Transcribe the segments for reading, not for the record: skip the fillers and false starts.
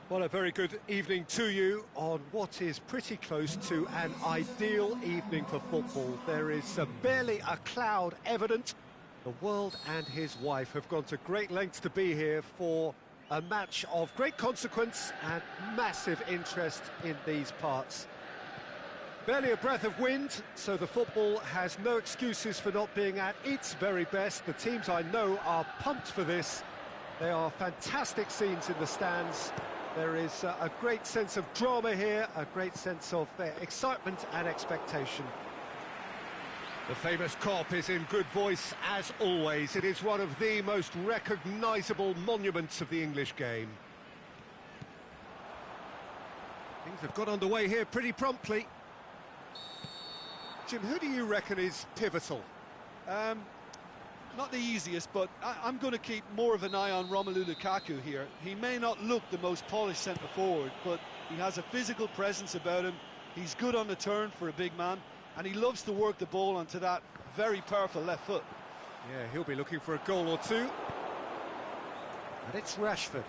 Well, a very good evening to you on what is pretty close to an ideal evening for football. There is barely a cloud evident. The world and his wife have gone to great lengths to be here for a match of great consequence and massive interest in these parts. Barely a breath of wind, so the football has no excuses for not being at its very best. The teams I know are pumped for this. They are fantastic scenes in the stands. There is a great sense of drama here, a great sense of excitement and expectation. The famous Kop is in good voice as always. It is one of the most recognisable monuments of the English game. Things have got underway here pretty promptly. Jim, who do you reckon is pivotal? Not the easiest, but I'm going to keep more of an eye on Romelu Lukaku here. He may not look the most polished centre-forward, but he has a physical presence about him. He's good on the turn for a big man, and he loves to work the ball onto that very powerful left foot. Yeah, he'll be looking for a goal or two. And it's Rashford.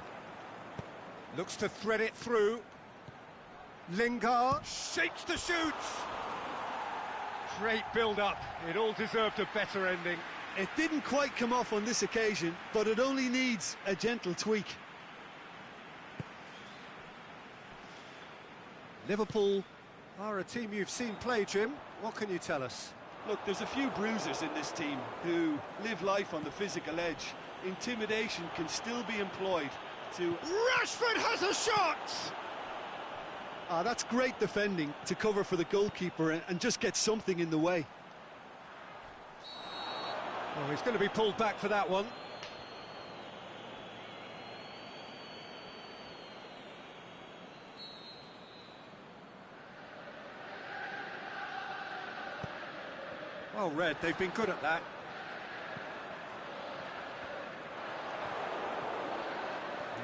Looks to thread it through. Lingard shapes to shoot. Great build-up. It all deserved a better ending. It didn't quite come off on this occasion, but it only needs a gentle tweak. Liverpool are a team you've seen play, Jim. What can you tell us? Look, there's a few bruisers in this team who live life on the physical edge. Intimidation can still be employed to... Rashford has a shot! That's great defending to cover for the goalkeeper and just get something in the way. Oh, he's going to be pulled back for that one. Well read, they've been good at that.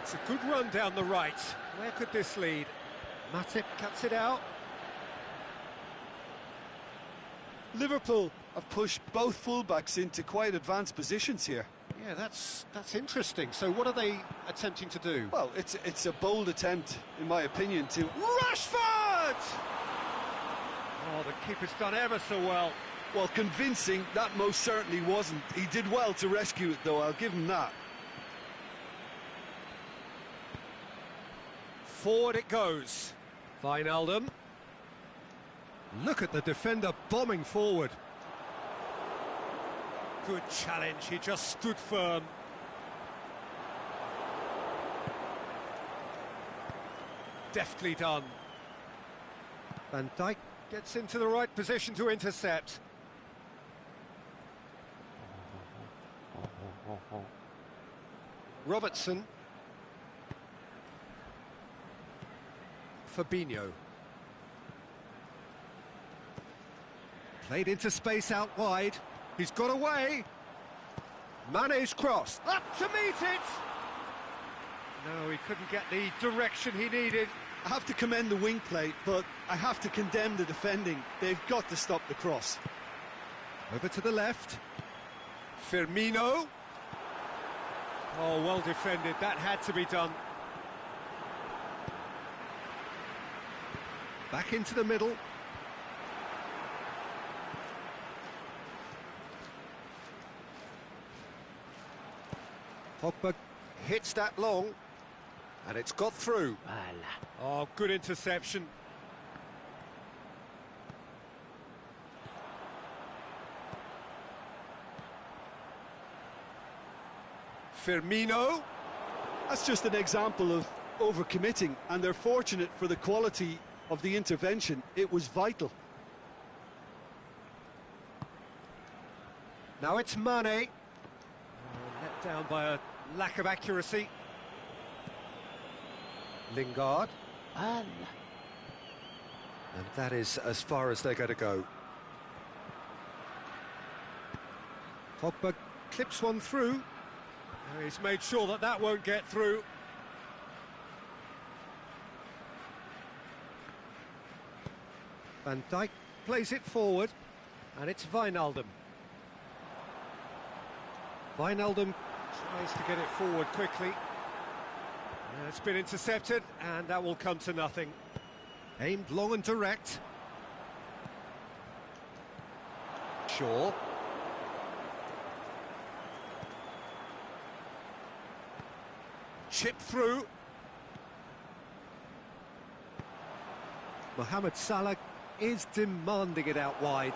It's a good run down the right. Where could this lead? Matip cuts it out. Liverpool have pushed both fullbacks into quite advanced positions here. Yeah, that's interesting. So what are they attempting to do? Well, it's a bold attempt, in my opinion, to... Rashford! Oh, the keeper's done ever so well. Well, convincing, that most certainly wasn't. He did well to rescue it, though, I'll give him that. Forward it goes. Wijnaldum. Look at the defender bombing forward. Good challenge, he just stood firm. Deftly done. Van Dijk gets into the right position to intercept. Robertson. Fabinho. Played into space out wide. He's got away. Mane's cross. Up to meet it. No, he couldn't get the direction he needed. I have to commend the wing play, but I have to condemn the defending. They've got to stop the cross. Over to the left. Firmino. Oh, well defended. That had to be done. Back into the middle. Pogba hits that long, and it's got through. Oh, good interception. Firmino. That's just an example of overcommitting, and they're fortunate for the quality of the intervention. It was vital. Now it's Mane. Let down by a lack of accuracy. Lingard. And that is as far as they're going to go. Pogba clips one through. He's made sure that that won't get through. Van Dijk plays it forward, and it's Wijnaldum. Wijnaldum tries to get it forward quickly. It's been intercepted, and that will come to nothing. Aimed long and direct. Shaw. Chip through. Mohamed Salah is demanding it out wide.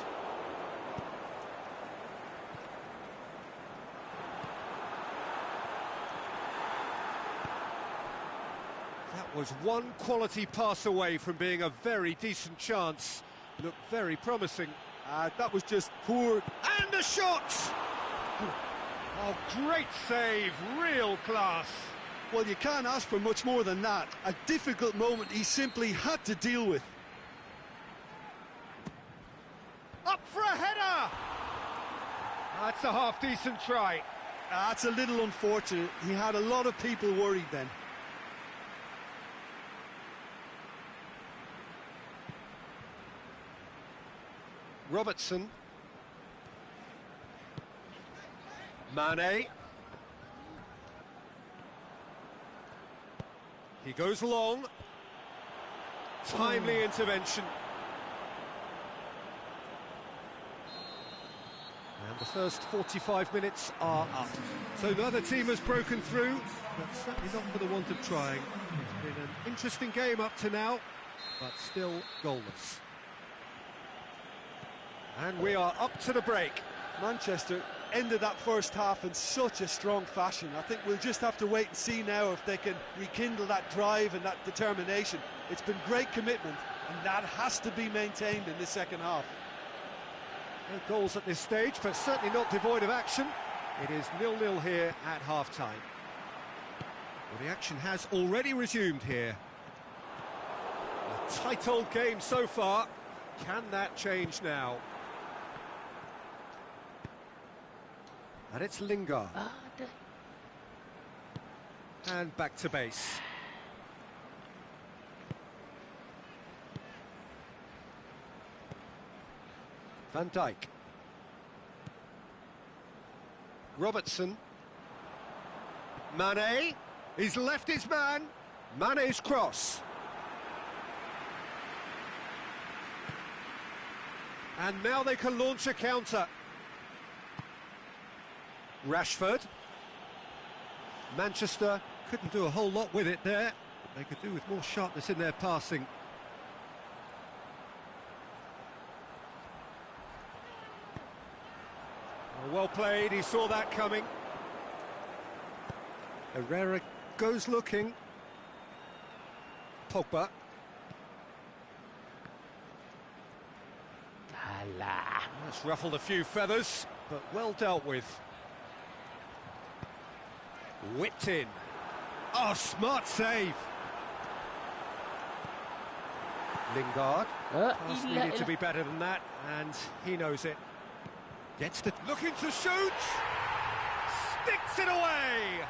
That was one quality pass away from being a very decent chance. Looked very promising. That was just poor. And a shot! Oh, great save, real class. Well, you can't ask for much more than that. A difficult moment he simply had to deal with. Up for a header! That's a half-decent try. That's a little unfortunate. He had a lot of people worried then. Robertson. Mane. He goes long. Timely intervention. And the first 45 minutes are up. So neither team has broken through, but certainly not for the want of trying. It's been an interesting game up to now, but still goalless. And we are up to the break. Manchester ended that first half in such a strong fashion. I think we'll just have to wait and see now if they can rekindle that drive and that determination. It's been great commitment, and that has to be maintained in the second half. No goals at this stage, but certainly not devoid of action. It is 0-0 here at half-time. Well, the action has already resumed here. A tight old game so far. Can that change now? And it's Lingard. And back to base. Van Dijk. Robertson. Mane. He's left his man. Mane's cross. And now they can launch a counter. Rashford. Manchester couldn't do a whole lot with it there. They could do with more sharpness in their passing. Well played, he saw that coming. Herrera goes looking. Pogba. That's ruffled a few feathers, but well dealt with. Whipped in. Oh, smart save. Lingard. Pass needed to be better than that, and he knows it. Gets the... looking to shoot! Sticks it away!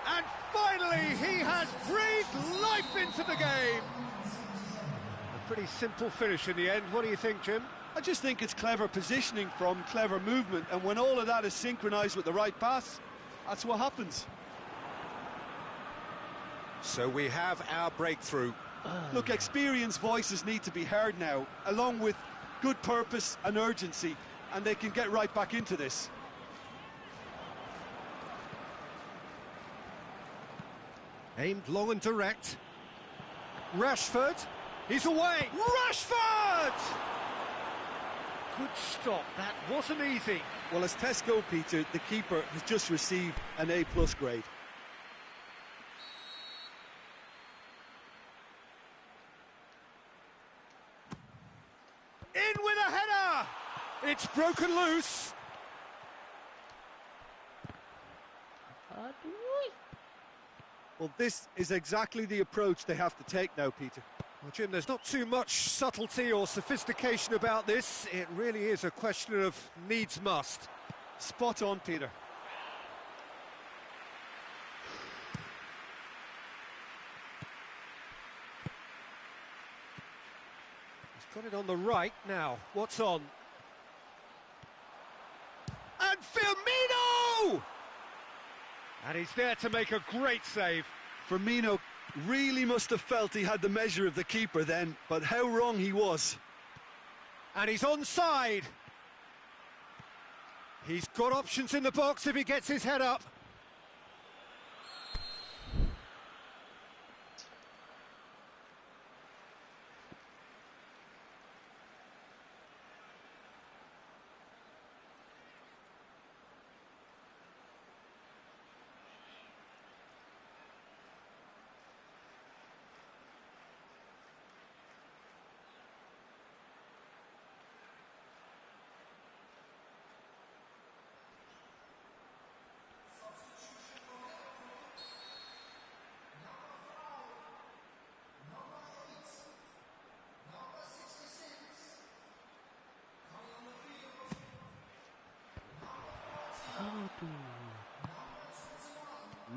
And finally, he has breathed life into the game! A pretty simple finish in the end. What do you think, Jim? I just think it's clever positioning from clever movement, and when all of that is synchronised with the right pass, that's what happens. So we have our breakthrough. Look, experienced voices need to be heard now, along with good purpose and urgency, and they can get right back into this. Aimed long and direct. Rashford. He's away. Rashford! Good stop. That wasn't easy. Well, as tests go, Peter, the keeper has just received an A+ grade. In with a header! It's broken loose. Well, this is exactly the approach they have to take now, Peter. Well, Jim, there's not too much subtlety or sophistication about this. It really is a question of needs must. Spot on, Peter. He's got it on the right now. What's on? And Firmino! And he's there to make a great save. Firmino really must have felt he had the measure of the keeper then, but how wrong he was. And he's onside. He's got options in the box if he gets his head up.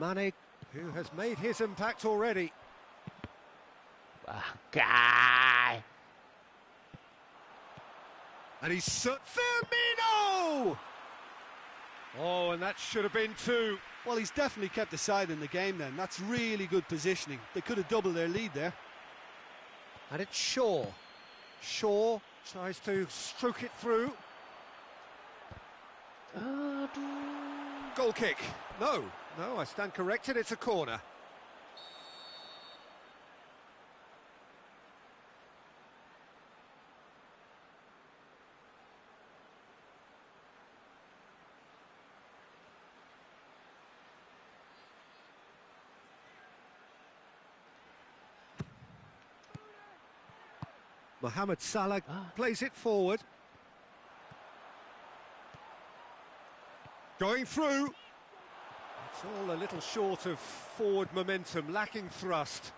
Mane, who has made his impact already. Guy. And he's Firmino! Oh, and that should have been two. Well, he's definitely kept the side in the game then. That's really good positioning. They could have doubled their lead there. And it's Shaw. Shaw tries to stroke it through. Goal kick. No, I stand corrected. It's a corner. Mohamed Salah plays it forward. Going through. It's all a little short of forward momentum, lacking thrust.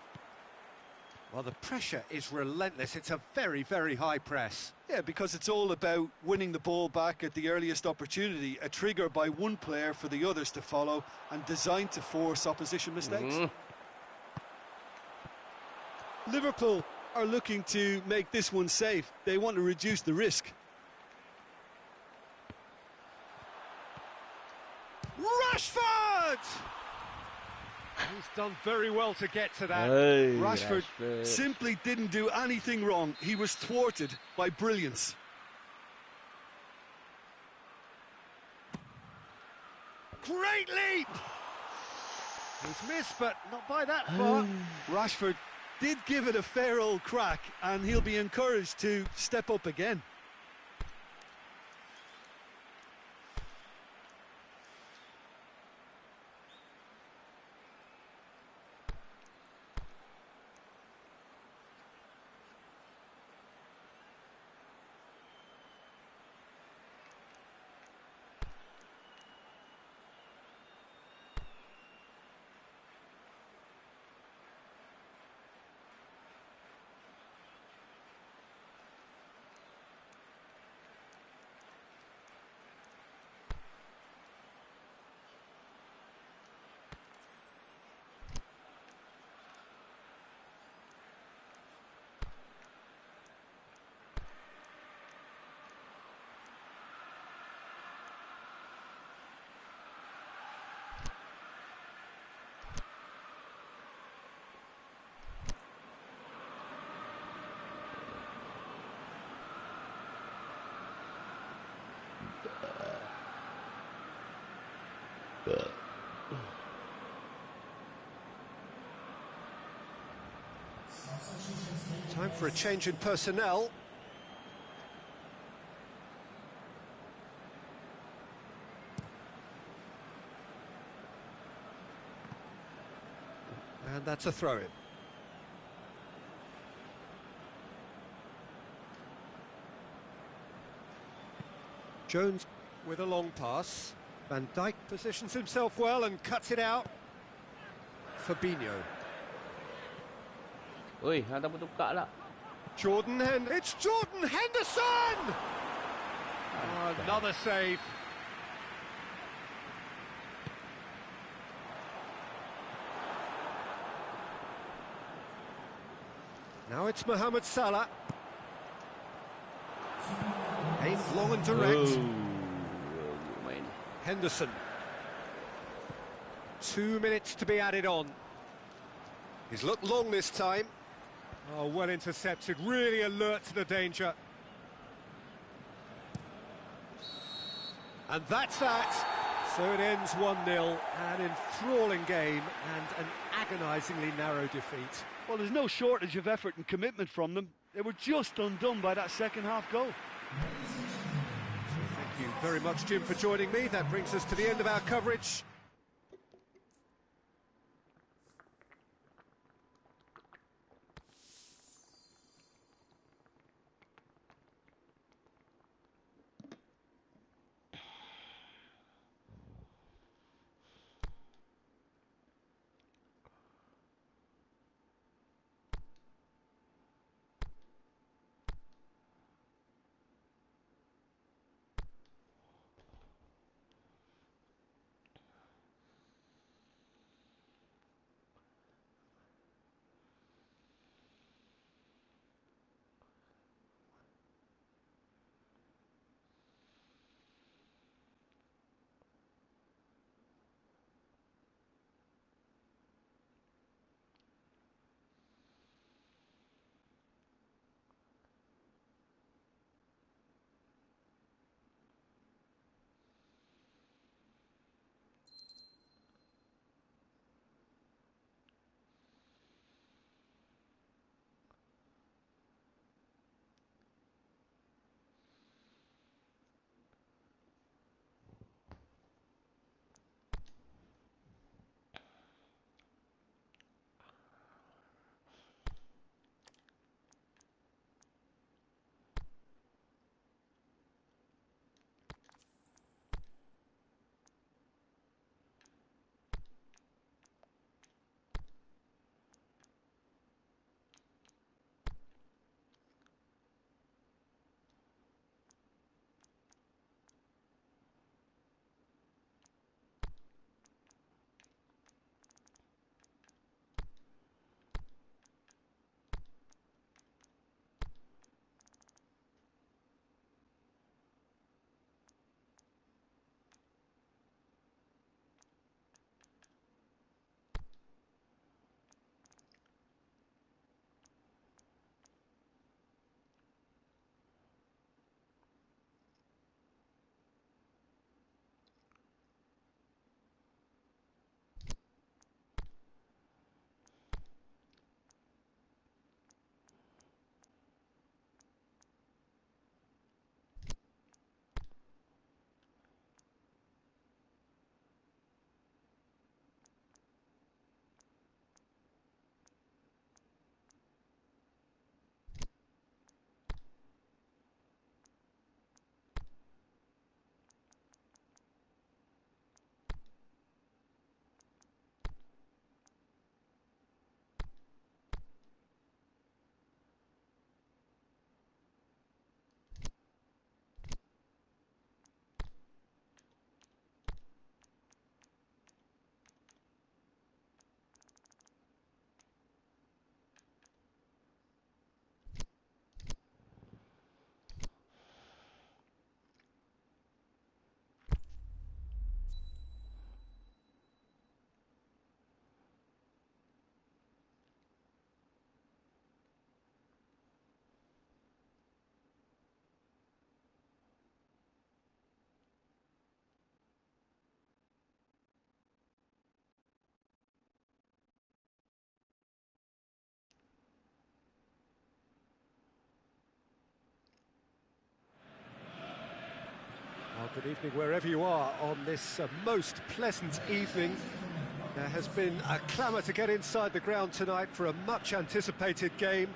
Well, the pressure is relentless. It's a very, very high press. Yeah, because it's all about winning the ball back at the earliest opportunity, a trigger by one player for the others to follow and designed to force opposition mistakes. Liverpool are looking to make this one safe. They want to reduce the risk. Rashford! He's done very well to get to that. Hey, Rashford simply didn't do anything wrong. He was thwarted by brilliance. Great leap! He's missed, but not by that far. Rashford did give it a fair old crack, and he'll be encouraged to step up again. Time for a change in personnel. And that's a throw-in. Jones with a long pass. Van Dijk positions himself well and cuts it out. Fabinho. Oi, ada buka lah. It's Jordan Henderson! Oh, another save. Now it's Mohamed Salah. Aimed long and direct. Henderson. 2 minutes to be added on. He's looked long this time. Oh, well intercepted, really alert to the danger. And that's that. So it ends 1-0, an enthralling game and an agonisingly narrow defeat. Well, there's no shortage of effort and commitment from them. They were just undone by that second-half goal. Thank you very much, Jim, for joining me. That brings us to the end of our coverage. Well, good evening wherever you are on this most pleasant evening. There has been a clamour to get inside the ground tonight for a much anticipated game.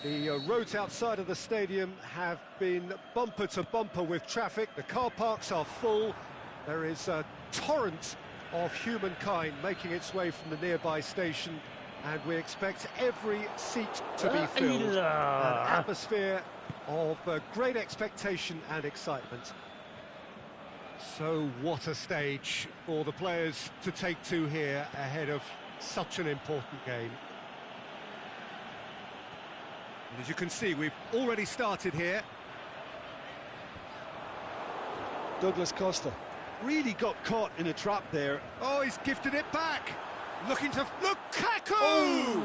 The roads outside of the stadium have been bumper to bumper with traffic. The car parks are full. There is a torrent of humankind making its way from the nearby station, and we expect every seat to be filled. An atmosphere of great expectation and excitement. So what a stage for the players to take to here ahead of such an important game. And as you can see, we've already started here. Douglas Costa really got caught in a trap there. Oh, he's gifted it back. Looking to Lukaku! Oh!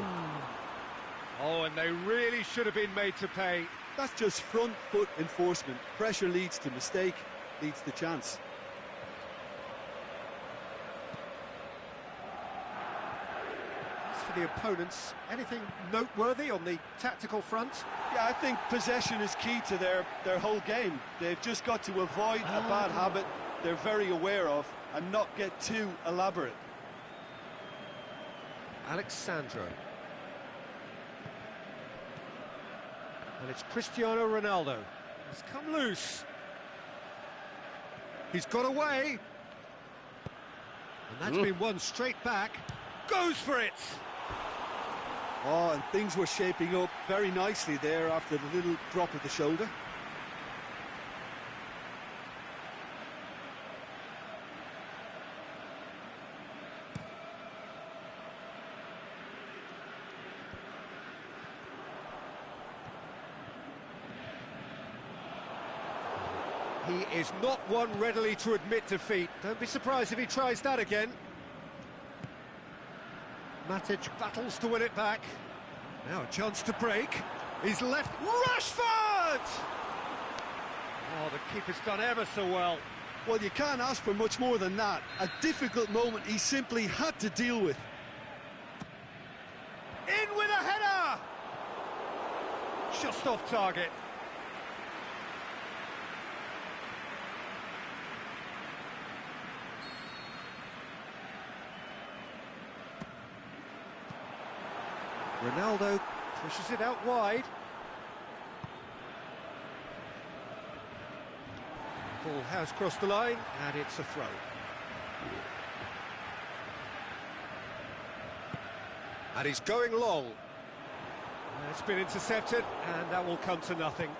they really should have been made to pay. That's just front foot enforcement. Pressure leads to mistake, leads to chance. As for the opponents, anything noteworthy on the tactical front? Yeah, I think possession is key to their whole game. They've just got to avoid a bad habit they're very aware of and not get too elaborate. Alexandro. And it's Cristiano Ronaldo. He's come loose. He's got away. And that's been won straight back. Goes for it. Oh, and things were shaping up very nicely there after the little drop of the shoulder. He is not one readily to admit defeat. Don't be surprised if he tries that again. Matic battles to win it back. Now a chance to break. He's left. Rashford! Oh, the keeper's done ever so well. Well, you can't ask for much more than that. A difficult moment he simply had to deal with. In with a header! Just off target. Ronaldo pushes it out wide. Ball has crossed the line, and it's a throw. And he's going long. It's been intercepted, and that will come to nothing.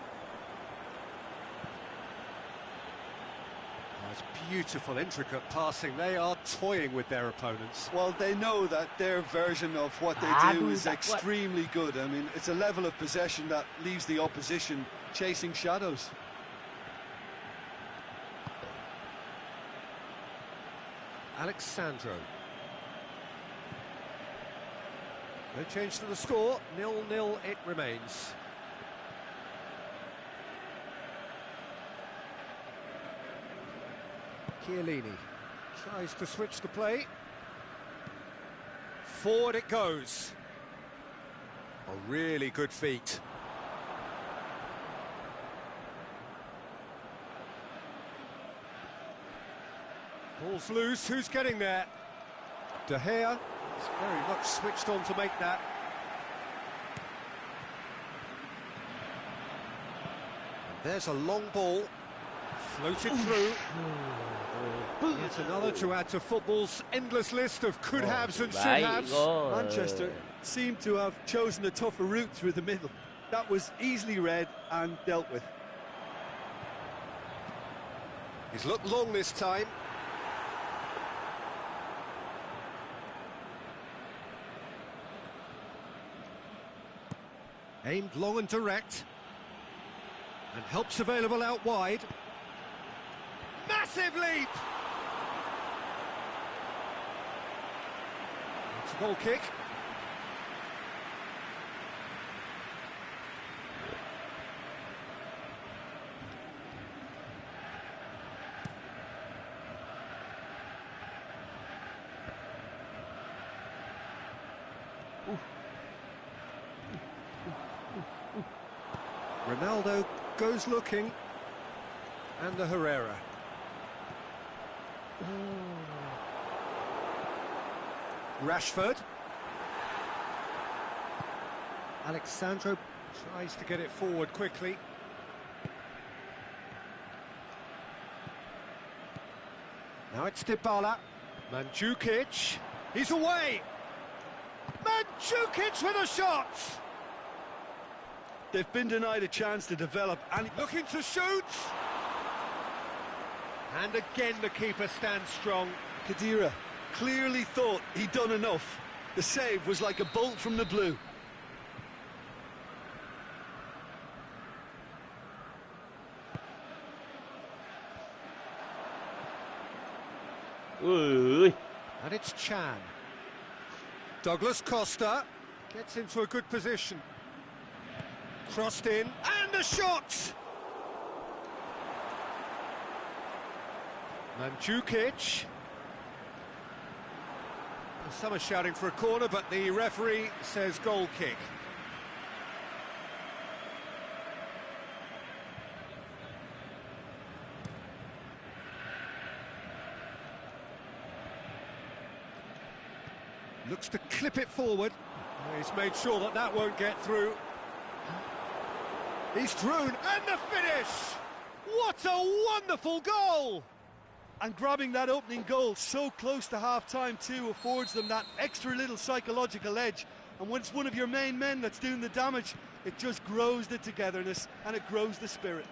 That's beautiful, intricate passing. They are toying with their opponents. Well, they know that their version of what they do is extremely good. I mean, it's a level of possession that leaves the opposition chasing shadows. Alexandro. No change to the score, 0-0 it remains. Chiellini tries to switch the play. Forward it goes. A really good feat. Ball's loose, who's getting there? De Gea is very much switched on to make that. And there's a long ball, floated through. Yet another to add to football's endless list of could-haves and should-haves. Manchester seemed to have chosen a tougher route through the middle. That was easily read and dealt with. He's looked long this time. Aimed long and direct. And help's available out wide. Massive leap! It's a goal kick. Ronaldo goes looking, and the Herrera. Rashford. Alexandro tries to get it forward quickly. Now it's Dybala. Mandzukic. He's away. Mandzukic with a shot. They've been denied a chance to develop and looking to shoot. And again the keeper stands strong. Khedira clearly thought he'd done enough. The save was like a bolt from the blue. And it's Chan. Douglas Costa gets into a good position. Crossed in, and the shot! Mandzukic. Some are shouting for a corner, but the referee says goal kick. Looks to clip it forward. He's made sure that that won't get through. He's through, and the finish! What a wonderful goal! And grabbing that opening goal so close to half-time too affords them that extra little psychological edge. And when it's one of your main men that's doing the damage, it just grows the togetherness and it grows the spirit.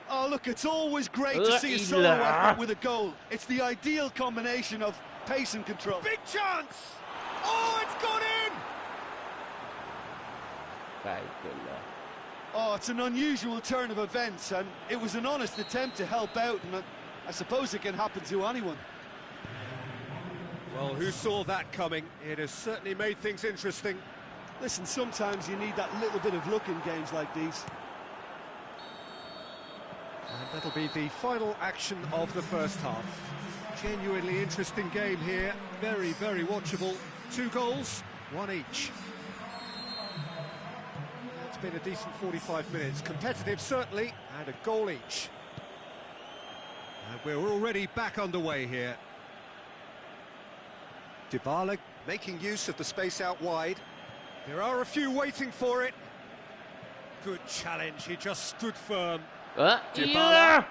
Oh, look, it's always great to see a solo effort with a goal. It's the ideal combination of pace and control. Big chance! Oh, it's gone in! Oh, it's an unusual turn of events, and it was an honest attempt to help out, and I suppose it can happen to anyone. Well, who saw that coming? It has certainly made things interesting. Listen, sometimes you need that little bit of luck in games like these. And that'll be the final action of the first half. Genuinely interesting game here, very, very watchable. 2 goals, 1 each. It's been a decent 45 minutes, competitive certainly, and a goal each. And we're already back underway here. Dybala making use of the space out wide. There are a few waiting for it. Good challenge, he just stood firm. Dybala.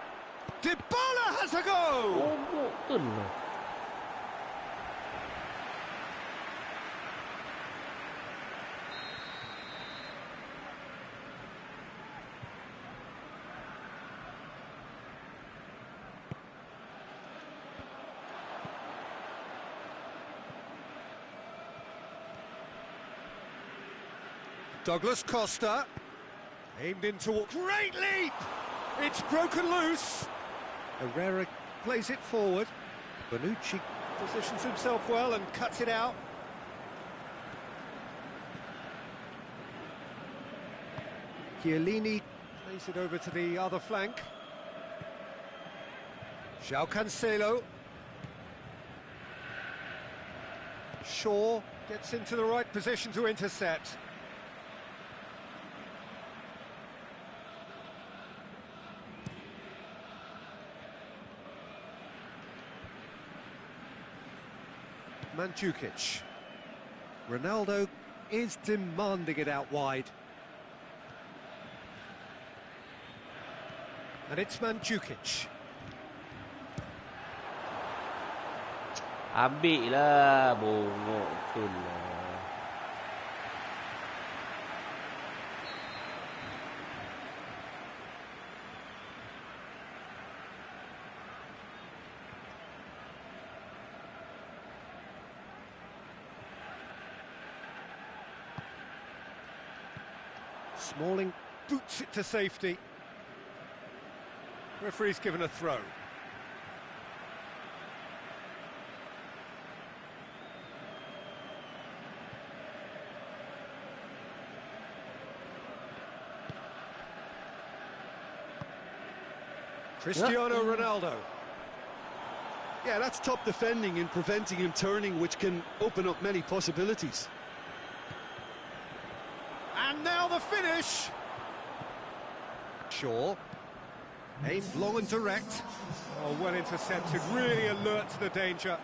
Dybala has a go! Douglas Costa, aimed into a great leap! It's broken loose. Herrera plays it forward. Bonucci positions himself well and cuts it out. Chiellini plays it over to the other flank. João Cancelo. Shaw gets into the right position to intercept. Mandzukic. Ronaldo is demanding it out wide. And it's Mandzukic. Ambil lah, bongok betul lah. Smalling boots it to safety. Referee's given a throw. Cristiano Ronaldo. Yeah, that's top defending and preventing him turning, which can open up many possibilities. And now the finish. Shaw. Aimed long and direct. Oh, well intercepted, really alert to the danger.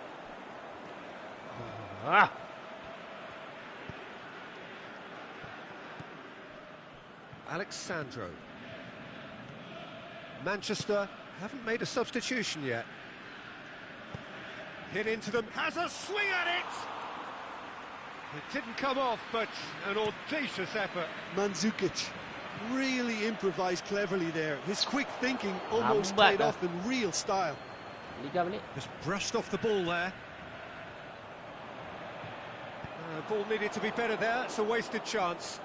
Alexandro. Manchester haven't made a substitution yet. Hit into them, has a swing at it! It didn't come off, but an audacious effort. Mandzukic really improvised cleverly there. His quick thinking almost paid off in real style. Just brushed off the ball there. Ball needed to be better there, it's a wasted chance.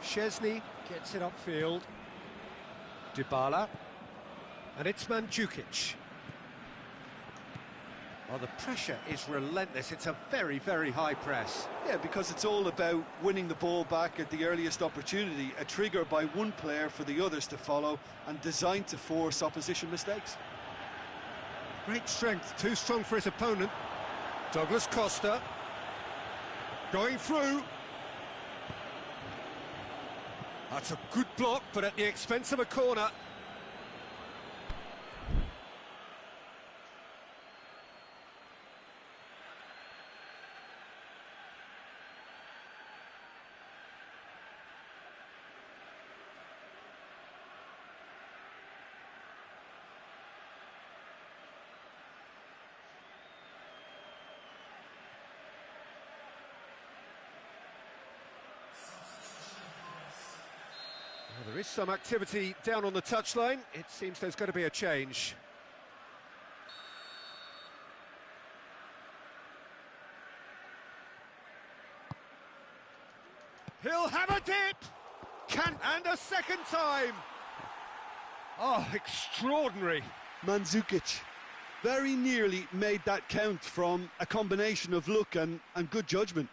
Szczesny gets it upfield. Dybala. And it's Mandzukic. Well, the pressure is relentless. It's a very, very high press. Yeah, because it's all about winning the ball back at the earliest opportunity, a trigger by one player for the others to follow, and designed to force opposition mistakes. Great strength, too strong for his opponent. Douglas Costa going through. That's a good block, but at the expense of a corner. Well, there is some activity down on the touchline. It seems there's going to be a change. He'll have a dip! And a second time! Oh, extraordinary. Mandzukic very nearly made that count from a combination of luck and good judgment.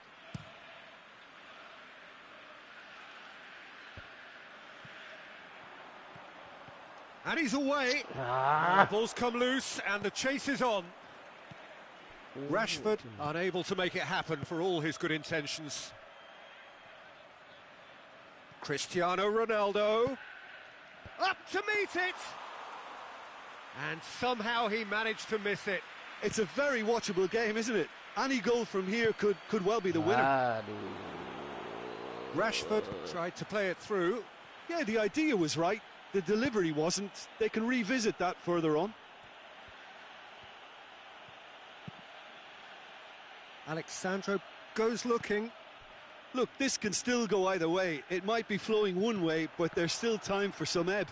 And he's away. The ball's come loose and the chase is on. Rashford unable to make it happen for all his good intentions. Cristiano Ronaldo up to meet it. And somehow he managed to miss it. It's a very watchable game, isn't it? Any goal from here could well be the winner. Rashford tried to play it through. Yeah, the idea was right. The delivery wasn't. They can revisit that further on. Alexandro goes looking. Look, this can still go either way. It might be flowing one way, but there's still time for some ebb.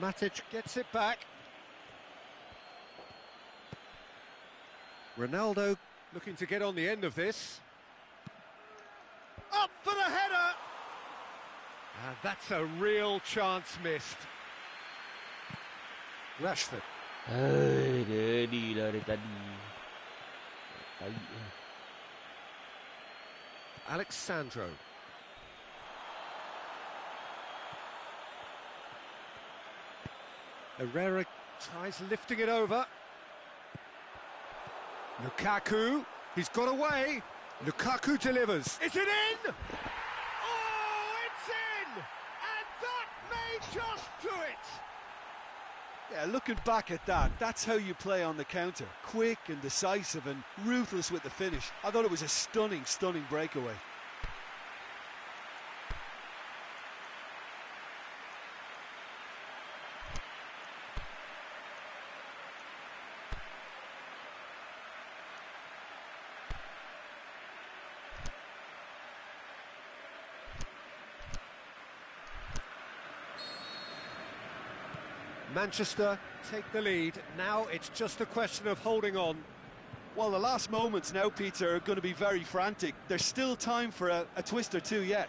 Matic gets it back. Ronaldo looking to get on the end of this. Up for the header! And that's a real chance missed. Rashford. Dia dari tadi. Alexandro. Herrera tries lifting it over. Lukaku, he's got away. Lukaku delivers. Is it in? Oh, it's in! And that may just do it! Yeah, looking back at that, that's how you play on the counter. Quick and decisive and ruthless with the finish. I thought it was a stunning, stunning breakaway. Manchester take the lead. Now it's just a question of holding on. Well, the last moments now, Peter, are going to be very frantic. There's still time for a twist or two yet.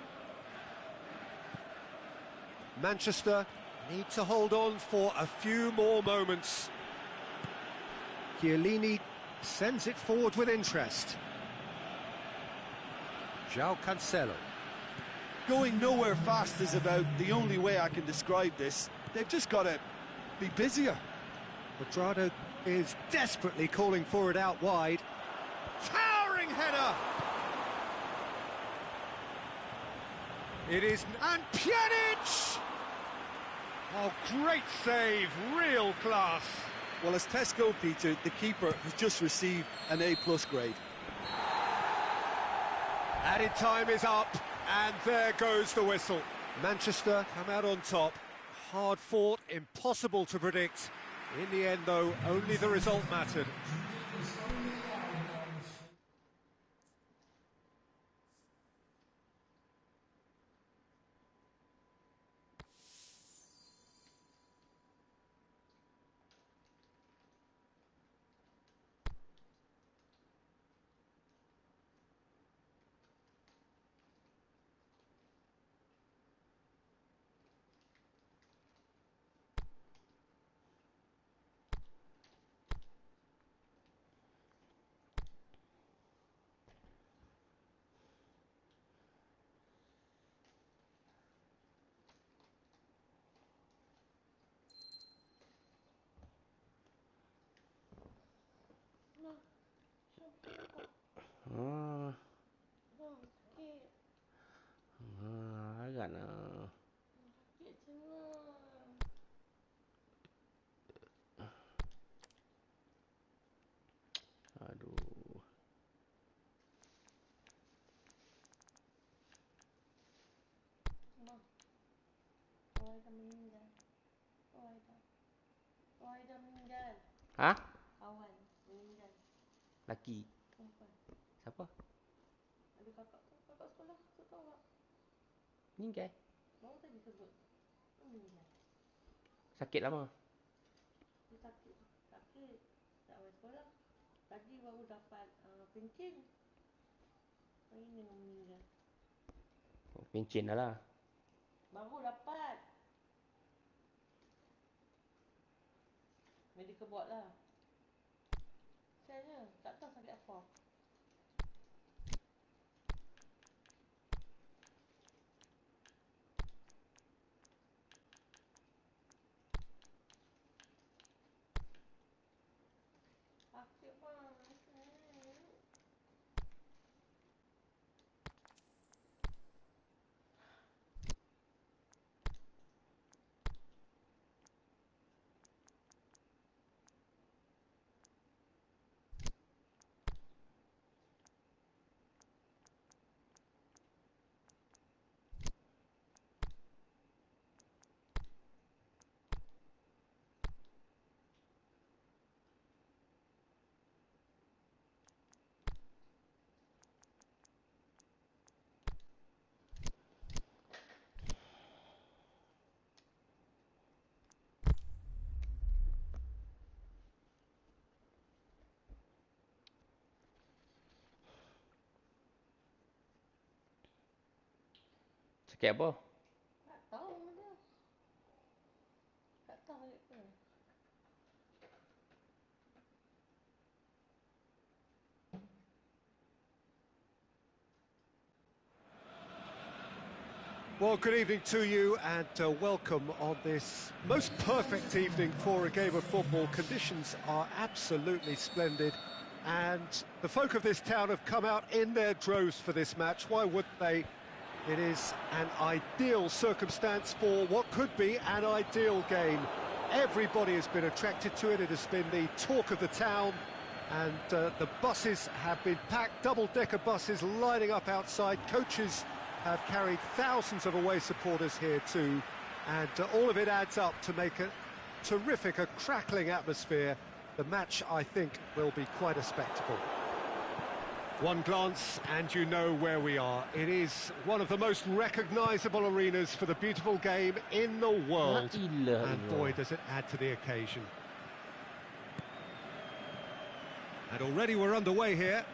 Manchester need to hold on for a few more moments. Chiellini sends it forward with interest. João Cancelo. Going nowhere fast is about the only way I can describe this. They've just got to be busier. Quadrado is desperately calling for it out wide. Towering header! It is... and Pjanic! Oh, great save, real class. Well, as Tesco, Peter, the keeper has just received an A+ grade. Added time is up, and there goes the whistle. Manchester come out on top. Hard fought, impossible to predict. In the end, though, only the result mattered. Ah, Bang, sakit. agak lah. Sakit cengar. Aduh. Bang, Roy dah meninggal. Roy dah meninggal. Hah? Kawan meninggal. Laki. Perempuan. Siapa? Ada kakak sekolah. Tu tahu tak? Meninggal. Baru tadi sebut. Meninggal. Sakit lama. Dia sakit. Sakit. Tak main sekolah. Tadi baru dapat pencen. Hari ni memang meninggal. Oh, pencen dah lah. Baru dapat. Medical board lah. Saya tak tahu sakit apa. Sakit bang. Sakit apa? Tak tahu dia. Tak tahu dia. Well, good evening to you and welcome on this most perfect evening for a game of football. Conditions are absolutely splendid and the folk of this town have come out in their droves for this match. Why wouldn't they? It is an ideal circumstance for what could be an ideal game. Everybody has been attracted to it. It has been the talk of the town and the buses have been packed, double-decker buses lining up outside. Coaches have carried thousands of away supporters here too, and all of it adds up to make a terrific, a crackling atmosphere. The match, I think, will be quite a spectacle. One glance and you know where we are. It is one of the most recognisable arenas for the beautiful game in the world. And boy, does it add to the occasion. And already we're underway here.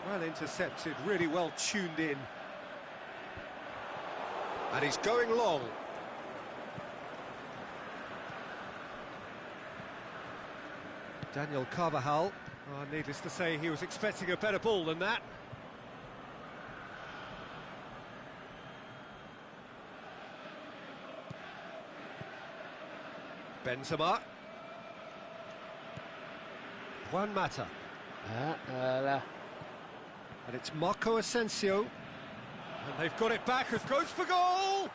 Well intercepted, really well tuned in. And he's going long. Daniel Carvajal. Needless to say, he was expecting a better ball than that. Benzema. Juan Mata. And it's Marco Asensio. And they've got it back, as goes for goal!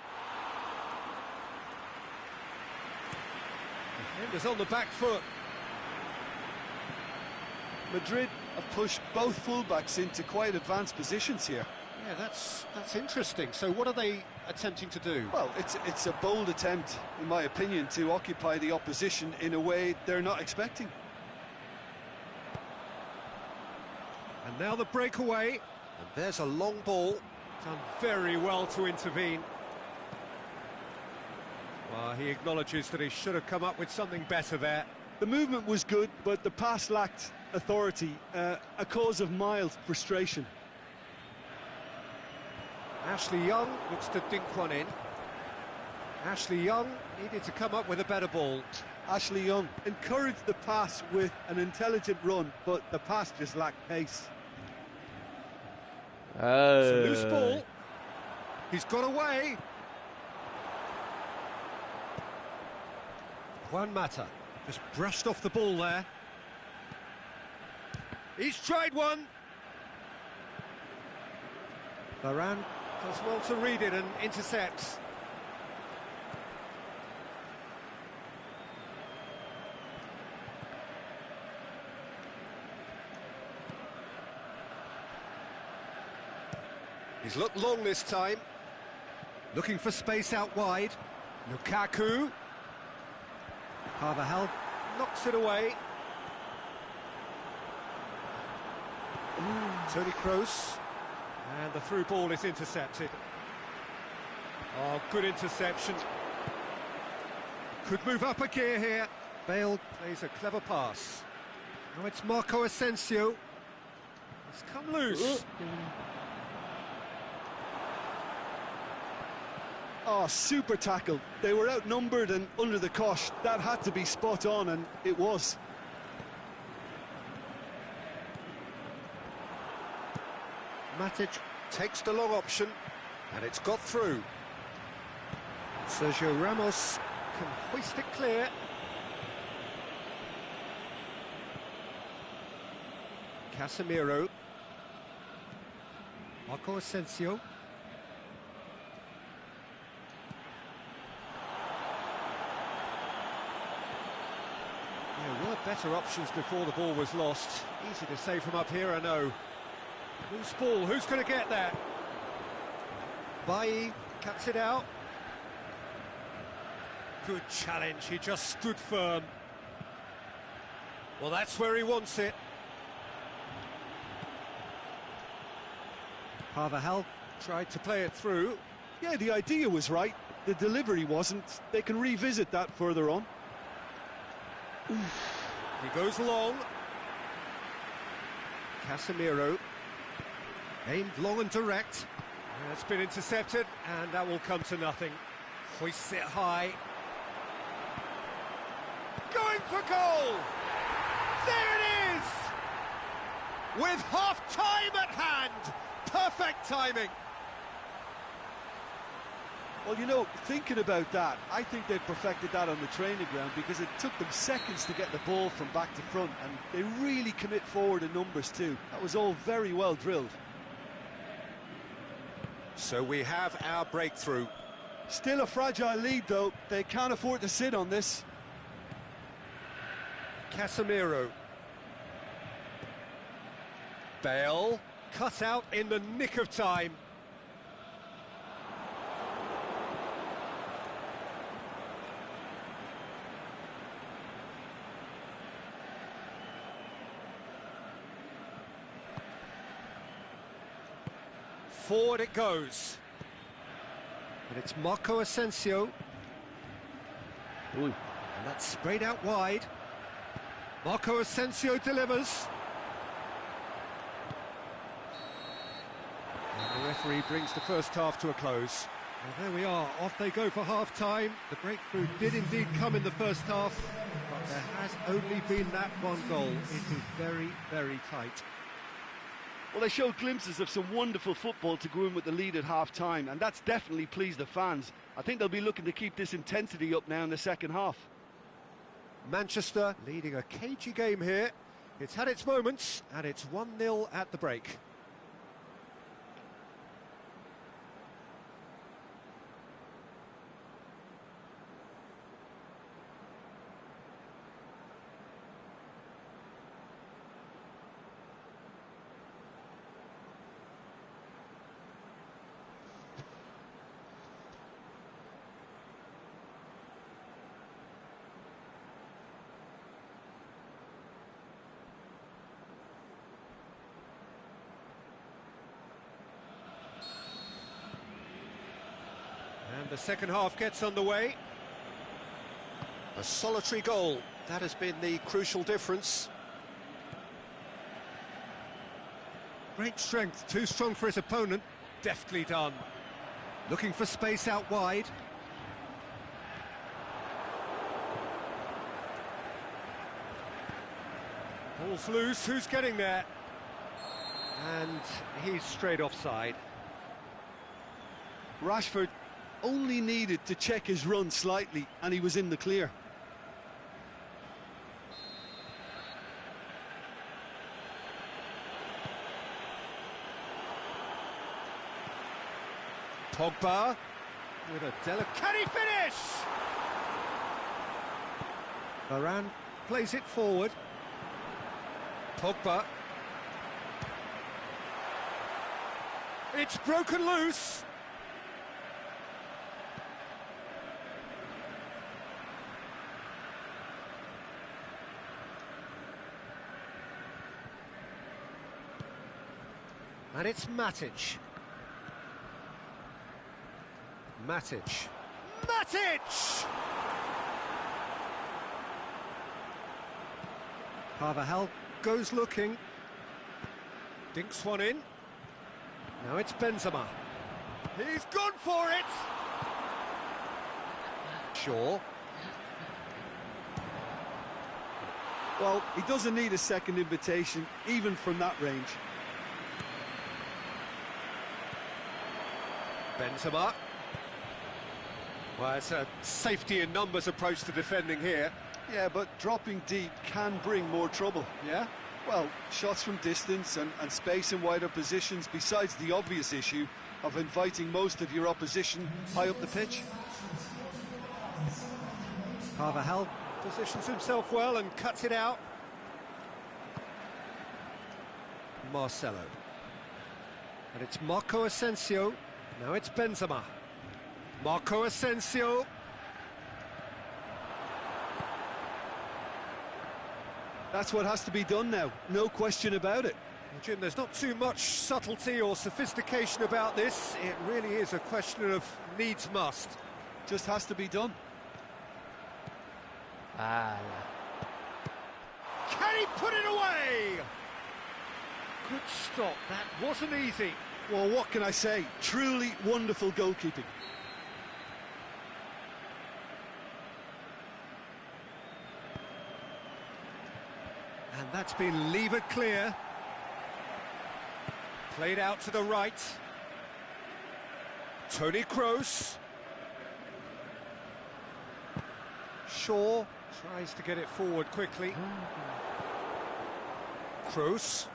Defenders on the back foot. Madrid have pushed both fullbacks into quite advanced positions here. Yeah, that's interesting. So what are they attempting to do? Well, it's a bold attempt, in my opinion, to occupy the opposition in a way they're not expecting. And now the breakaway, and there's a long ball. Done very well to intervene. Well, he acknowledges that he should have come up with something better there. The movement was good, but the pass lacked authority, a cause of mild frustration. Ashley Young looks to dink one in. Ashley Young needed to come up with a better ball. Ashley Young encouraged the pass with an intelligent run, but the pass just lacked pace. It's a loose ball. He's got away. Juan Mata just brushed off the ball there. He's tried one. Varane does well to read it and intercepts. He's looked long this time. Looking for space out wide. Lukaku. Carvajal knocks it away. Toni Kroos. And the through ball is intercepted. Oh, good interception. Could move up a gear here. Bale plays a clever pass. Now it's Marco Asensio. It's come loose. Oh, super tackle. They were outnumbered and under the cosh. That had to be spot on, and it was. Matic takes the long option, and it's got through. Sergio Ramos can hoist it clear. Casemiro. Marco Asensio. There were better options before the ball was lost. Easy to say from up here, I know. Loose ball, who's going to get that? Bailly cuts it out. Good challenge, he just stood firm. Well, that's where he wants it. Carvajal tried to play it through. Yeah, the idea was right. The delivery wasn't. They can revisit that further on. He goes long. Casemiro. Aimed long and direct. It's been intercepted, and that will come to nothing. Hoists it high. Going for goal! There it is! With half-time at hand! Perfect timing! Well, you know, thinking about that, I think they've perfected that on the training ground because it took them seconds to get the ball from back to front, and they really commit forward in numbers too. That was all very well drilled. So we have our breakthrough. Still a fragile lead, though. They can't afford to sit on this. Casemiro. Bale, cut out in the nick of time. Forward it goes. And it's Marco Asensio. And that's sprayed out wide. Marco Asensio delivers. And the referee brings the first half to a close. Well, there we are, off they go for half-time. The breakthrough did indeed come in the first half, but there has only been that one goal. It is very, very tight. Well, they showed glimpses of some wonderful football to go in with the lead at half-time, and that's definitely pleased the fans. I think they'll be looking to keep this intensity up now in the second half. Manchester leading a cagey game here. It's had its moments, and it's 1-0 at the break. And the second half gets underway. A solitary goal, that has been the crucial difference. Great strength, too strong for his opponent, deftly done. Looking for space out wide. Ball's loose, who's getting there? And he's straight offside. Rashford only needed to check his run slightly, and he was in the clear. Pogba with a delicate finish. Varane plays it forward. Pogba. It's broken loose. And it's Matic. Matic. Matic! Carvajal goes looking. Dinks one in. Now it's Benzema. He's gone for it! Shaw. Well, he doesn't need a second invitation, even from that range. Benzema. Well, it's a safety in numbers approach to defending here. Yeah, but dropping deep can bring more trouble. Yeah? Well, shots from distance and space in wider positions, besides the obvious issue of inviting most of your opposition high up the pitch. Carvajal positions himself well and cuts it out. Marcelo. And it's Marco Asensio. Now it's Benzema. Marco Asensio. That's what has to be done now, no question about it. Well, Jim, there's not too much subtlety or sophistication about this. It really is a question of needs must. Just has to be done. Alah. Can he put it away? Good stop, that wasn't easy. Well, what can I say? Truly wonderful goalkeeping. And that's been levered clear. Played out to the right. Toni Kroos. Shaw tries to get it forward quickly. Kroos.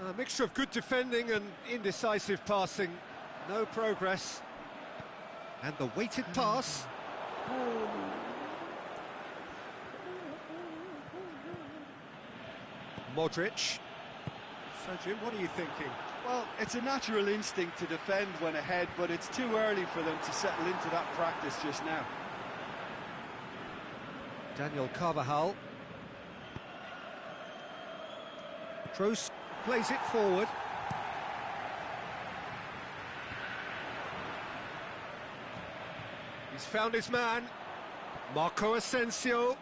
A mixture of good defending and indecisive passing. No progress. And the weighted pass. Modric. So, Jim, what are you thinking? Well, it's a natural instinct to defend when ahead, but it's too early for them to settle into that practice just now. Daniel Carvajal. Kroos plays it forward. He's found his man. Marco Asensio.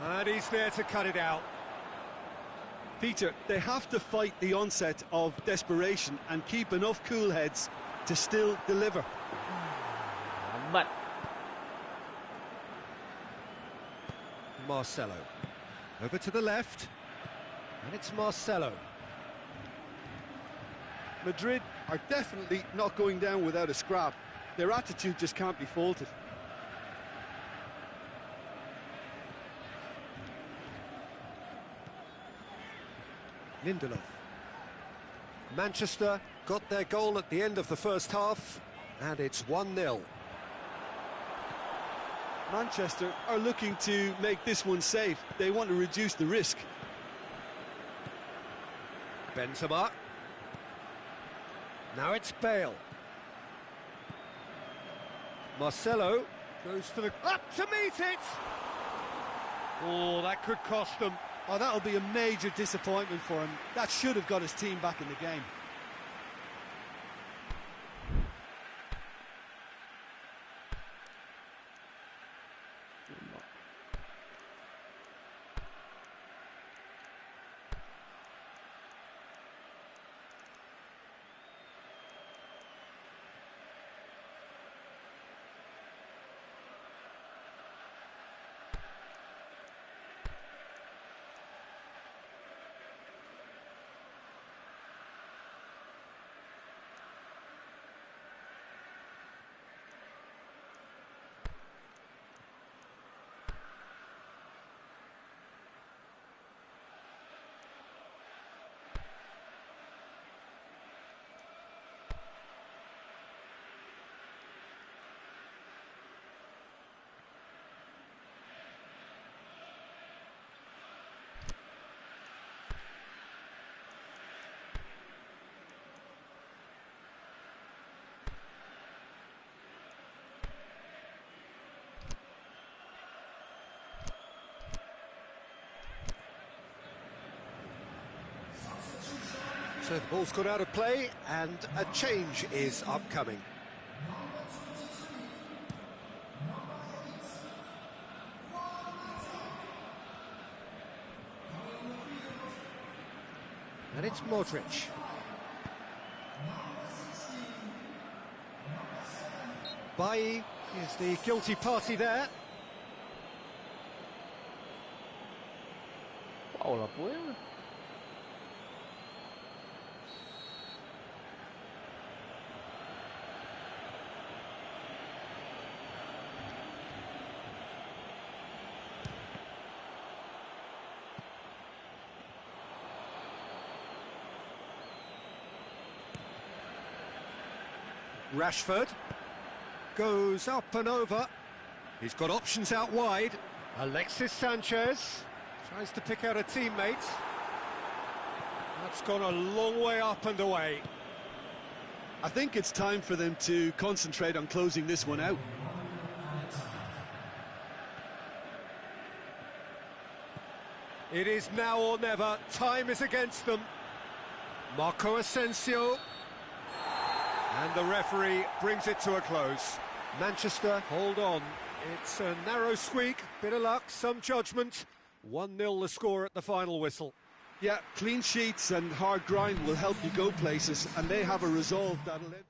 And he's there to cut it out. Peter, they have to fight the onset of desperation and keep enough cool heads to still deliver. But Marcelo. Over to the left. And it's Marcelo. Madrid are definitely not going down without a scrap. Their attitude just can't be faulted. Lindelof. Manchester got their goal at the end of the first half, and it's 1-0. Manchester are looking to make this one safe. They want to reduce the risk. Benzema. Now it's Bale. Marcelo goes for the... up to meet it! Oh, that could cost them. Oh, that'll be a major disappointment for him. That should have got his team back in the game. So the ball's gone out of play and a change is upcoming. And it's Modric. Bailly is the guilty party there. Wow, la puede. Rashford goes up and over. He's got options out wide. Alexis Sanchez tries to pick out a teammate. That's gone a long way up and away. I think it's time for them to concentrate on closing this one out. It is now or never. Time is against them. Marco Asensio. And the referee brings it to a close. Manchester hold on. It's a narrow squeak, bit of luck, some judgment. 1-0 the score at the final whistle. Yeah, clean sheets and hard grind will help you go places, and they have a resolve that'll end.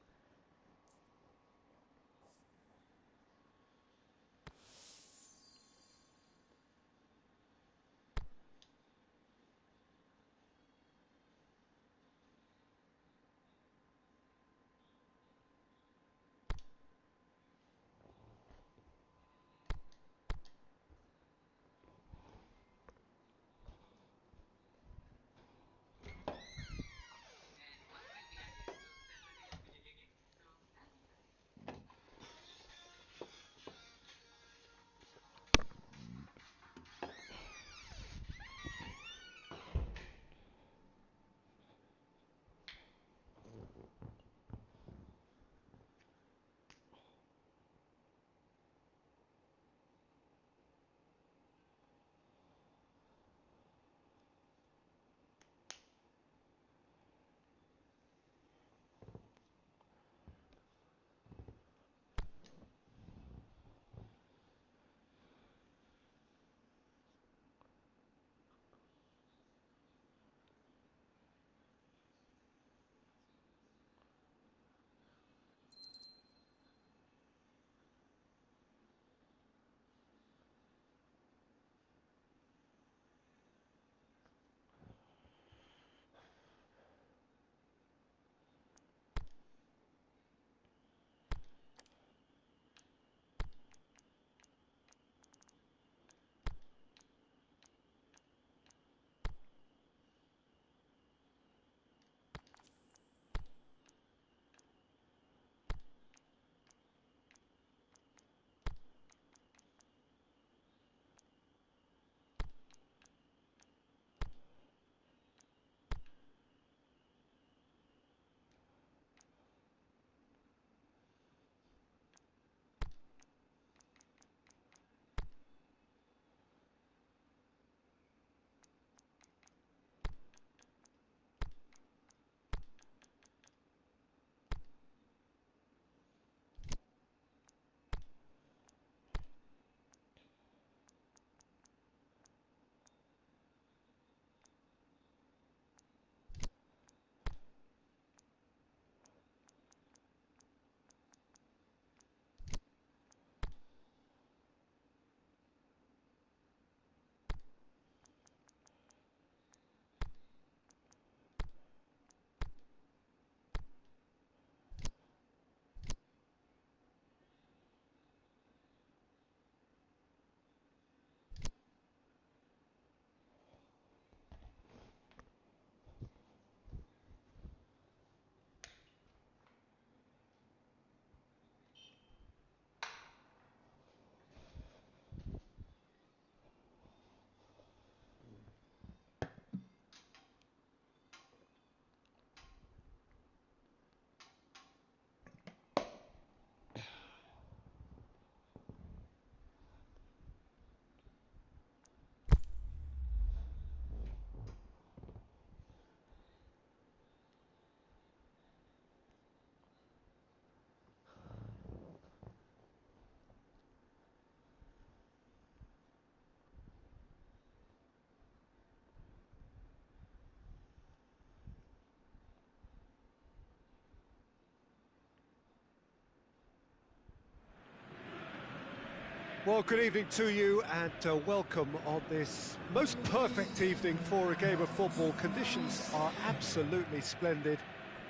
Well, good evening to you and welcome on this most perfect evening for a game of football. Conditions are absolutely splendid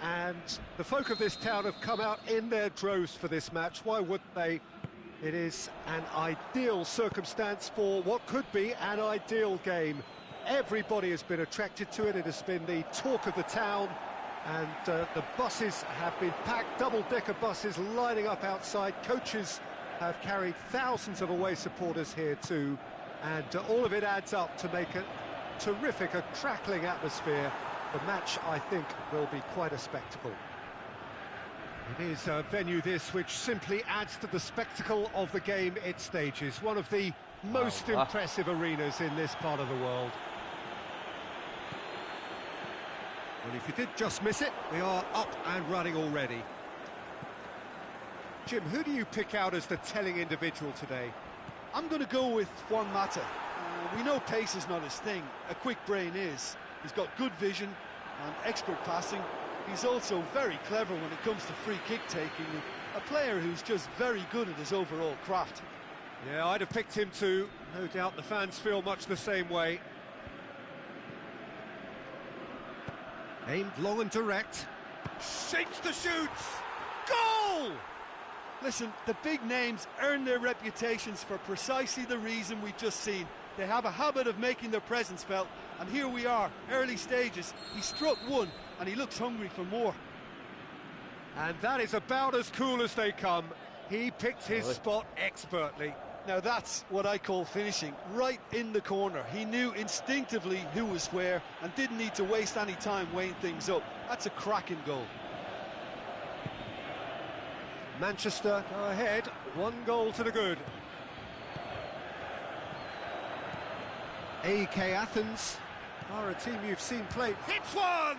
and the folk of this town have come out in their droves for this match. Why wouldn't they? It is an ideal circumstance for what could be an ideal game. Everybody has been attracted to it. It has been the talk of the town and the buses have been packed, double-decker buses lining up outside. Coaches have carried thousands of away supporters here too, and all of it adds up to make a terrific, a crackling atmosphere. The match, I think, will be quite a spectacle. It is a venue this which simply adds to the spectacle of the game it stages. One of the most impressive arenas in this part of the world. Well, if you did just miss it, we are up and running already. Jim, who do you pick out as the telling individual today? I'm going to go with Juan Mata. We know pace is not his thing, a quick brain is. He's got good vision and expert passing. He's also very clever when it comes to free kick taking. A player who's just very good at his overall craft. Yeah, I'd have picked him too. No doubt the fans feel much the same way. Aimed long and direct. Shapes the shoots! Goal! Listen, the big names earn their reputations for precisely the reason we've just seen. They have a habit of making their presence felt, and here we are, early stages. He struck one, and he looks hungry for more. And that is about as cool as they come. He picked his spot expertly. Now that's what I call finishing, right in the corner. He knew instinctively who was where, and didn't need to waste any time weighing things up. That's a cracking goal. Manchester go ahead, 1 goal to the good. AEK Athens are a team you've seen play. Hits one!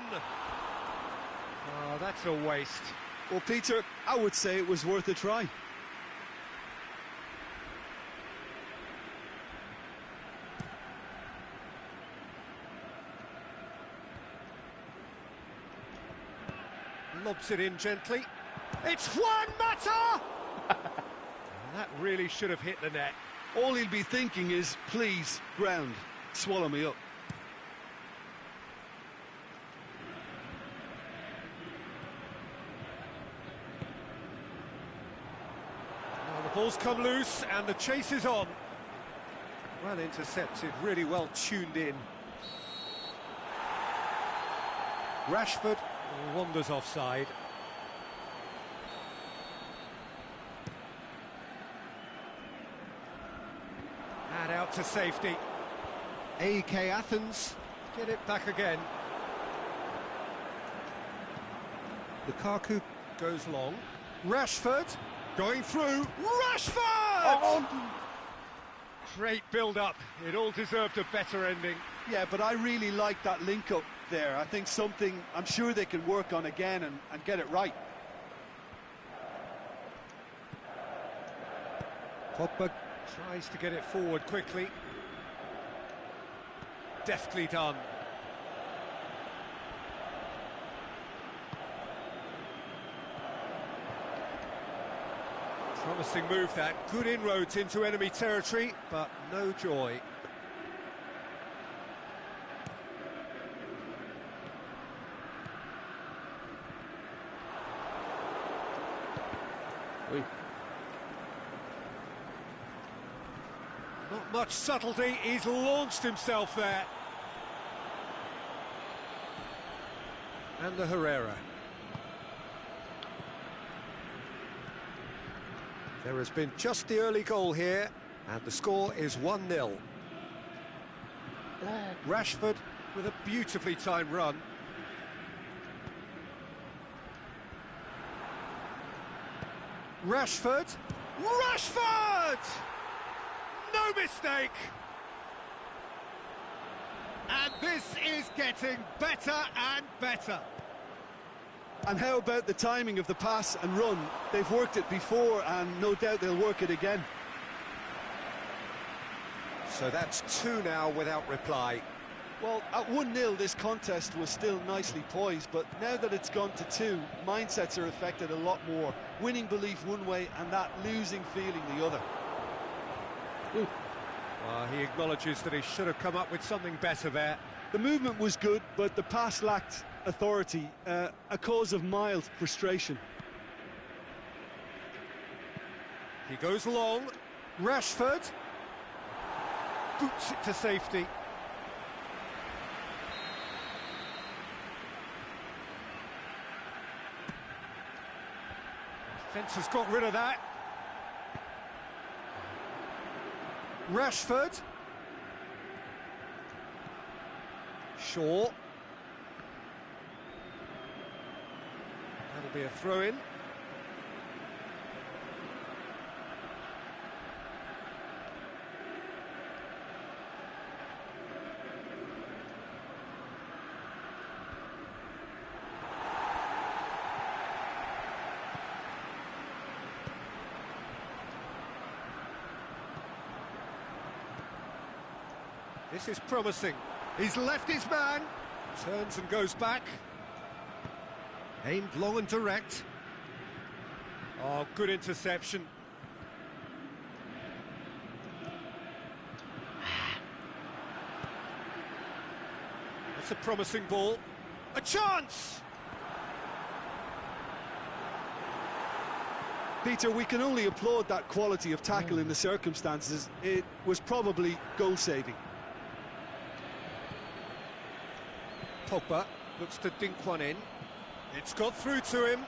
Oh, that's a waste. Well, Peter, I would say it was worth a try. Lobs it in gently. It's Juan Mata! That really should have hit the net. All he'll be thinking is, please, ground, swallow me up. Now the ball's come loose and the chase is on. Well intercepted, really well tuned in. Rashford wanders offside. And out to safety. AEK Athens get it back again. Lukaku goes long. Rashford going through. Rashford! Oh. Great build-up. It all deserved a better ending. Yeah, but I really like that link-up there. I think something I'm sure they can work on again and get it right. Pogba tries to get it forward quickly. Deftly done. Promising move that. Good inroads into enemy territory, but no joy. Not much subtlety, he's launched himself there. And the Herrera. There has been just the early goal here, and the score is 1-0. Rashford with a beautifully timed run. Rashford! Rashford! No mistake! And this is getting better and better. And how about the timing of the pass and run? They've worked it before and no doubt they'll work it again. So that's 2 now without reply. Well, at 1-0 this contest was still nicely poised, but now that it's gone to 2, mindsets are affected a lot more. Winning belief one way and that losing feeling the other. He acknowledges that he should have come up with something better there. The movement was good, but the pass lacked authority, a cause of mild frustration. He goes long. Rashford boots it to safety. Defence has got rid of that. Rashford. Shaw. That'll be a throw-in. This is promising. He's left his man. Turns and goes back. Aimed long and direct. Oh, good interception. That's a promising ball. A chance! Peter, we can only applaud that quality of tackle in the circumstances. It was probably goal-saving. Pogba looks to dink one in. It's got through to him.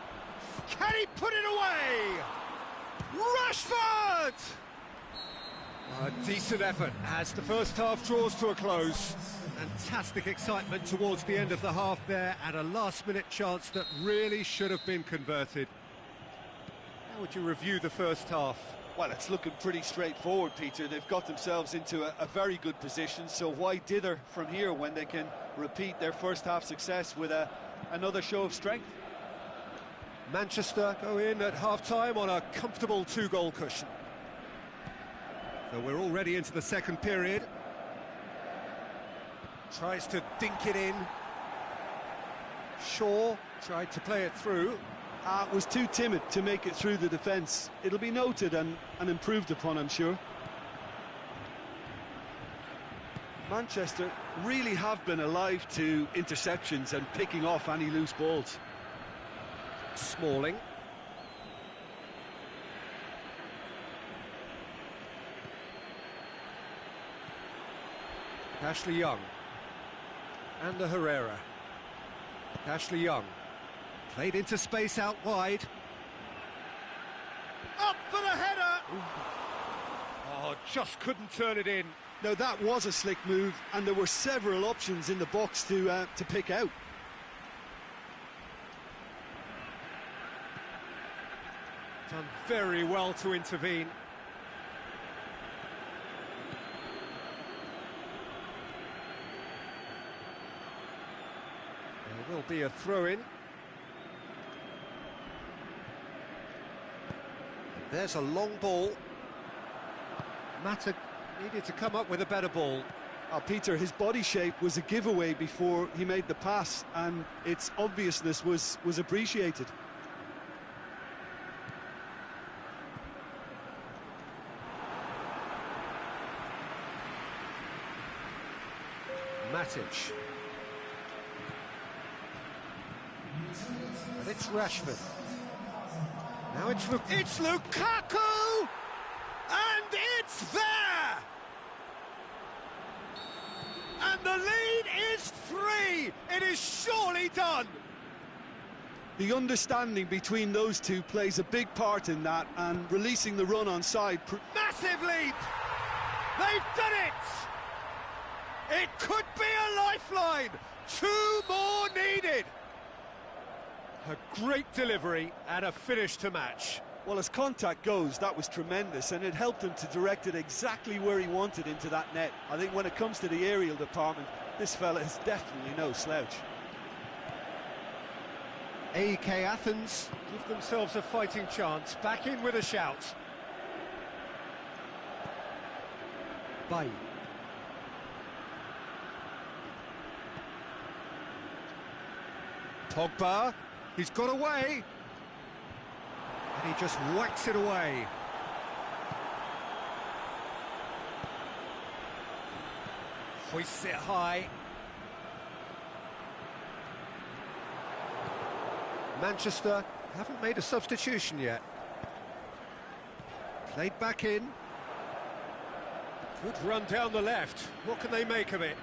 Can he put it away? Rashford! A decent effort as the first half draws to a close. Fantastic excitement towards the end of the half there, and a last-minute chance that really should have been converted. How would you review the first half? Well, it's looking pretty straightforward, Peter. They've got themselves into a very good position, so why dither from here when they can repeat their first half success with another show of strength? Manchester go in at half-time on a comfortable 2-goal cushion. So we're already into the second period. Tries to dink it in. Shaw tried to play it through. Was too timid to make it through the defence. It'll be noted and improved upon, I'm sure. Manchester really have been alive to interceptions and picking off any loose balls. Smalling. Ashley Young. And Herrera. Ashley Young. Played into space out wide. Up for the header! Oh, just couldn't turn it in. Now that was a slick move, and there were several options in the box to pick out. Done very well to intervene. There will be a throw-in. There's a long ball. Mata needed to come up with a better ball. Peter, his body shape was a giveaway before he made the pass, and its obviousness was appreciated. Matic. And it's Rashford. Now it's Lukaku! And it's there! And the lead is 3! It is surely done! The understanding between those two plays a big part in that, and releasing the run on side. Massive leap! They've done it! It could be a lifeline! 2 more needed! A great delivery and a finish to match. Well, as contact goes, that was tremendous, and it helped him to direct it exactly where he wanted into that net. I think when it comes to the aerial department, this fella is definitely no slouch. AEK Athens give themselves a fighting chance, back in with a shout. Bailly. Pogba, he's got away. And he just whacks it away. Hoists it high. Manchester haven't made a substitution yet. Played back in. Good run down the left. What can they make of it?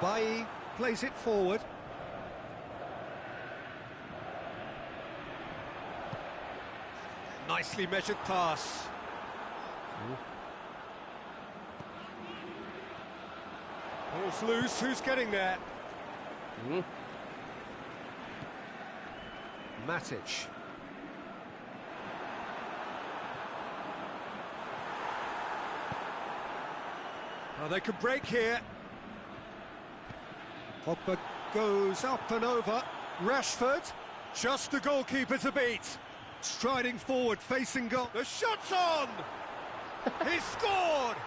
Bailly plays it forward. Nicely measured pass. Ball's loose, who's getting there? Matic. Oh, they could break here. Pogba goes up and over. Rashford, just the goalkeeper to beat. Striding forward, facing goal. The shot's on! He's scored!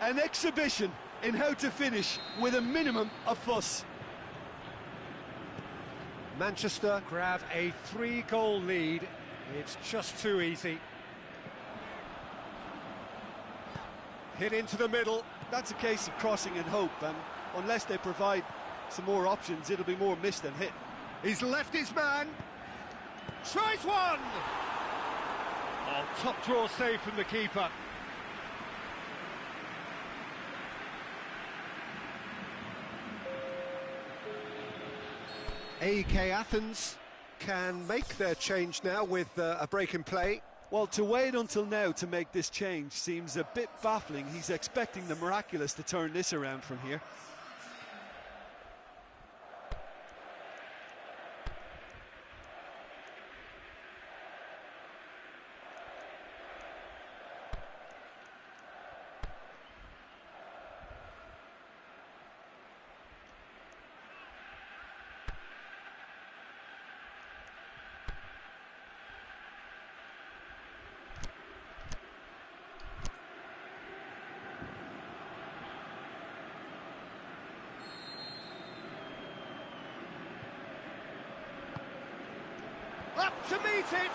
An exhibition in how to finish with a minimum of fuss. Manchester grab a 3-goal lead. It's just too easy. Hit into the middle. That's a case of crossing and hope, and unless they provide some more options, it'll be more miss than hit. He's left his man. Tries one! Oh, top draw save from the keeper. AEK Athens can make their change now with a break in play. Well, to wait until now to make this change seems a bit baffling. He's expecting the miraculous to turn this around from here. Up to meet it!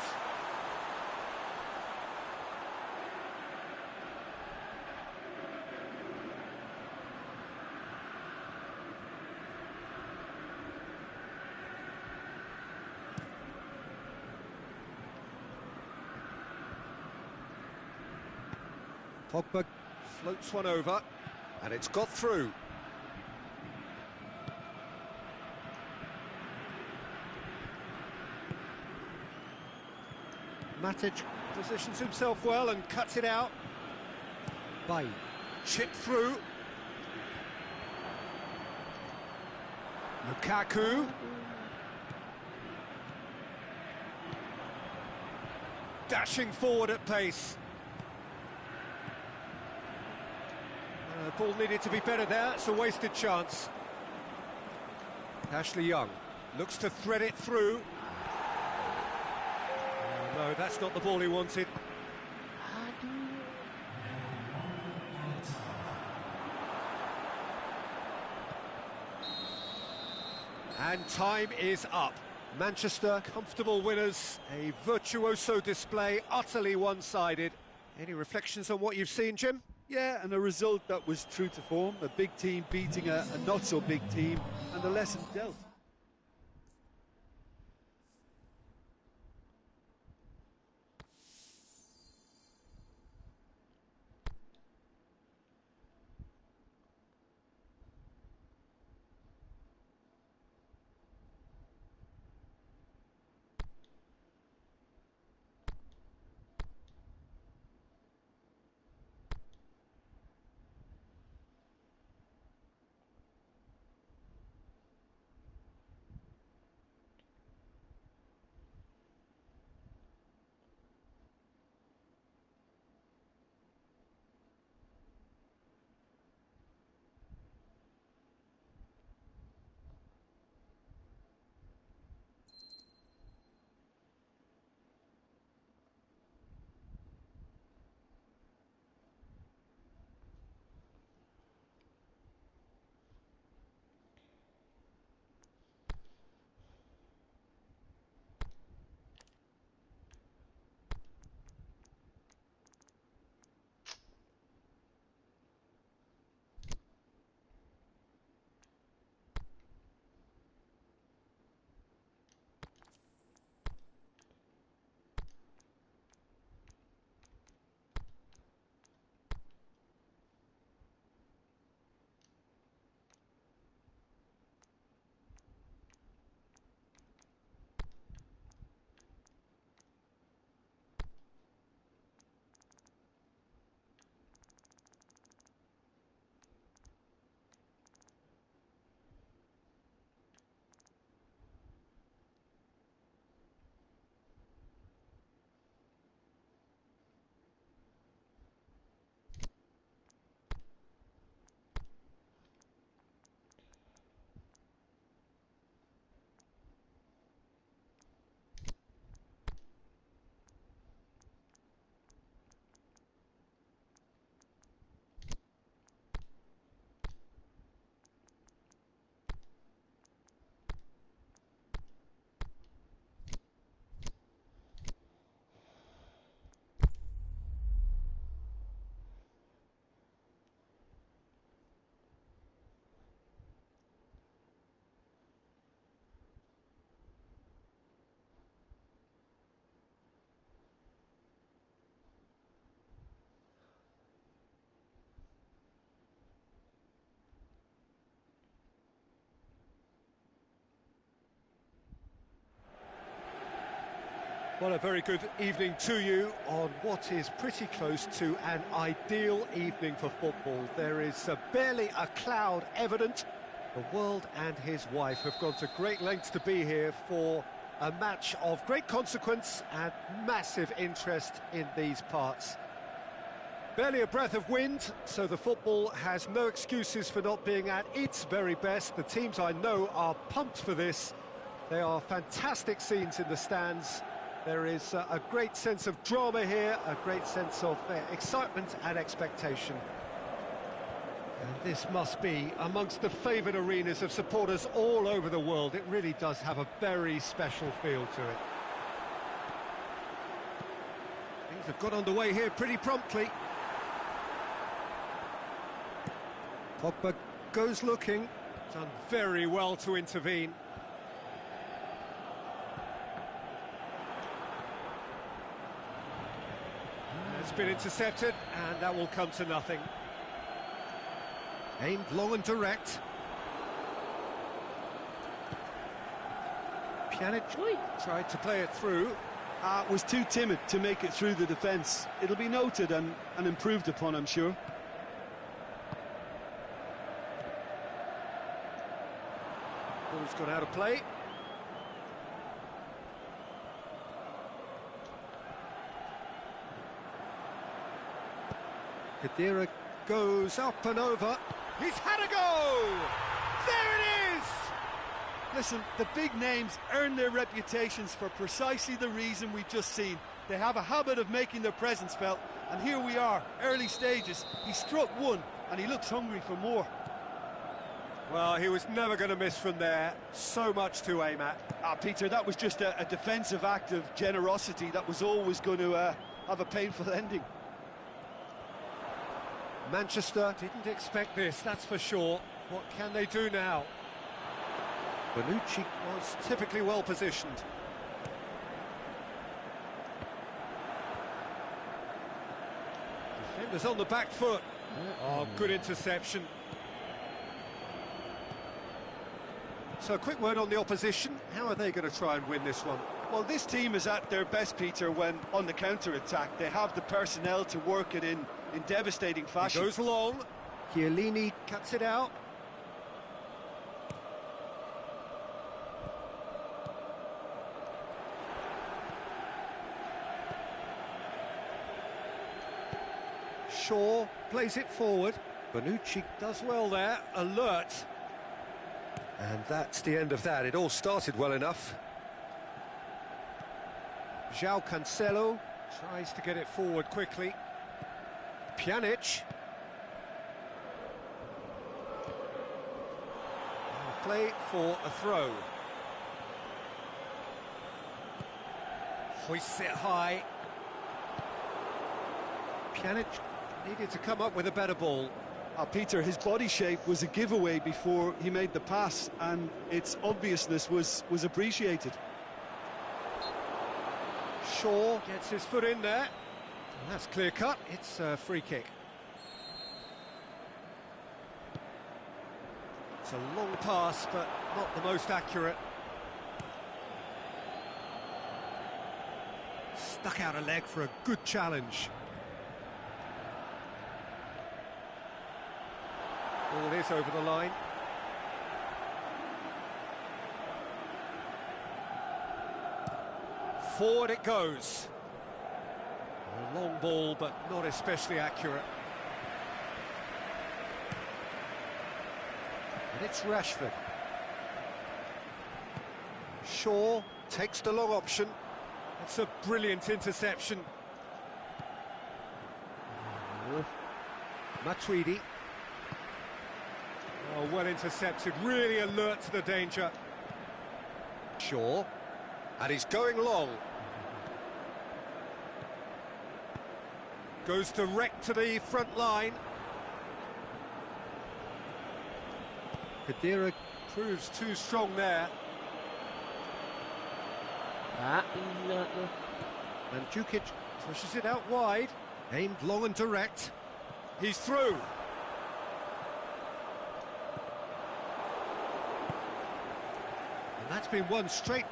Pogba floats one over, and it's got through. Matic positions himself well and cuts it out. Bailly chipped through. Lukaku. Dashing forward at pace. Ball needed to be better there, it's a wasted chance. Ashley Young looks to thread it through. No, that's not the ball he wanted. And time is up. Manchester, comfortable winners. A virtuoso display, utterly one-sided. Any reflections on what you've seen, Jim? Yeah, and a result that was true to form. A big team beating a not-so-big team, and the lesson dealt. Well, a very good evening to you on what is pretty close to an ideal evening for football. There is barely a cloud evident. The world and his wife have gone to great lengths to be here for a match of great consequence and massive interest in these parts. Barely a breath of wind, so the football has no excuses for not being at its very best. The teams I know are pumped for this. They are fantastic scenes in the stands. There is a great sense of drama here, a great sense of excitement and expectation. And this must be amongst the favoured arenas of supporters all over the world. It really does have a very special feel to it. Things have got underway here pretty promptly. Pogba goes looking, done very well to intervene. It's been intercepted, and that will come to nothing. Aimed long and direct. Pjanic tried to play it through. Was too timid to make it through the defence. It'll be noted and improved upon, I'm sure. Ball's gone out of play. Khedira goes up and over. He's had a go! There it is! Listen, the big names earn their reputations for precisely the reason we've just seen. They have a habit of making their presence felt, and here we are, early stages. He struck one, and he looks hungry for more. Well, he was never going to miss from there. So much to aim at. Peter, that was just a defensive act of generosity that was always going to have a painful ending. Manchester didn't expect this, that's for sure. What can they do now? Bonucci was typically well positioned. Defenders on the back foot. Oh, good interception. So a quick word on the opposition. How are they going to try and win this one? Well, this team is at their best, Peter, when on the counter-attack. They have the personnel to work it in devastating fashion. He goes long. Chiellini cuts it out. Shaw plays it forward. Bonucci does well there, alert. And that's the end of that. It all started well enough. João Cancelo tries to get it forward quickly. Pjanic. Play for a throw. Hoists it high. Pjanic needed to come up with a better ball. Peter, his body shape was a giveaway before he made the pass, and its obviousness was appreciated. Shaw gets his foot in there. That's clear cut. It's a free kick. It's a long pass, but not the most accurate. Stuck out a leg for a good challenge. Ball is over the line. Forward it goes. A long ball, but not especially accurate. And it's Rashford. Shaw takes the long option. That's a brilliant interception. Matuidi. Oh, well intercepted, really alert to the danger. Shaw. And he's going long. Goes direct to the front line. Khedira proves too strong there. And Djukic pushes it out wide. Aimed long and direct. He's through. And that's been one straight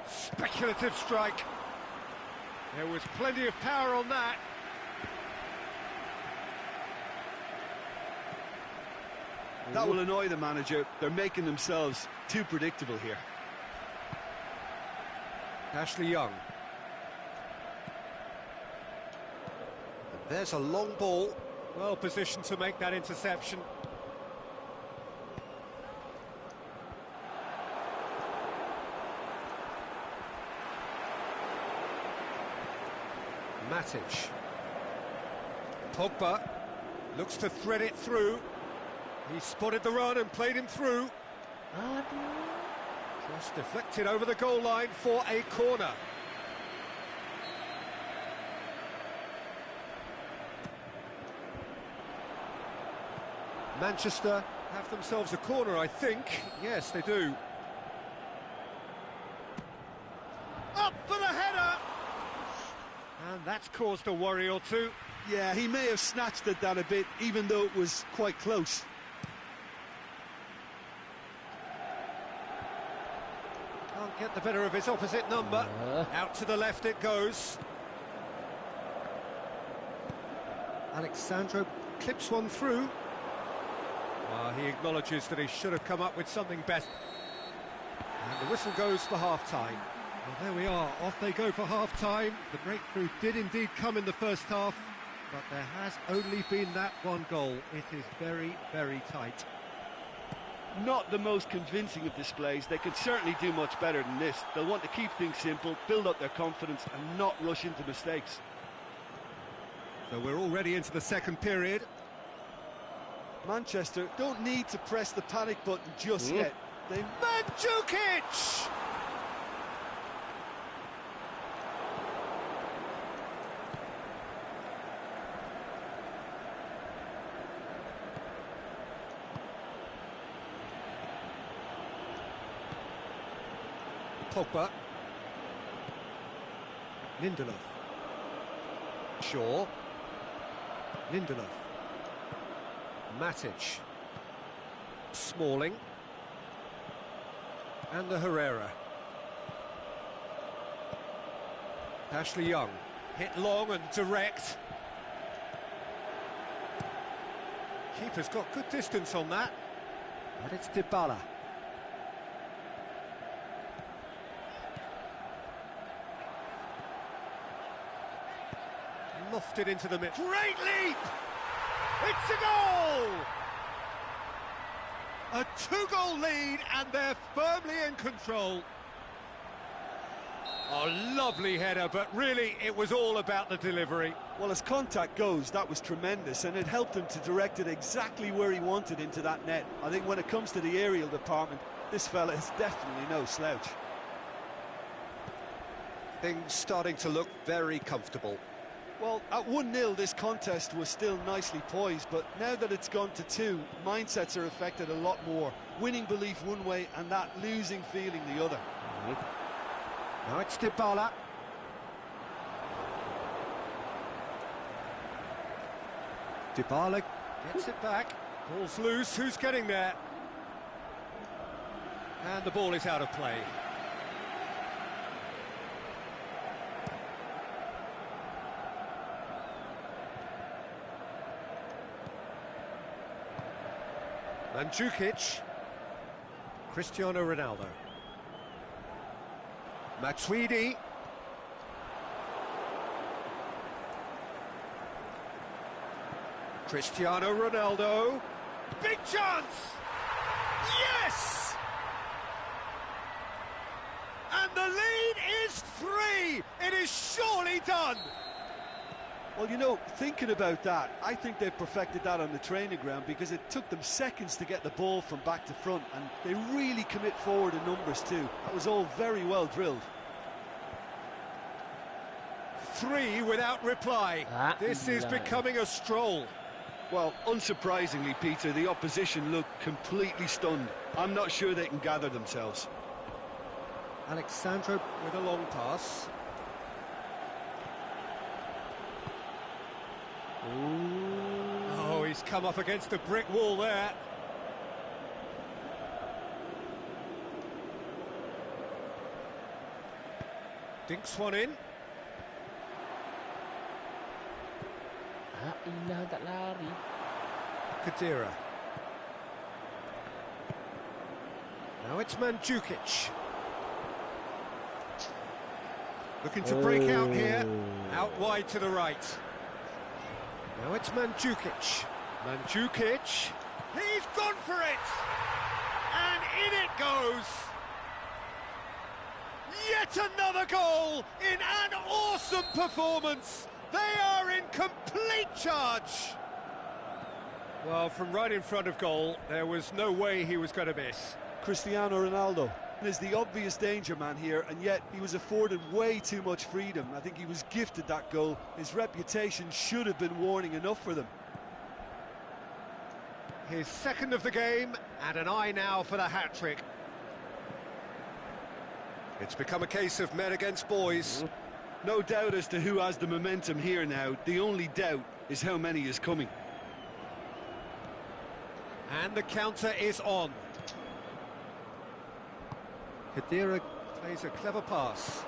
speculative strike. There was plenty of power on that. That will annoy the manager. They're making themselves too predictable here. Ashley Young. And there's a long ball. Well positioned to make that interception. Matic. Pogba looks to thread it through. He spotted the run and played him through. Just deflected over the goal line for a corner. Manchester have themselves a corner, I think. Yes, they do. Up for the header! And that's caused a worry or two. Yeah, he may have snatched at that a bit, even though it was quite close. Can't get the better of his opposite number. Out to the left it goes. Alexandro clips one through. He acknowledges that he should have come up with something better. And the whistle goes for half-time. Well, there we are, off they go for half-time. The breakthrough did indeed come in the first half, but there has only been that one goal. It is very, very tight. Not the most convincing of displays. They could certainly do much better than this. They'll want to keep things simple, build up their confidence and not rush into mistakes. So we're already into the second period. Manchester don't need to press the panic button just yet. Mandzukic! Pogba. Lindelof. Shaw. Lindelof. Matic. Smalling. And the Herrera. Ashley Young. Hit long and direct. Keeper's got good distance on that. But it's Dybala. Lofted into the middle. Great leap! It's a goal! A two-goal lead and they're firmly in control. A lovely header, but really it was all about the delivery. Well, as contact goes, that was tremendous, and it helped him to direct it exactly where he wanted into that net. I think when it comes to the aerial department, this fella is definitely no slouch. Things starting to look very comfortable. Well, at 1-0, this contest was still nicely poised, but now that it's gone to 2, mindsets are affected a lot more. Winning belief one way and that losing feeling the other. Now it's Dybala. Dybala gets it back. Ball's loose. Who's getting there? And the ball is out of play. Mandzukic. Cristiano Ronaldo. Matuidi. Cristiano Ronaldo. Big chance! Yes! And the lead is 3! It is surely done! Well, you know, thinking about that, I think they've perfected that on the training ground because it took them seconds to get the ball from back to front, and they really commit forward in numbers too. That was all very well drilled. 3 without reply. This is becoming a stroll. Well, unsurprisingly, Peter, the opposition looked completely stunned. I'm not sure they can gather themselves. Alexandro with a long pass. Oh, he's come up against a brick wall there. Dinks one in. Ilah, tak lari. Kadira. Now it's Mandzukic. Looking to break out here. Out wide to the right. Now it's Mandzukic. Mandzukic. He's gone for it! And in it goes! Yet another goal in an awesome performance! They are in complete charge! Well, from right in front of goal, there was no way he was going to miss. Cristiano Ronaldo is the obvious danger man here, and yet he was afforded way too much freedom. I think he was gifted that goal. His reputation should have been warning enough for them. His second of the game, and an eye now for the hat-trick. It's become a case of men against boys. No doubt as to who has the momentum here now. The only doubt is how many is coming. And the counter is on. Kadira plays a clever pass.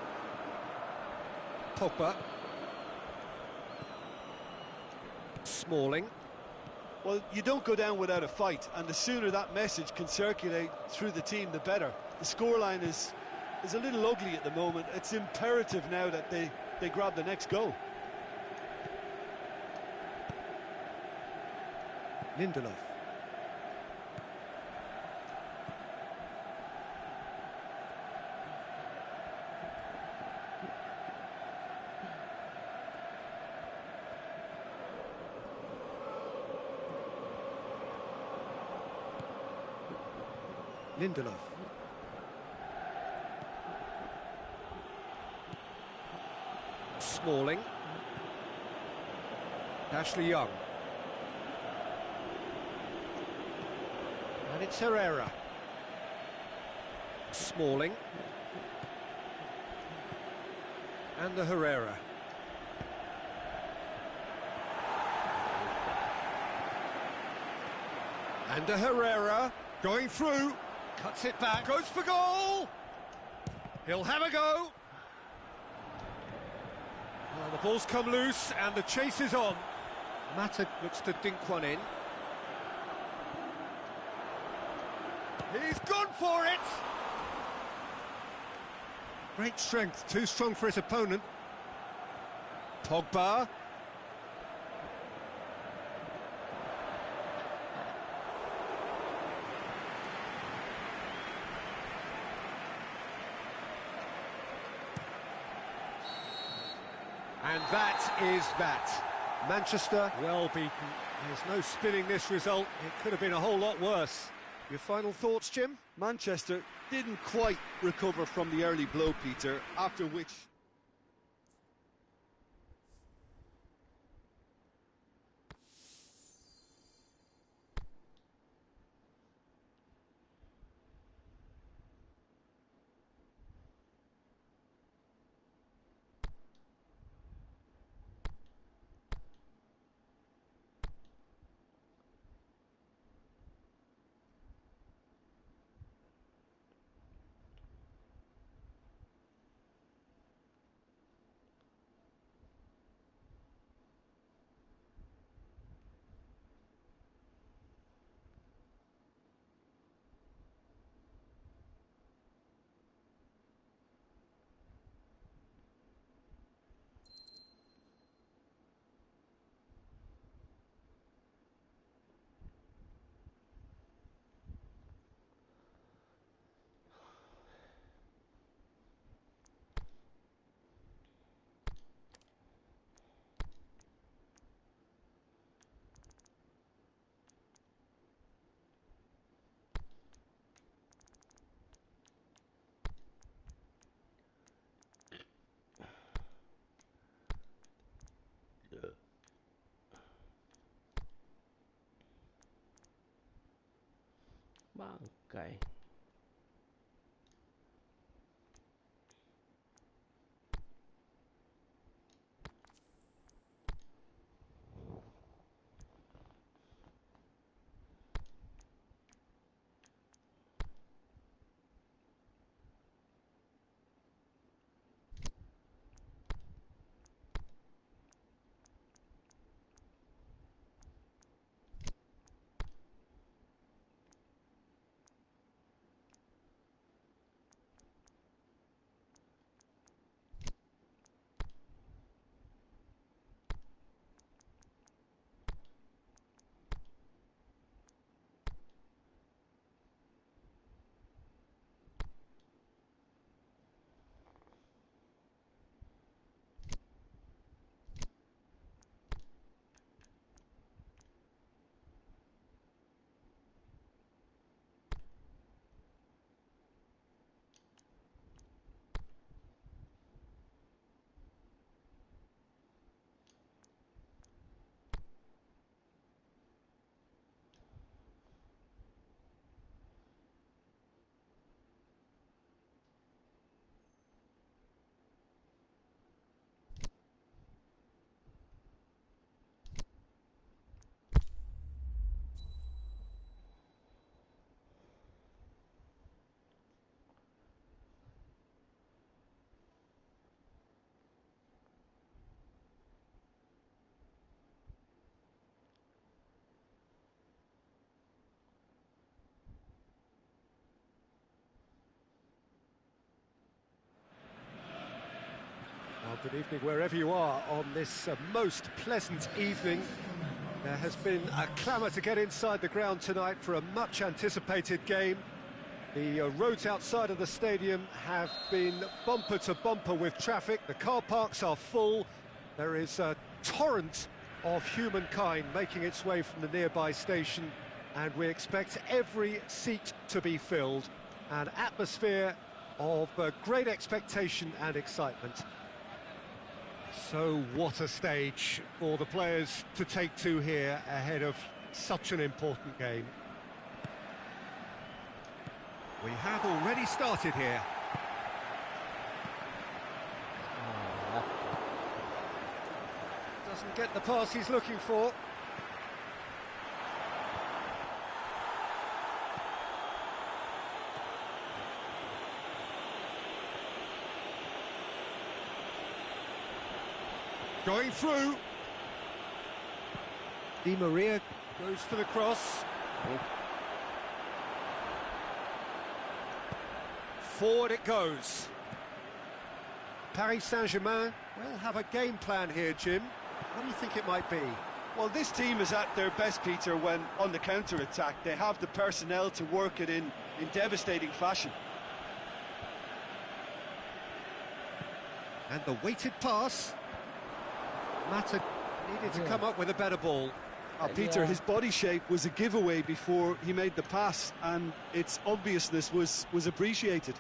Pogba. Smalling. Well, you don't go down without a fight, and the sooner that message can circulate through the team, the better. The scoreline is a little ugly at the moment. It's imperative now that they grab the next goal. Lindelof. Lindelof. Smalling. Ashley Young. And it's Herrera. Smalling. And the Herrera. And the Herrera going through. Cuts it back, goes for goal! He'll have a go! Well, the ball's come loose and the chase is on. Mata looks to dink one in. He's gone for it! Great strength, too strong for his opponent. Pogba. And that is that. Manchester, well beaten. There's no spinning this result. It could have been a whole lot worse. Your final thoughts, Jim? Manchester didn't quite recover from the early blow, Peter, after which... Bangkai. Good evening wherever you are on this most pleasant evening. There has been a clamour to get inside the ground tonight for a much-anticipated game. The roads outside of the stadium have been bumper to bumper with traffic. The car parks are full. There is a torrent of humankind making its way from the nearby station, and we expect every seat to be filled. An atmosphere of great expectation and excitement. So what a stage for the players to take to here ahead of such an important game. We have already started here. Doesn't get the pass he's looking for. Going through. Di Maria goes for the cross. Forward it goes. Paris Saint-Germain will have a game plan here, Jim. What do you think it might be? Well, this team is at their best, Peter, when on the counter-attack. They have the personnel to work it in devastating fashion. And the weighted pass. Mata needed to come up with a better ball. Peter, his body shape was a giveaway before he made the pass, and its obviousness was appreciated.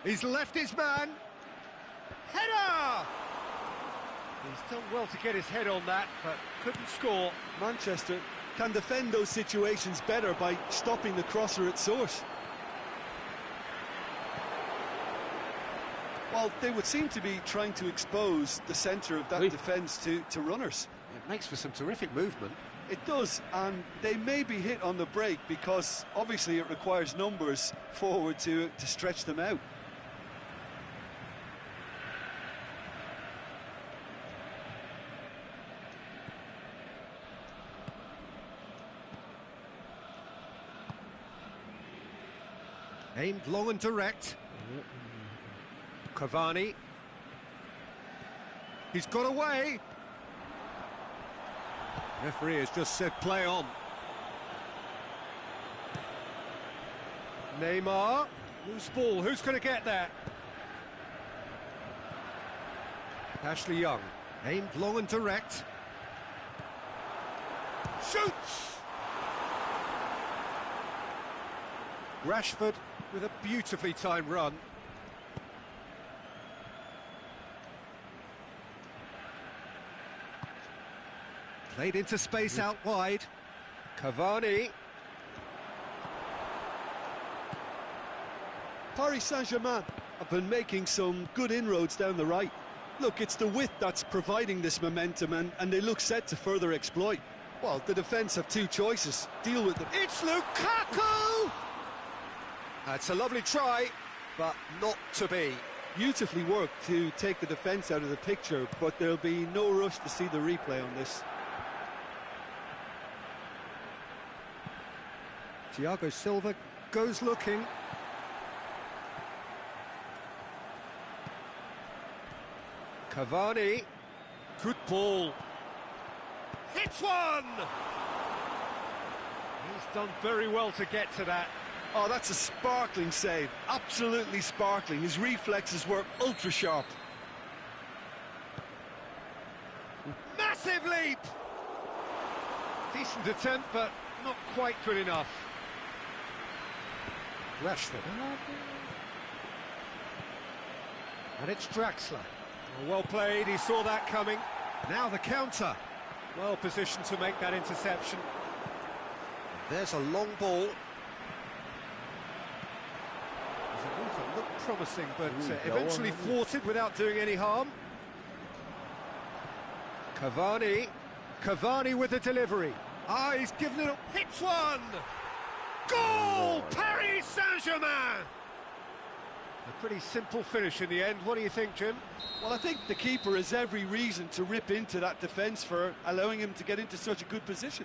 He's left his man. Header! He's done well to get his head on that, but couldn't score. Manchester can defend those situations better by stopping the crosser at source. Well, they would seem to be trying to expose the centre of that defence to runners. It makes for some terrific movement. It does, and they may be hit on the break because obviously it requires numbers forward to stretch them out. Aimed long and direct. Cavani. He's got away. Referee has just said play on. Neymar. Loose ball. Who's going to get that? Ashley Young. Aimed long and direct. Shoots! Rashford with a beautifully timed run. Played into space out wide. Cavani. Paris Saint-Germain have been making some good inroads down the right. Look, it's the width that's providing this momentum, and they look set to further exploit. Well, the defence have two choices. Deal with them. It's Lukaku! That's a lovely try, but not to be. Beautifully worked to take the defence out of the picture, but there'll be no rush to see the replay on this. Thiago Silva goes looking. Cavani. Good ball. Hits one! He's done very well to get to that. Oh, that's a sparkling save. Absolutely sparkling. His reflexes were ultra sharp. Massive leap! Decent attempt, but not quite good enough. Rashford. And it's Draxler. Well played, he saw that coming. Now the counter. Well positioned to make that interception. There's a long ball. It looked promising, but eventually thwarted without doing any harm. Cavani. Cavani with the delivery. Ah, he's given it up. Hits one! Goal! Paris Saint-Germain! A pretty simple finish in the end. What do you think, Jim? Well, I think the keeper has every reason to rip into that defence for allowing him to get into such a good position.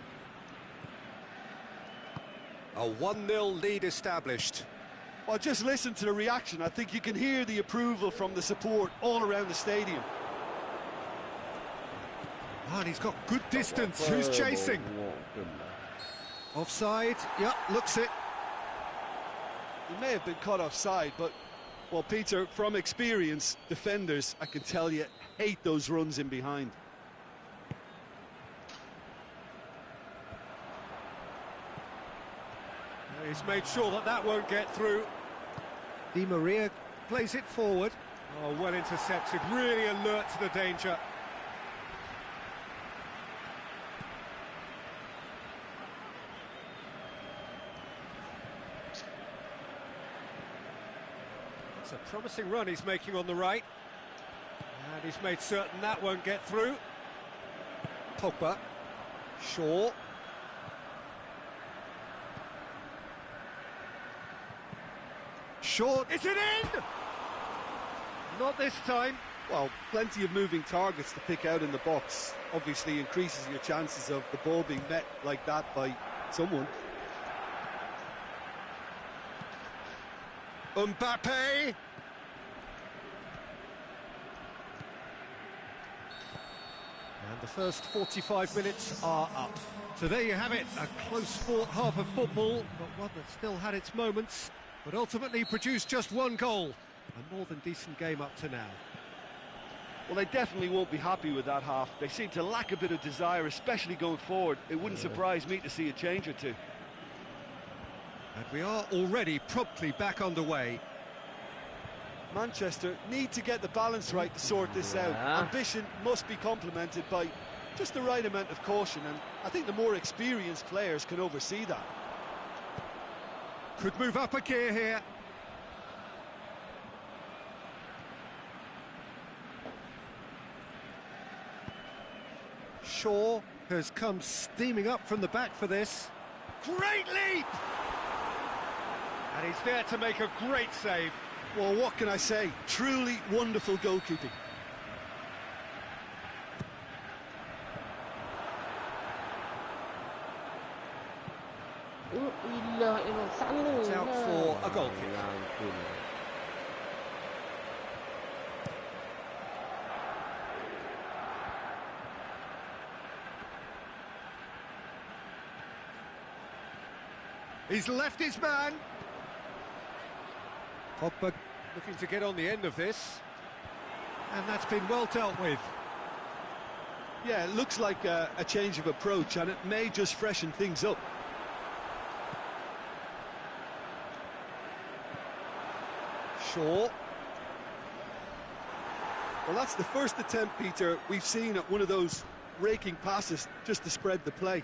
A 1-0 lead established. Well, just listen to the reaction. I think you can hear the approval from the support all around the stadium. Oh, and he's got good distance. Who's chasing? Offside. Yeah, looks it. He may have been caught offside, but, well, Peter, from experience, defenders, I can tell you, hate those runs in behind. He's made sure that that won't get through. Di Maria plays it forward. Oh, well intercepted, really alert to the danger. It's a promising run he's making on the right. And he's made certain that won't get through. Pogba. Shaw. Short, is it in? Not this time. Well, plenty of moving targets to pick out in the box. Obviously increases your chances of the ball being met like that by someone. Mbappe. And the first 45 minutes are up. So there you have it, a close-fought half of football, but one that still had its moments, but ultimately produced just one goal. A more than decent game up to now. Well, they definitely won't be happy with that half. They seem to lack a bit of desire, especially going forward. It wouldn't surprise me to see a change or two. And we are already promptly back underway. Manchester need to get the balance right to sort this out. Ambition must be complemented by just the right amount of caution, and I think the more experienced players can oversee that. Could move up a gear here. Shaw has come steaming up from the back for this. Great leap! And he's there to make a great save. Well, what can I say? Truly wonderful goalkeeping. It's out for a goal kick. He's left his man. Pogba looking to get on the end of this. And that's been well dealt with. Yeah, it looks like a change of approach, and it may just freshen things up. Shaw. Well, that's the first attempt, Peter, we've seen at one of those raking passes just to spread the play.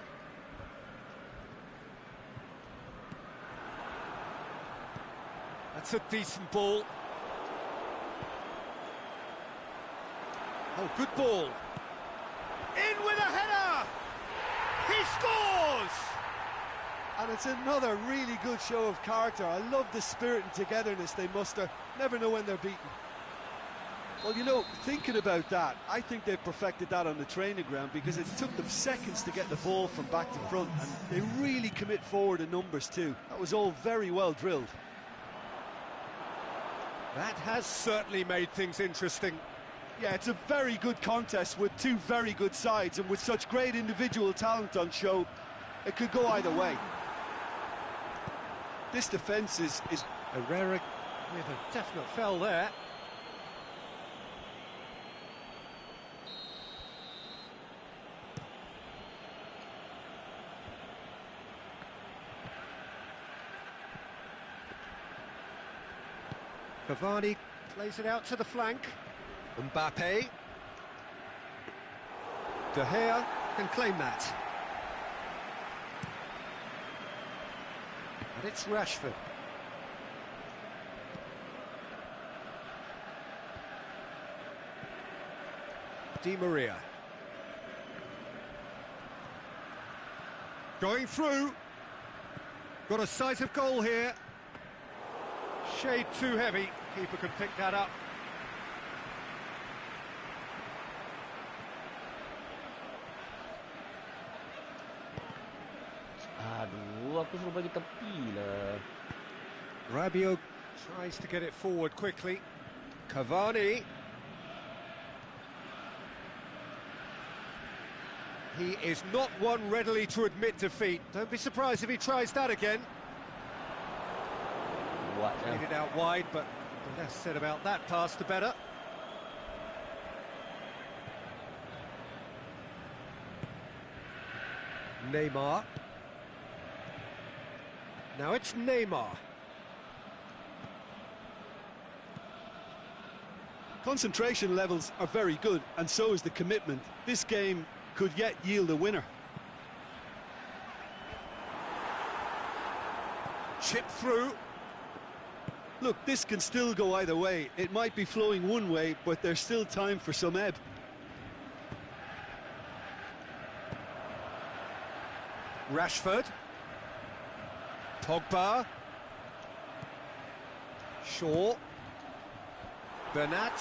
That's a decent ball. Oh, good ball. In with a header! He scores! And it's another really good show of character. I love the spirit and togetherness they muster. Never know when they're beaten. Well, you know, thinking about that, I think they've perfected that on the training ground, because it took them seconds to get the ball from back to front, and they really commit forward in numbers too. That was all very well drilled. That has certainly made things interesting. Yeah, it's a very good contest with two very good sides, and with such great individual talent on show, it could go either way. This defence is... Herrera with a definite foul there. Cavani plays it out to the flank. Mbappe. De Gea can claim that. And it's Rashford. Di Maria. Going through. Got a sight of goal here. Shade too heavy. Keeper can pick that up. Aduh, aku suruh bagi tepi lah. Rabiot Tries to get it forward quickly. Cavani. He is not one readily to admit defeat. Don't be surprised if he tries that again. What Played it out wide, but the less said about that pass, the better. Neymar. Now it's Neymar. Concentration levels are very good, and so is the commitment. This game could yet yield a winner. Chip through. Look, this can still go either way. It might be flowing one way, but there's still time for some ebb. Rashford. Pogba. Shaw. Bernat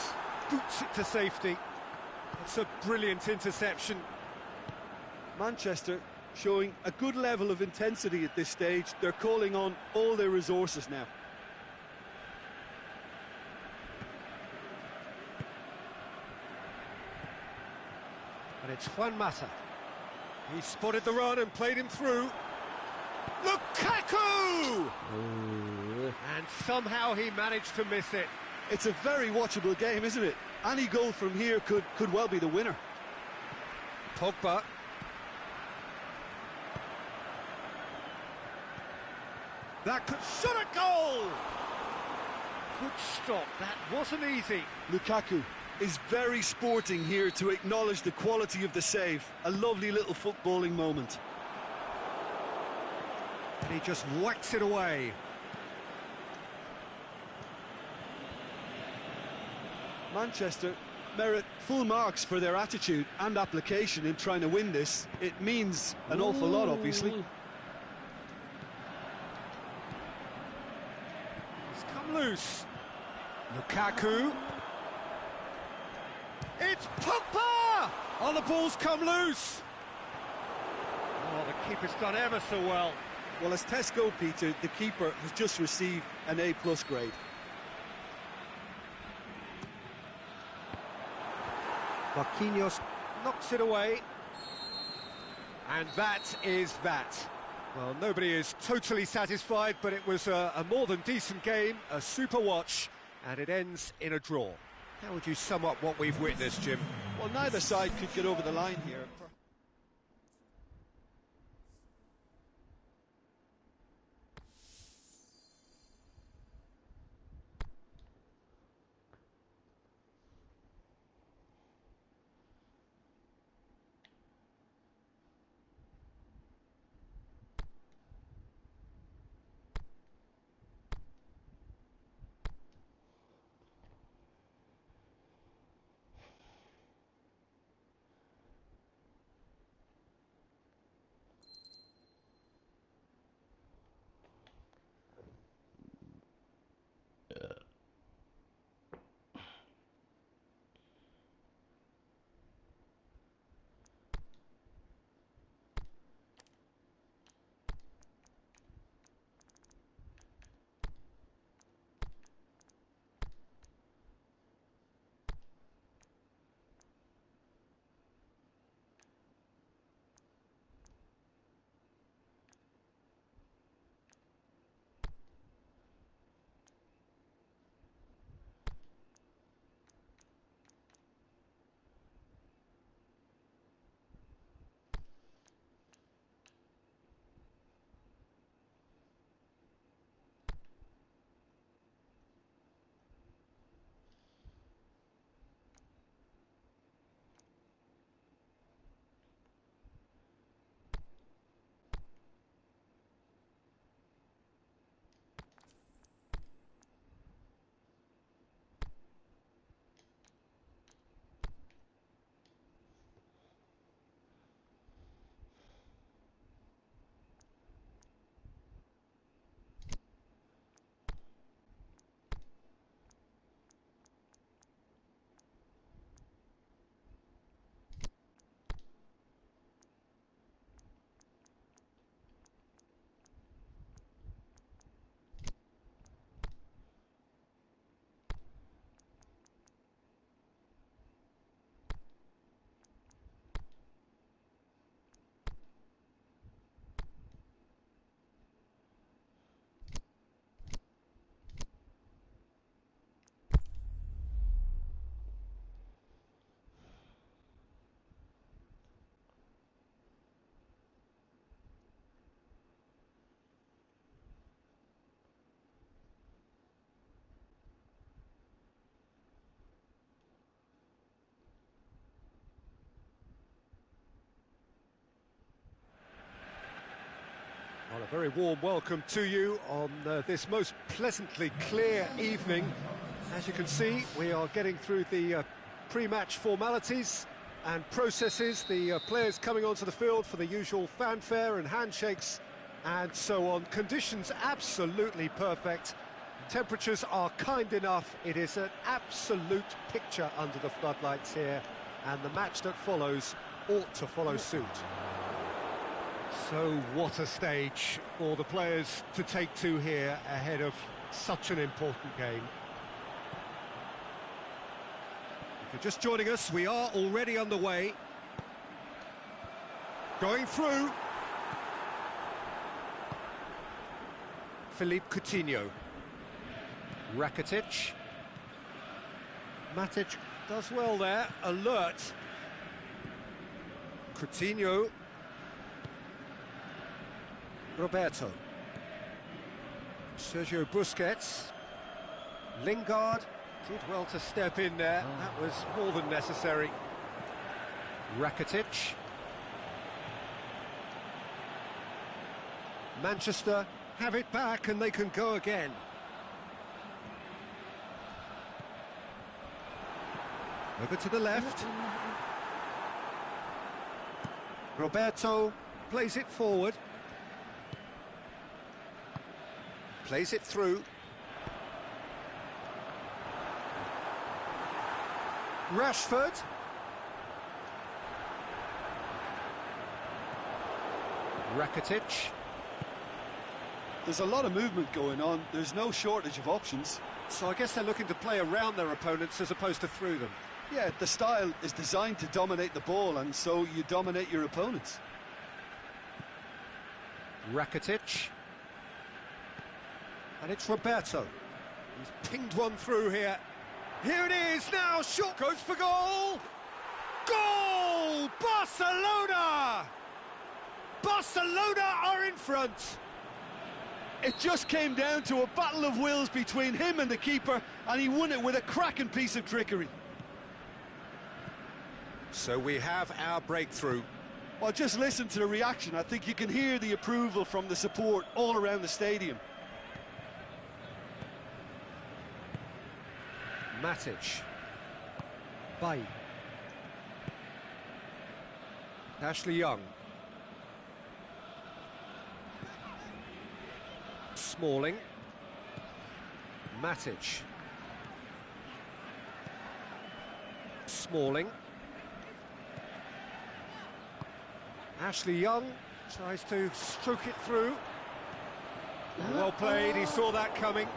boots it to safety. It's a brilliant interception. Manchester showing a good level of intensity at this stage. They're calling on all their resources now. And it's Juan Mata. He spotted the run and played him through. Lukaku! Ooh. And somehow he managed to miss it. It's a very watchable game, isn't it? Any goal from here could well be the winner. Pogba. That could shot a goal! Good stop, that wasn't easy. Lukaku is very sporting here to acknowledge the quality of the save. A lovely little footballing moment. And he just whacks it away. Manchester merit full marks for their attitude and application in trying to win this. It means an awful lot, obviously. It's come loose. Lukaku. It's Pogba! Oh, the ball's come loose. Oh, the keeper's done ever so well. Well, as tests go, Peter, the keeper has just received an A+ grade. Marquinhos knocks it away. And that is that. Well, nobody is totally satisfied, but it was a more than decent game, a super watch, and it ends in a draw. How would you sum up what we've witnessed, Jim? Well, neither side could get over the line here. Very warm welcome to you on this most pleasantly clear evening. As you can see, we are getting through the pre-match formalities and processes, the players coming onto the field for the usual fanfare and handshakes and so on. Conditions absolutely perfect. Temperatures are kind enough. It is an absolute picture under the floodlights here, and the match that follows ought to follow suit. So what a stage for the players to take to here ahead of such an important game. If you're just joining us, we are already underway. Going through. Philippe Coutinho. Rakitic. Matic does well there, alert. Coutinho. Roberto. Sergio Busquets. Lingard did well to step in there. That was more than necessary. Rakitic. Manchester have it back and they can go again. Over to the left. Roberto plays it forward. Plays it through. Rashford. Rakitic. There's a lot of movement going on. There's no shortage of options. So I guess they're looking to play around their opponents as opposed to through them. Yeah, the style is designed to dominate the ball, and so you dominate your opponents. Rakitic. And it's Roberto. He's pinged one through here. Here it is now, shot goes for goal! Goal! Barcelona! Barcelona are in front! It just came down to a battle of wills between him and the keeper, and he won it with a cracking piece of trickery. So we have our breakthrough. Well, just listen to the reaction. I think you can hear the approval from the support all around the stadium. Matic. Bay. Ashley Young. Smalling. Matic. Smalling. Ashley Young tries to stroke it through. Well played, he saw that coming.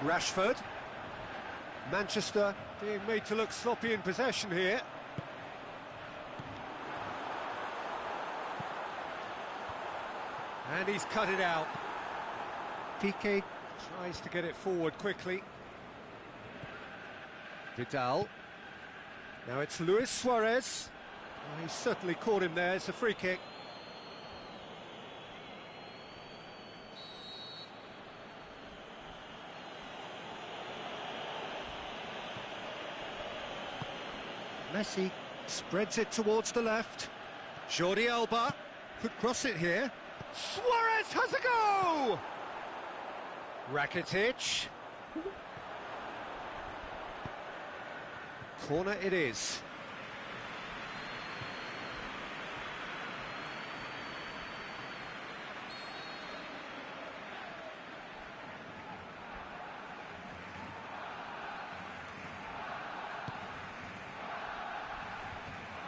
Rashford. Manchester being made to look sloppy in possession here. And he's cut it out. Piqué tries to get it forward quickly. Vidal. Now it's Luis Suarez. Oh, he certainly caught him there. It's a free kick. Messi spreads it towards the left. Jordi Alba could cross it here. Suarez has a go! Rakitic. Corner it is.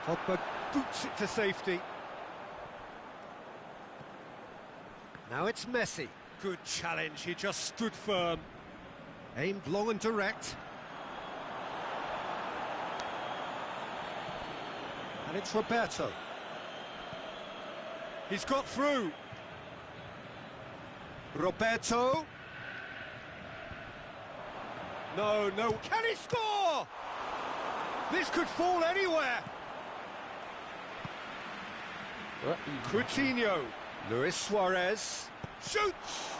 Pogba boots it to safety. Now it's Messi. Good challenge, he just stood firm. Aimed long and direct. And it's Roberto. He's got through. Roberto. No, no. Can he score? This could fall anywhere. Coutinho. Luis Suarez. Shoots!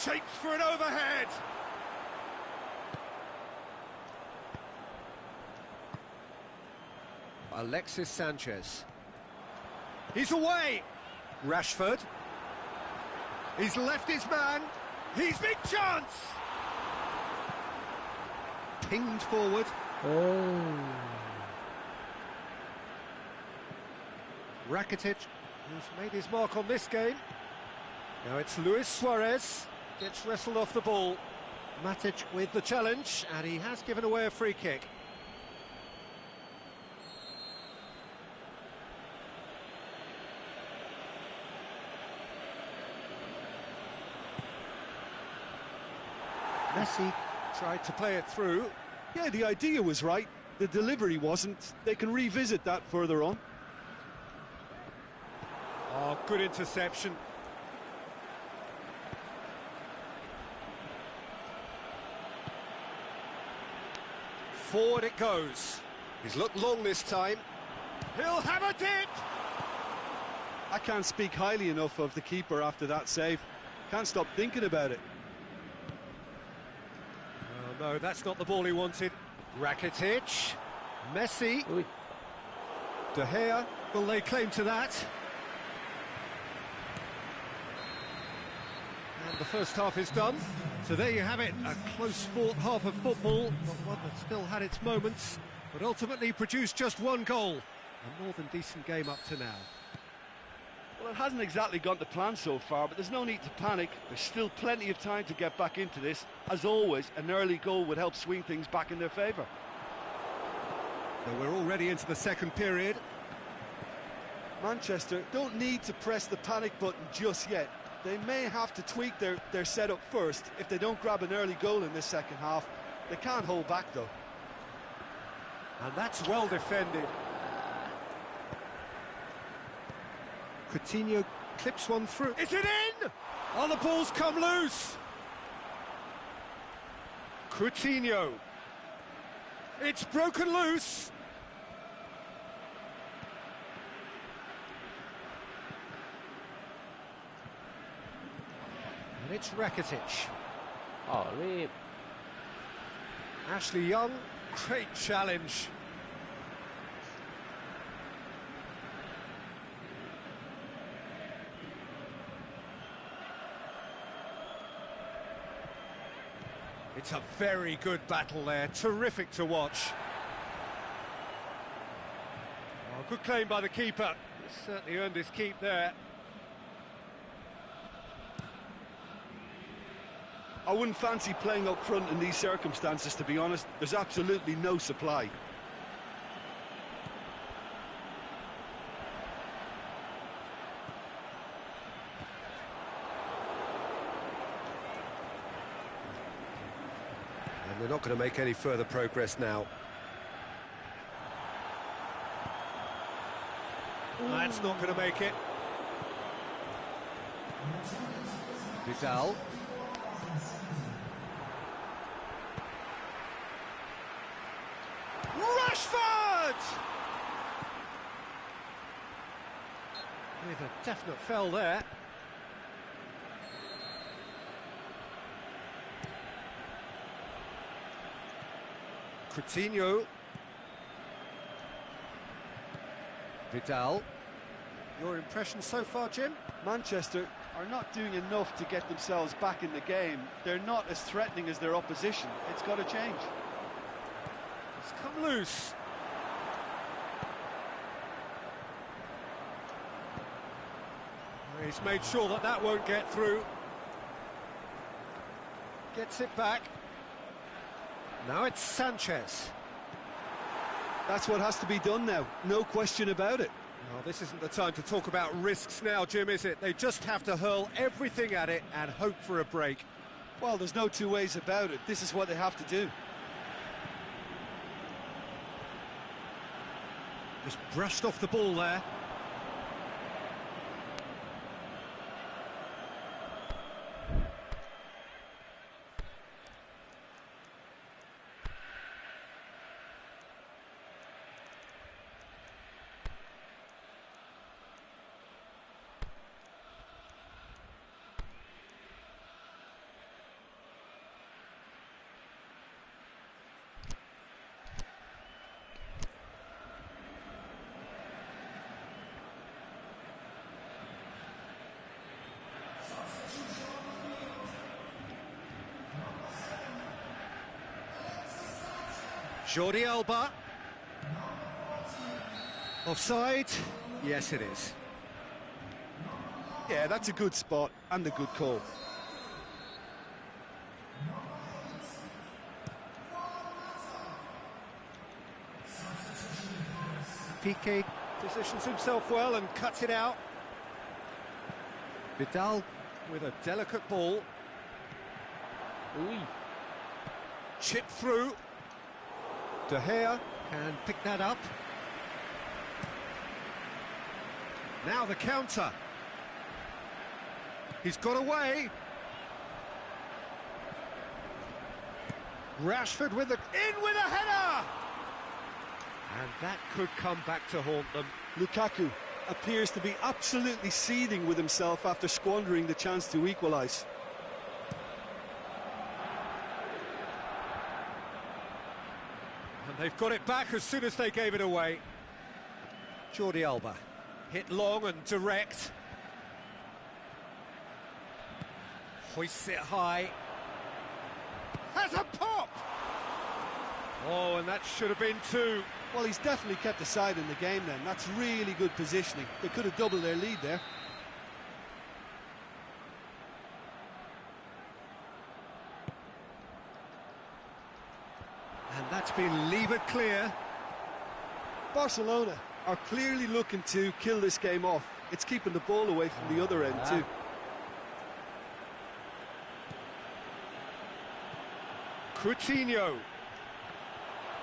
Shapes for an overhead. Alexis Sanchez. He's away. Rashford. He's left his man. He's big chance. Pinged forward. Oh. Rakitic, who's made his mark on this game. Now it's Luis Suarez. Gets wrestled off the ball. Matic with the challenge, and he has given away a free kick. Messi tried to play it through. Yeah, the idea was right. The delivery wasn't. They can revisit that further on. Oh, good interception. Forward it goes. He's looked long this time. He'll have a dip! I can't speak highly enough of the keeper after that save. Can't stop thinking about it. Oh, no, that's not the ball he wanted. Rakitic. Messi. Ui. De Gea will lay claim to that. And the first half is done. So there you have it, a close-fought half of football, but one that still had its moments, but ultimately produced just one goal. A more than decent game up to now. Well, it hasn't exactly gone to plan so far, but there's no need to panic. There's still plenty of time to get back into this. As always, an early goal would help swing things back in their favour. So we're already into the second period. Manchester don't need to press the panic button just yet. They may have to tweak their setup first if they don't grab an early goal in this second half. They can't hold back, though. And that's well defended. Coutinho clips one through. Is it in? Oh, the ball's come loose. Coutinho. It's broken loose. And it's Rakitic. Oh, rip. Ashley Young, great challenge. It's a very good battle there, terrific to watch. Oh, good claim by the keeper. He's certainly earned his keep there. I wouldn't fancy playing up front in these circumstances, to be honest. There's absolutely no supply. And they're not going to make any further progress now. That's not going to make it. Vidal. Rashford! With a definite foul there. Coutinho. Vidal. Your impression so far, Jim? Manchester are not doing enough to get themselves back in the game. They're not as threatening as their opposition. It's got to change. It's come loose. He's made sure that that won't get through. Gets it back. Now it's Sanchez. That's what has to be done now, no question about it. Oh, this isn't the time to talk about risks now, Jim, is it? They just have to hurl everything at it and hope for a break. Well, there's no two ways about it. This is what they have to do. Just brushed off the ball there. Jordi Alba. Offside? Yes, it is. Yeah, that's a good spot and a good call. Piqué positions himself well and cuts it out. Vidal with a delicate ball. Ui. Chip through. De Gea can pick that up. Now the counter. He's got away. Rashford with with a header! And that could come back to haunt them. Lukaku appears to be absolutely seething with himself after squandering the chance to equalise. And they've got it back as soon as they gave it away. Jordi Alba, hit long and direct. Hoists it high. Has a pop! Oh, and that should have been two. Well, he's definitely kept the side in the game then. That's really good positioning. They could have doubled their lead there. And that's been levered clear. Barcelona are clearly looking to kill this game off. It's keeping the ball away from the other end too. Coutinho.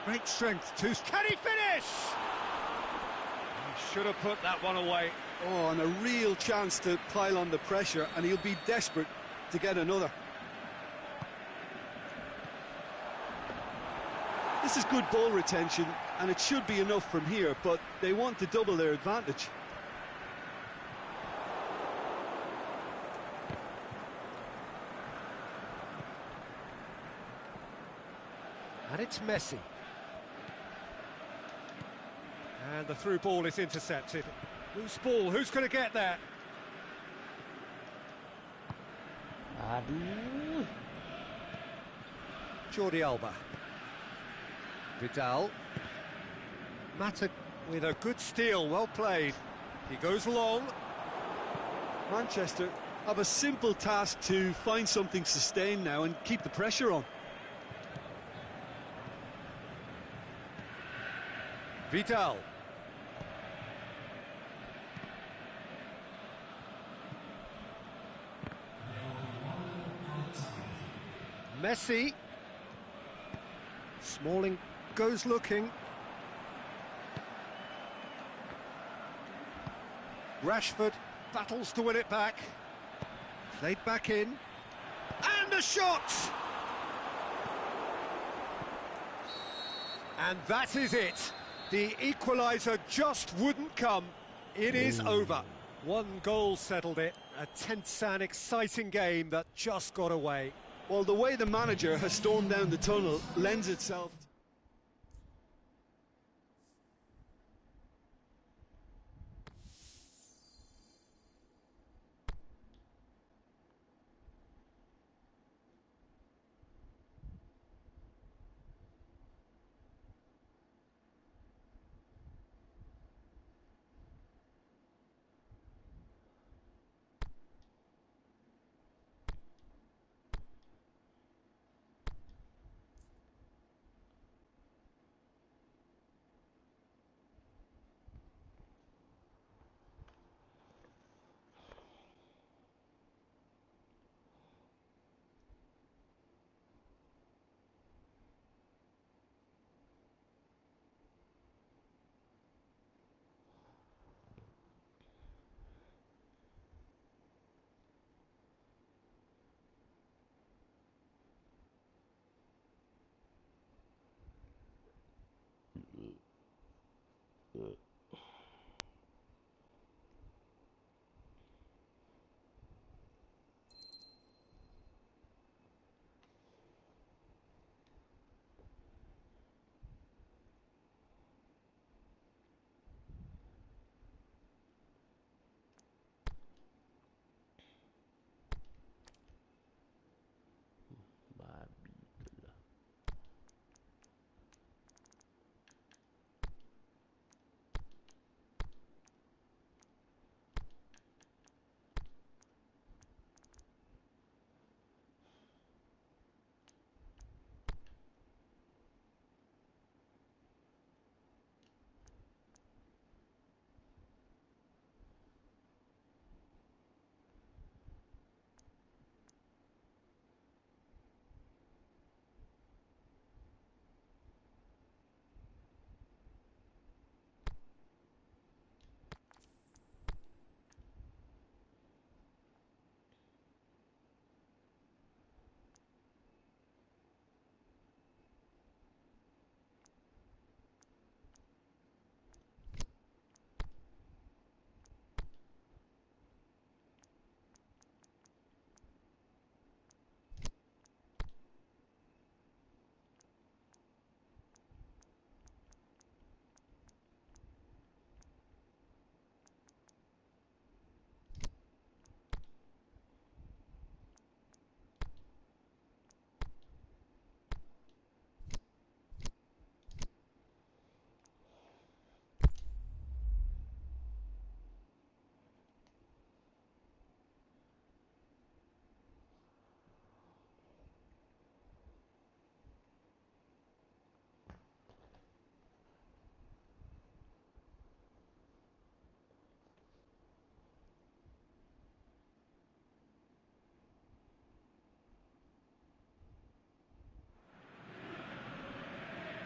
Great strength too. Can he finish? He should have put that one away. Oh, and a real chance to pile on the pressure, and he'll be desperate to get another. This is good ball retention, and it should be enough from here, but they want to double their advantage. And it's Messi. And the through ball is intercepted. Loose ball, who's going to get that? Aduh. Jordi Alba. Vidal. Mata with a good steal, well played. He goes long. Manchester have a simple task to find something sustained now and keep the pressure on. Vidal. Messi. Smalling goes looking. Rashford battles to win it back. Played back in. And a shot! And that is it. The equaliser just wouldn't come. It is over. One goal settled it. A tense and exciting game that just got away. Well, the way the manager has stormed down the tunnel lends itself.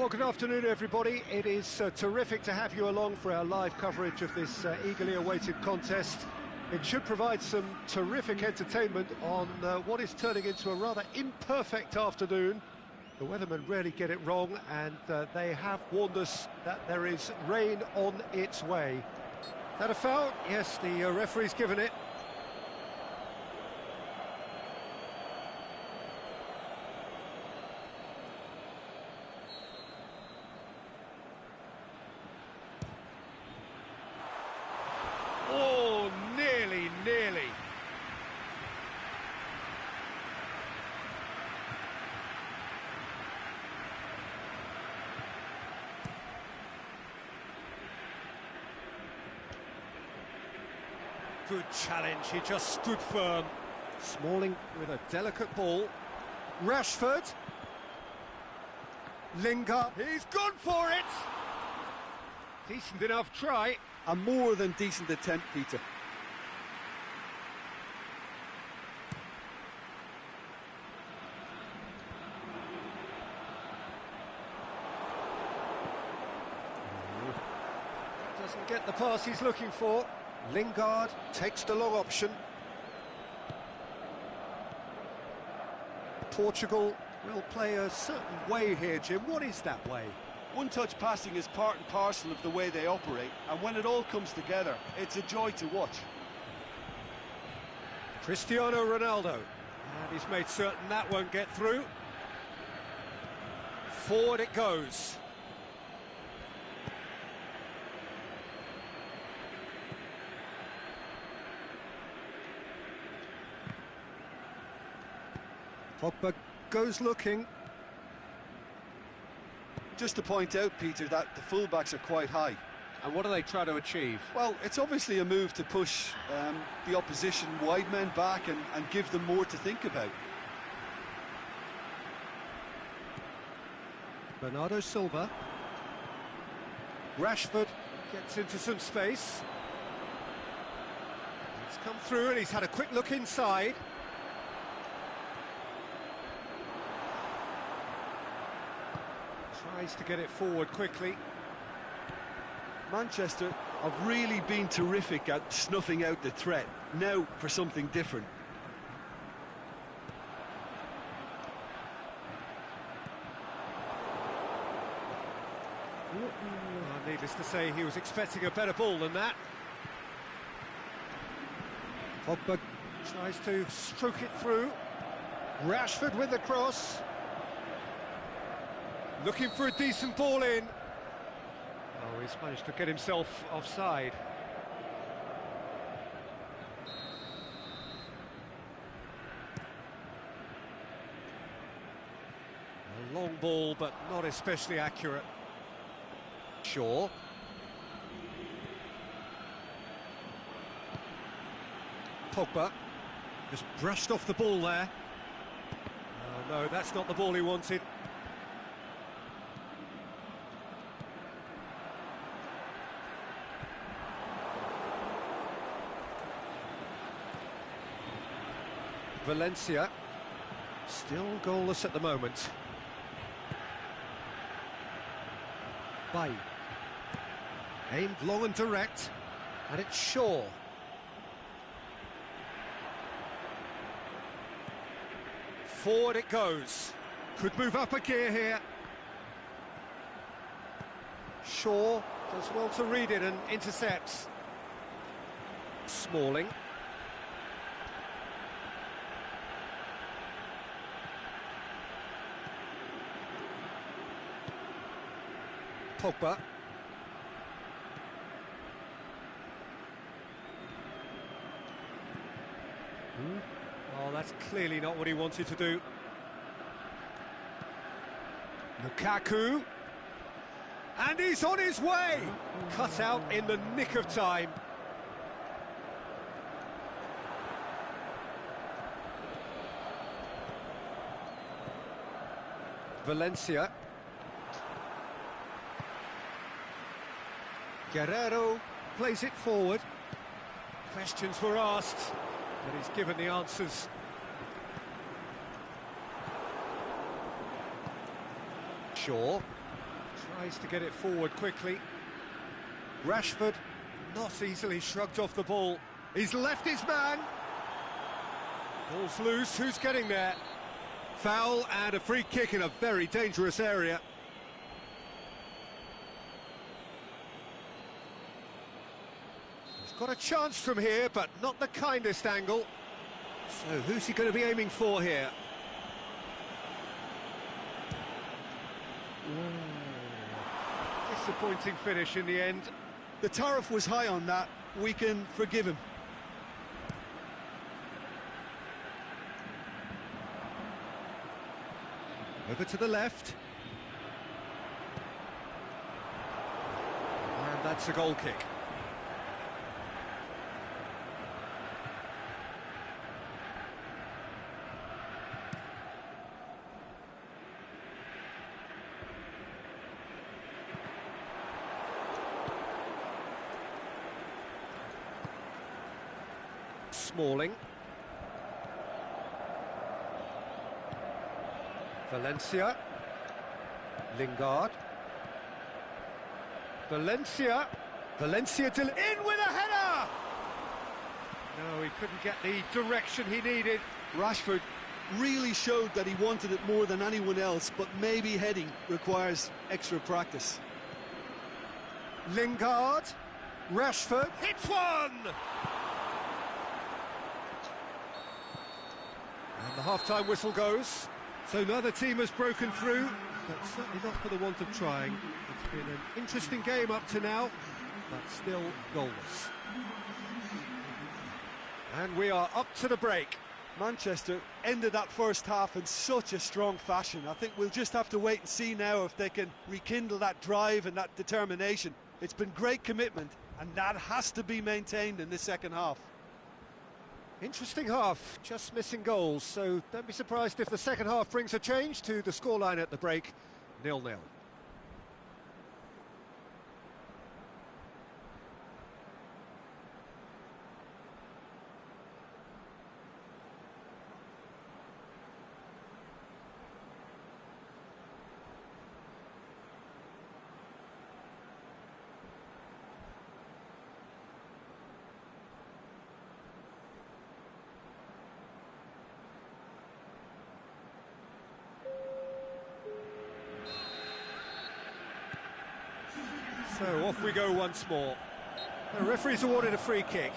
Well, good afternoon, everybody. It is terrific to have you along for our live coverage of this eagerly awaited contest. It should provide some terrific entertainment on what is turning into a rather imperfect afternoon. The weathermen rarely get it wrong, and they have warned us that there is rain on its way. Is that a foul? Yes, the referee's given it. Oh, nearly. Good challenge, he just stood firm. Smalling with a delicate ball. Rashford. Lingard, he's gone for it! Decent enough try. A more than decent attempt, Peter. Doesn't get the pass he's looking for. Lingard takes the long option. Portugal will play a certain way here, Jim. What is that way? One-touch passing is part and parcel of the way they operate, and when it all comes together, it's a joy to watch. Cristiano Ronaldo. And he's made certain that won't get through. Forward it goes. Pogba goes looking. Just to point out, Peter, that the fullbacks are quite high. And what do they try to achieve? Well, it's obviously a move to push the opposition wide men back and give them more to think about. Bernardo Silva. Rashford gets into some space. He's come through and he's had a quick look inside. Tries to get it forward quickly. Manchester have really been terrific at snuffing out the threat. Now for something different. Needless to say, he was expecting a better ball than that. Pogba tries to stroke it through. Rashford with the cross. Looking for a decent ball in. Oh, he's managed to get himself offside. A long ball, but not especially accurate. Shaw. Pogba just brushed off the ball there. Oh, no, that's not the ball he wanted. Valencia, still goalless at the moment. Bay, aimed long and direct, and it's Shaw. Forward it goes. Could move up a gear here. Shaw does well to read it and intercepts. Smalling. Pogba. Oh, that's clearly not what he wanted to do. Lukaku. And he's on his way! Cut out in the nick of time. Valencia. Guerrero plays it forward. Questions were asked, but he's given the answers. Shaw. Tries to get it forward quickly. Rashford not easily shrugged off the ball. He's left his man. Ball's loose, who's getting there? Foul and a free kick in a very dangerous area. He's got a chance from here, but not the kindest angle. So who's he going to be aiming for here? Disappointing finish in the end. The tariff was high on that. We can forgive him. Over to the left. And that's a goal kick. Smalling. Valencia. Lingard. Valencia. Valencia in with a header! No, he couldn't get the direction he needed. Rashford really showed that he wanted it more than anyone else, but maybe heading requires extra practice. Lingard. Rashford hits one! And the half-time whistle goes. So neither team has broken through, but certainly not for the want of trying. It's been an interesting game up to now, but still goalless. And we are up to the break. Manchester ended that first half in such a strong fashion. I think we'll just have to wait and see now if they can rekindle that drive and that determination. It's been great commitment, and that has to be maintained in the second half. Interesting half, just missing goals, so don't be surprised if the second half brings a change to the scoreline at the break, 0-0. So off we go once more. The referee's awarded a free kick.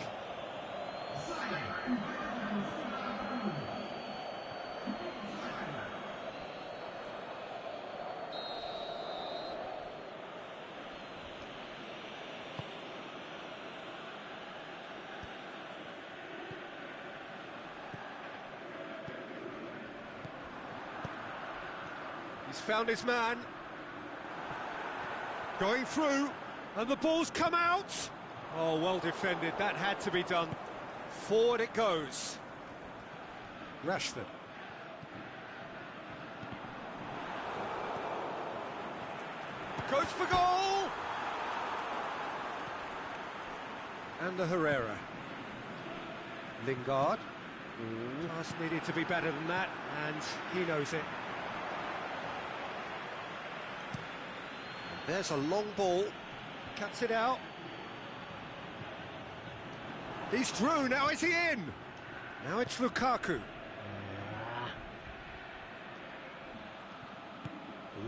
He's found his man. Going through, and the ball's come out. Oh, well defended, that had to be done. Forward it goes. Rashford. Goes for goal! And the Herrera. Lingard. Pass needed to be better than that, and he knows it. There's a long ball, cuts it out. He's through, now is he in? Now it's Lukaku.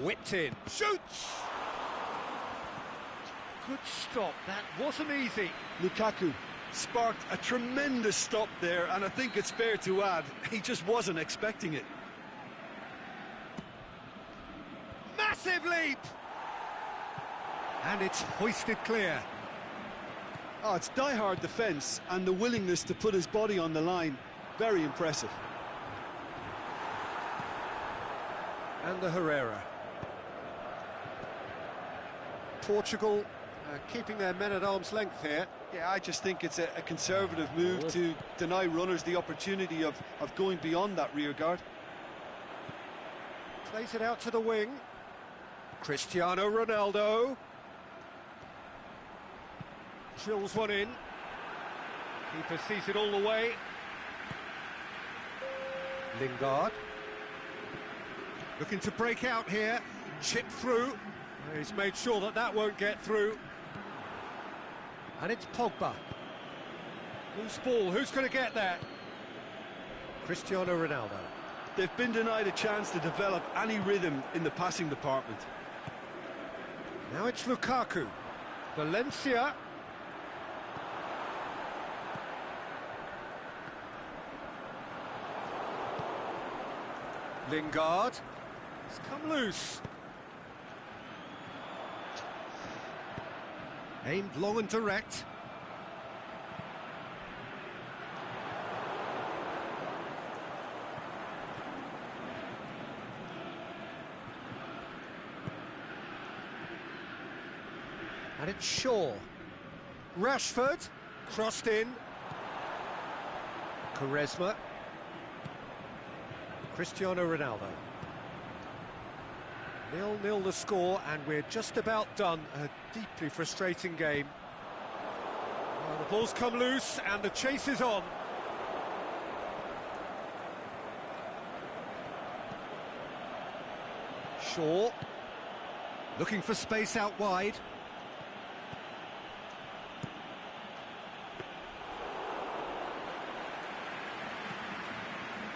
Whipped in, shoots! Good stop, that wasn't easy. Lukaku sparked a tremendous stop there, and I think it's fair to add, he just wasn't expecting it. Massive leap! And it's hoisted clear. Oh, it's die-hard defence and the willingness to put his body on the line. Very impressive. And the Herrera. Portugal keeping their men at arm's length here. Yeah, I just think it's a conservative move to deny runners the opportunity of going beyond that rear guard. Plays it out to the wing. Cristiano Ronaldo. Drills one in. Keeper sees it all the way. Lingard. Looking to break out here. Chip through. He's made sure that that won't get through. And it's Pogba. Loose ball, who's going to get that? Cristiano Ronaldo. They've been denied a chance to develop any rhythm in the passing department. Now it's Lukaku. Valencia. Lingard. It's come loose. Aimed long and direct. And it's Shaw. Rashford, crossed in. Quaresma. Cristiano Ronaldo. 0-0 the score, and we're just about done. A deeply frustrating game. Well, the ball's come loose, and the chase is on. Shaw. Looking for space out wide.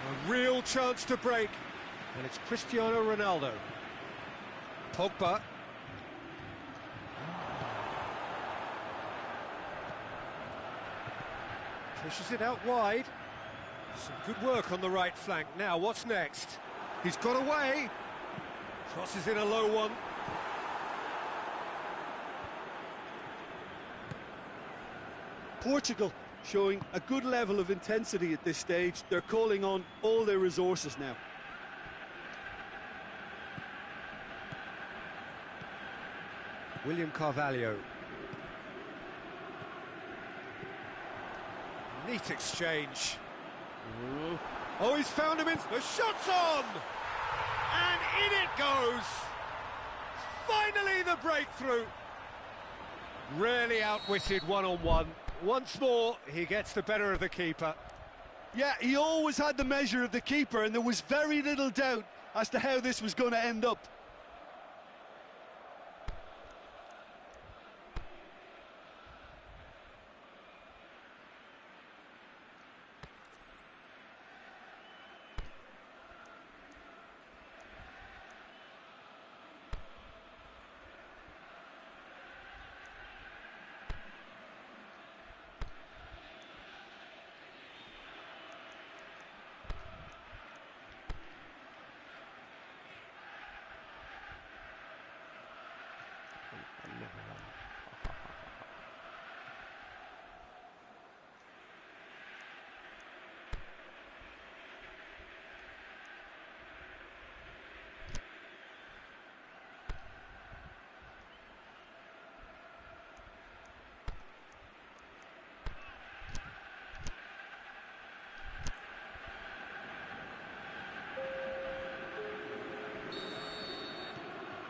A real chance to break, and it's Cristiano Ronaldo. Pogba. Pushes it out wide. Some good work on the right flank. Now, what's next? He's got away. Crosses in a low one. Portugal showing a good level of intensity at this stage. They're calling on all their resources now. William Carvalho. Neat exchange. Ooh. Oh, he's found him in... The shot's on! And in it goes! Finally the breakthrough! Rarely outwitted one-on-one. Once more, he gets the better of the keeper. Yeah, he always had the measure of the keeper, and there was very little doubt as to how this was going to end up.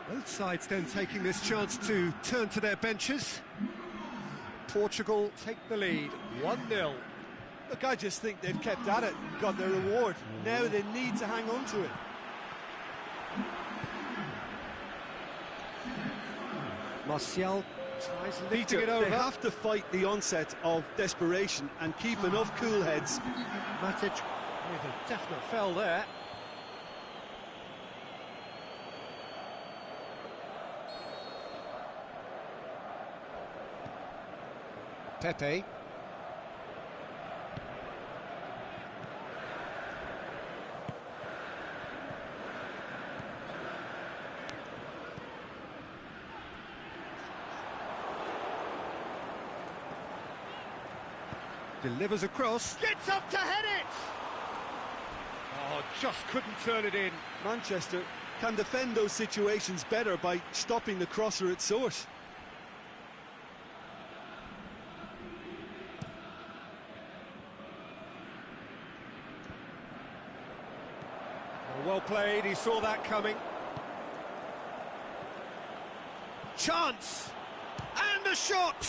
Both sides then taking this chance to turn to their benches. Portugal take the lead, 1-0. Look, I just think they've kept at it, got their reward. Now they need to hang on to it. Martial tries lifting it over. They have to fight the onset of desperation and keep enough cool heads. Matic with a definite foul there. Pepe. Delivers across. Gets up to head it! Oh, just couldn't turn it in. Manchester can defend those situations better by stopping the crosser at source. Well played, he saw that coming. Chance! And a shot!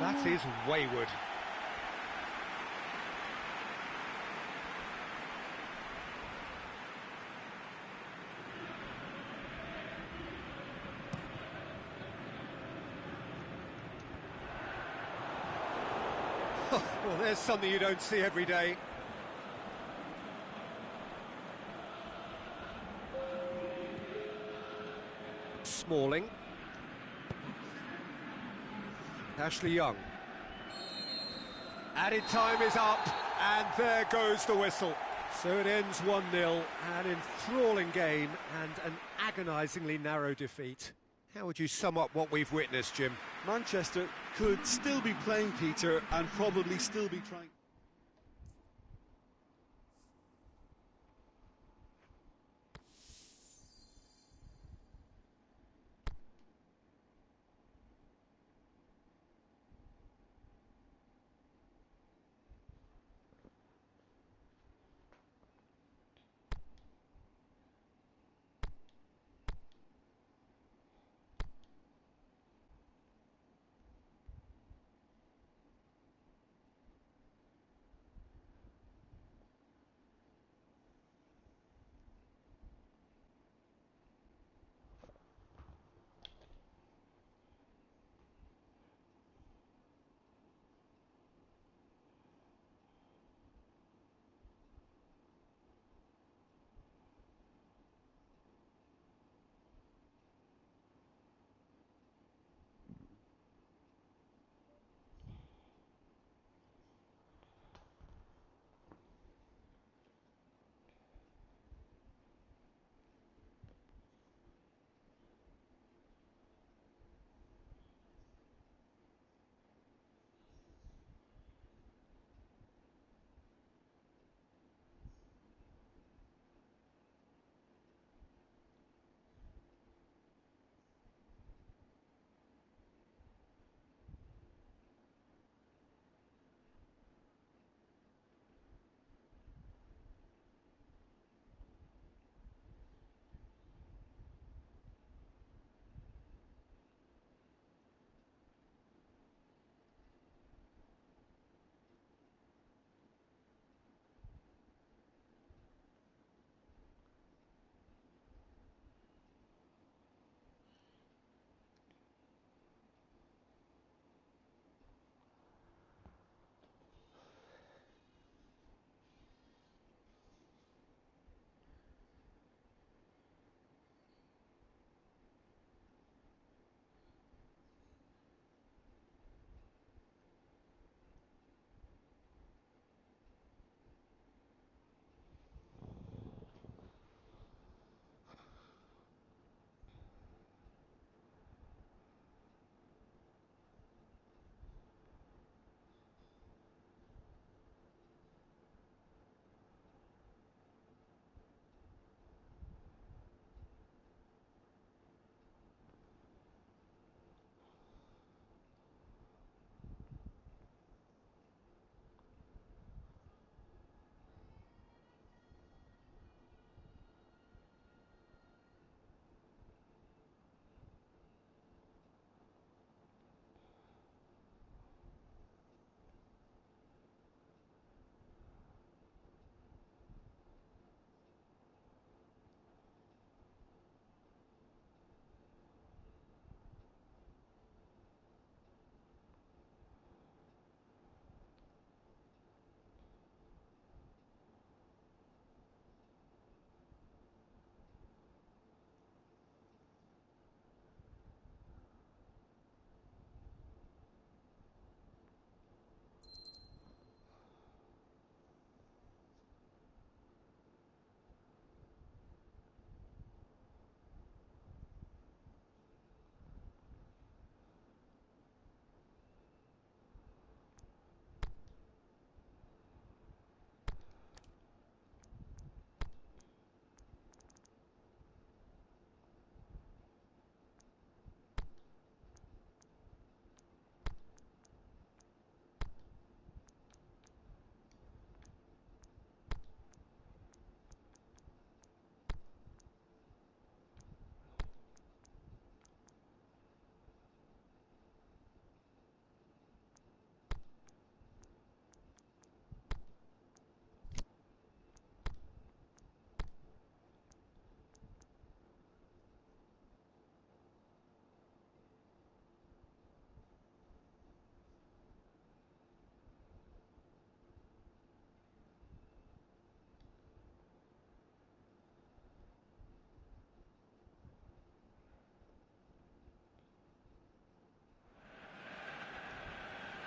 That is wayward. Well, there's something you don't see every day. Smalling. Ashley Young. Added time is up, and there goes the whistle. So it ends 1-0, an enthralling game and an agonisingly narrow defeat. How would you sum up what we've witnessed, Jim? Manchester could still be playing, Peter, and probably still be trying.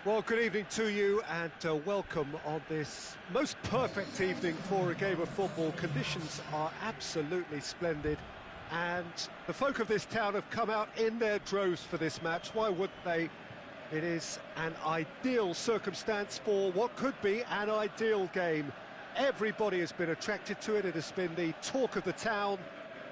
Well, good evening to you and welcome on this most perfect evening for a game of football. Conditions are absolutely splendid and the folk of this town have come out in their droves for this match. Why wouldn't they? It is an ideal circumstance for what could be an ideal game. Everybody has been attracted to it. It has been the talk of the town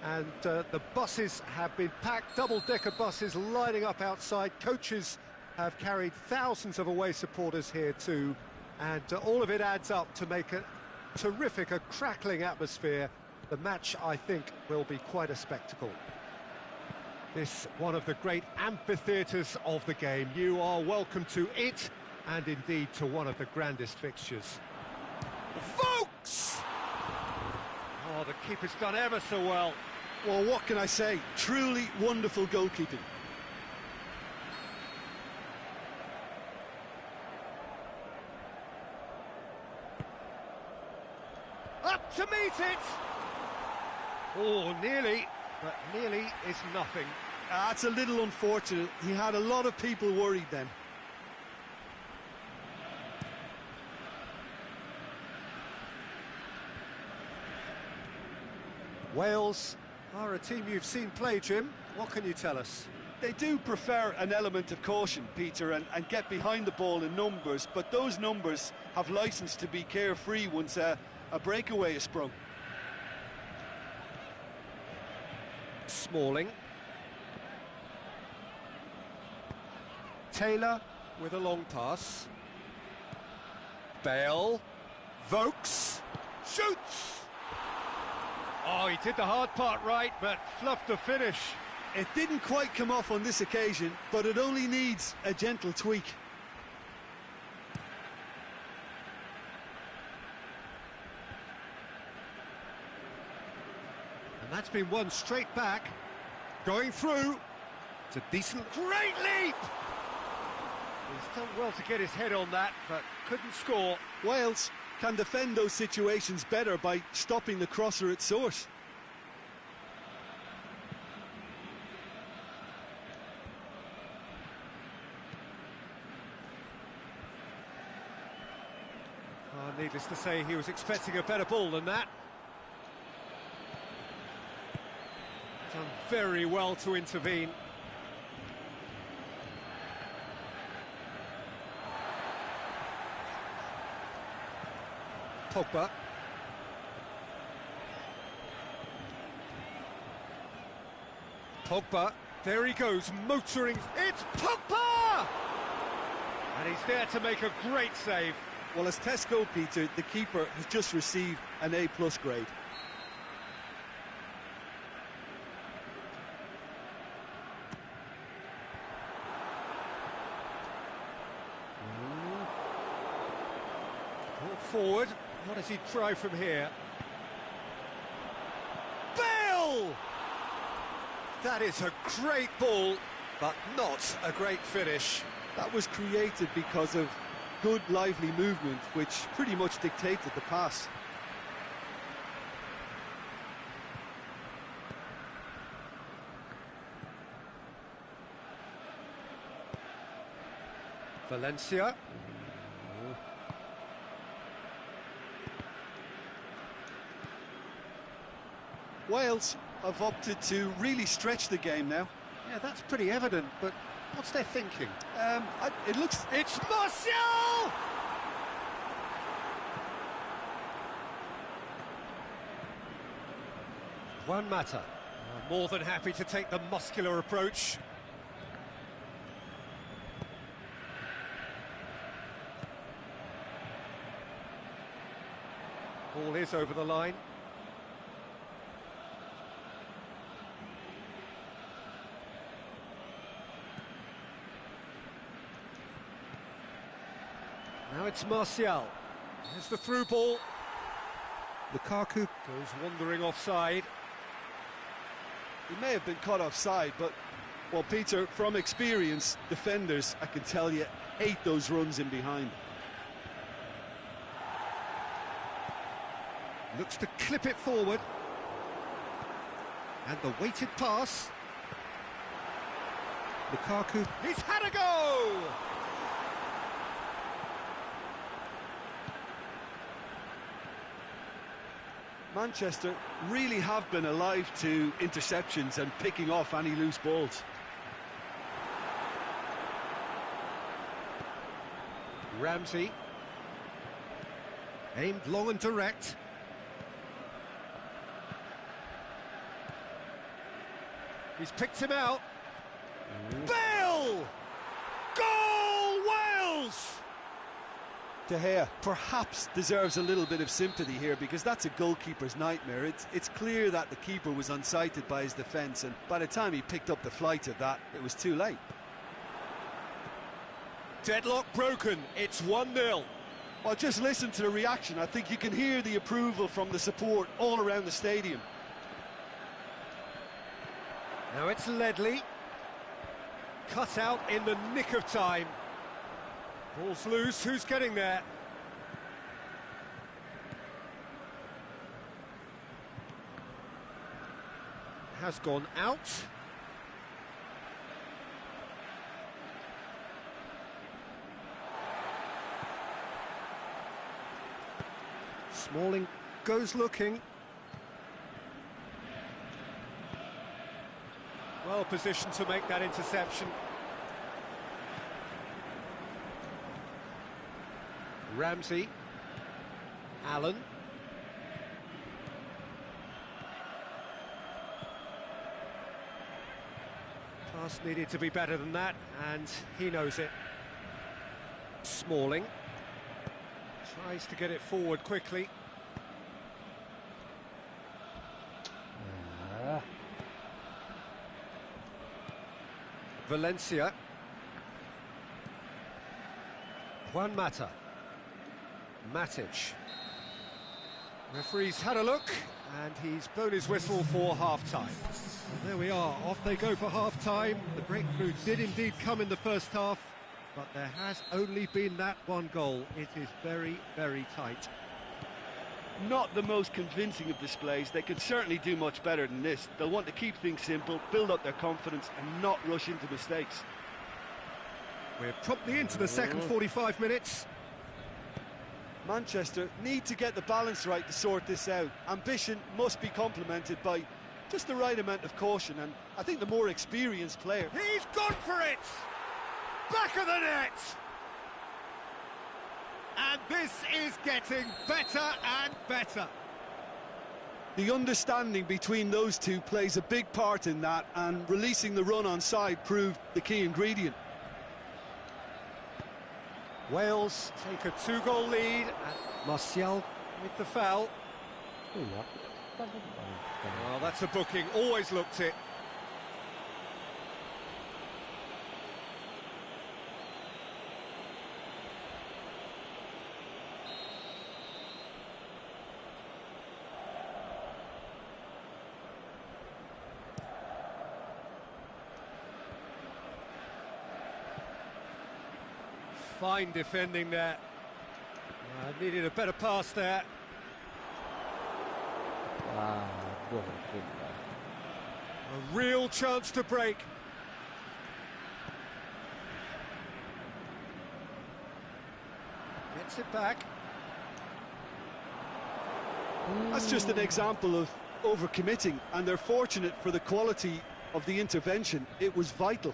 and the buses have been packed, double-decker buses lining up outside. Coaches have carried thousands of away supporters here too, and all of it adds up to make a terrific, a crackling atmosphere. The match, I think, will be quite a spectacle. This one of the great amphitheatres of the game. You are welcome to it, and indeed to one of the grandest fixtures. Folks! Oh, the keeper's done ever so well. Well, what can I say? Truly wonderful goalkeeping. Up to meet it! Oh, nearly, but nearly is nothing. That's a little unfortunate. He had a lot of people worried then. Wales are a team you've seen play, Jim. What can you tell us? They do prefer an element of caution, Peter, and get behind the ball in numbers, but those numbers have licence to be carefree once a breakaway is sprung. Smalling. Taylor with a long pass. Bale. Vokes. Shoots! Oh, he did the hard part right, but fluffed the finish. It didn't quite come off on this occasion, but it only needs a gentle tweak. And that's been one straight back. Going through. It's a decent, great leap! He's done well to get his head on that, but couldn't score. Wales can defend those situations better by stopping the crosser at source. Needless to say, he was expecting a better ball than that. Done very well to intervene. Pogba. Pogba, there he goes, motoring. It's Pogba! And he's there to make a great save. Well, as tests go, Peter, the keeper has just received an A+ grade. Ball forward. What does he try from here? Bale! That is a great ball, but not a great finish. That was created because of good, lively movement, which pretty much dictated the pass. Valencia. Wales have opted to really stretch the game now. Yeah, that's pretty evident, but what's their thinking? It looks... It's Martial! Juan Mata, more than happy to take the muscular approach. Ball is over the line. Now it's Martial. Here's the through ball. Lukaku goes wandering offside. He may have been caught offside, but, well, Peter, from experience, defenders, I can tell you, hate those runs in behind. Looks to clip it forward. And the weighted pass. Lukaku. He's had a go! Manchester really have been alive to interceptions and picking off any loose balls. Ramsey. Aimed long and direct. He's picked him out. Bale! Goal, Wales! De Gea perhaps deserves a little bit of sympathy here, because that's a goalkeeper's nightmare. It's clear that the keeper was unsighted by his defence, and by the time he picked up the flight of that, it was too late. Deadlock broken, it's 1-0. Well, just listen to the reaction. I think you can hear the approval from the support all around the stadium. Now it's Ledley. Cut out in the nick of time. Ball's loose, who's getting there? Has gone out. Smalling goes looking. Well positioned to make that interception. Ramsey. Allen. Pass needed to be better than that, and he knows it. Smalling. Tries to get it forward quickly. Valencia. Juan Mata. Matic. Referee's had a look, and he's blown his whistle for half-time. There we are, off they go for half-time. The breakthrough did indeed come in the first half, but there has only been that one goal. It is very, very tight. Not the most convincing of displays. They could certainly do much better than this. They'll want to keep things simple, build up their confidence, and not rush into mistakes. We're promptly into the second 45 minutes. Manchester need to get the balance right to sort this out. Ambition must be complemented by just the right amount of caution, and I think the more experienced player... He's gone for it! Back of the net! And this is getting better and better. The understanding between those two plays a big part in that, and releasing the run on side proved the key ingredient. Wales take a 2-goal lead, and Martial with the foul. Oh, that's a booking, always looked it. Fine defending there. Needed a better pass there. A real chance to break. Gets it back. That's just an example of overcommitting, and they're fortunate for the quality of the intervention. It was vital.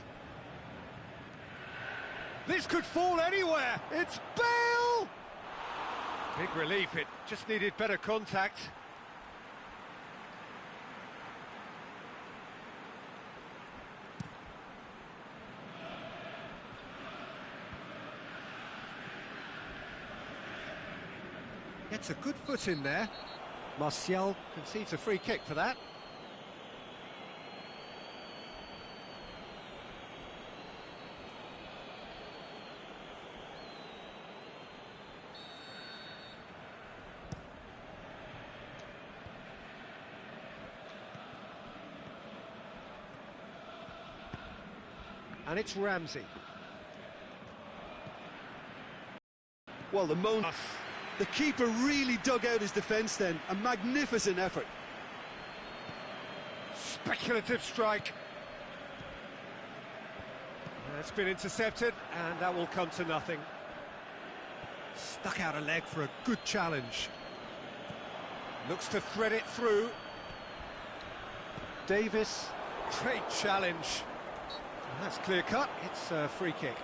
This could fall anywhere. It's Bale! Big relief, it just needed better contact. Gets a good foot in there. Martial concedes a free kick for that. And it's Ramsey. Well, the keeper really dug out his defence then. A magnificent effort. Speculative strike. It's been intercepted, and that will come to nothing. Stuck out a leg for a good challenge. Looks to thread it through. Davis, great challenge. And that's clear cut, it's a free kick.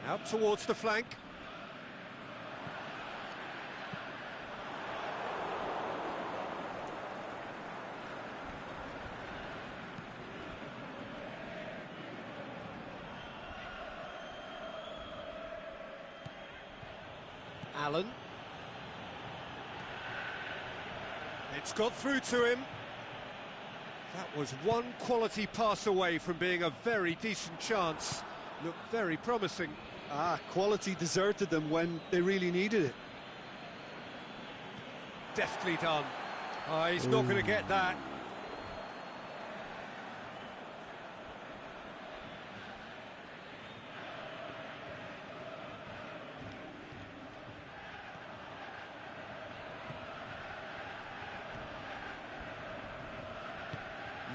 Out towards the flank. Allen. It's got through to him. That was one quality pass away from being a very decent chance. Looked very promising. Quality deserted them when they really needed it. Deftly done. He's not going to get that.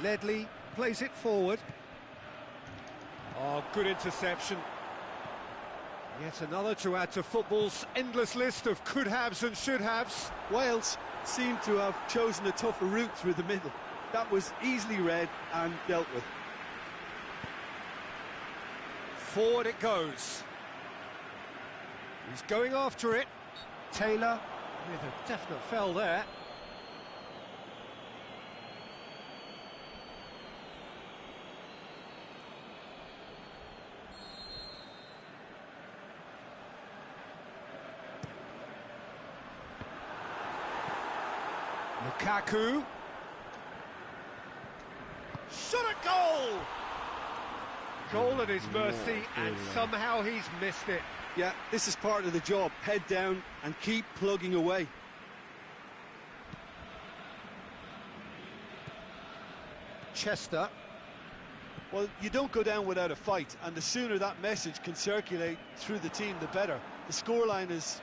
Ledley plays it forward. Oh, good interception. Yet another to add to football's endless list of could-haves and should-haves. Wales seem to have chosen a tougher route through the middle. That was easily read and dealt with. Forward it goes. He's going after it. Taylor with a definite fell there. Lukaku. Shot a goal! Goal at his mercy, and somehow he's missed it. Yeah, this is part of the job. Head down and keep plugging away. Chester. Well, you don't go down without a fight, and the sooner that message can circulate through the team, the better. The scoreline is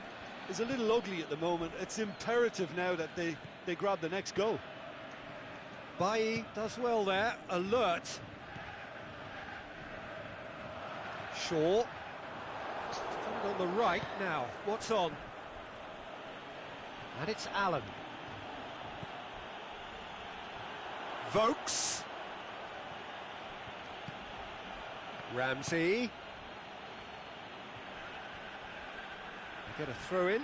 a little ugly at the moment. It's imperative now that they grab the next goal. Bailly does well there, alert. Shaw. Coming on the right now, what's on? And it's Allen. Vokes. Ramsey. They get a throw in.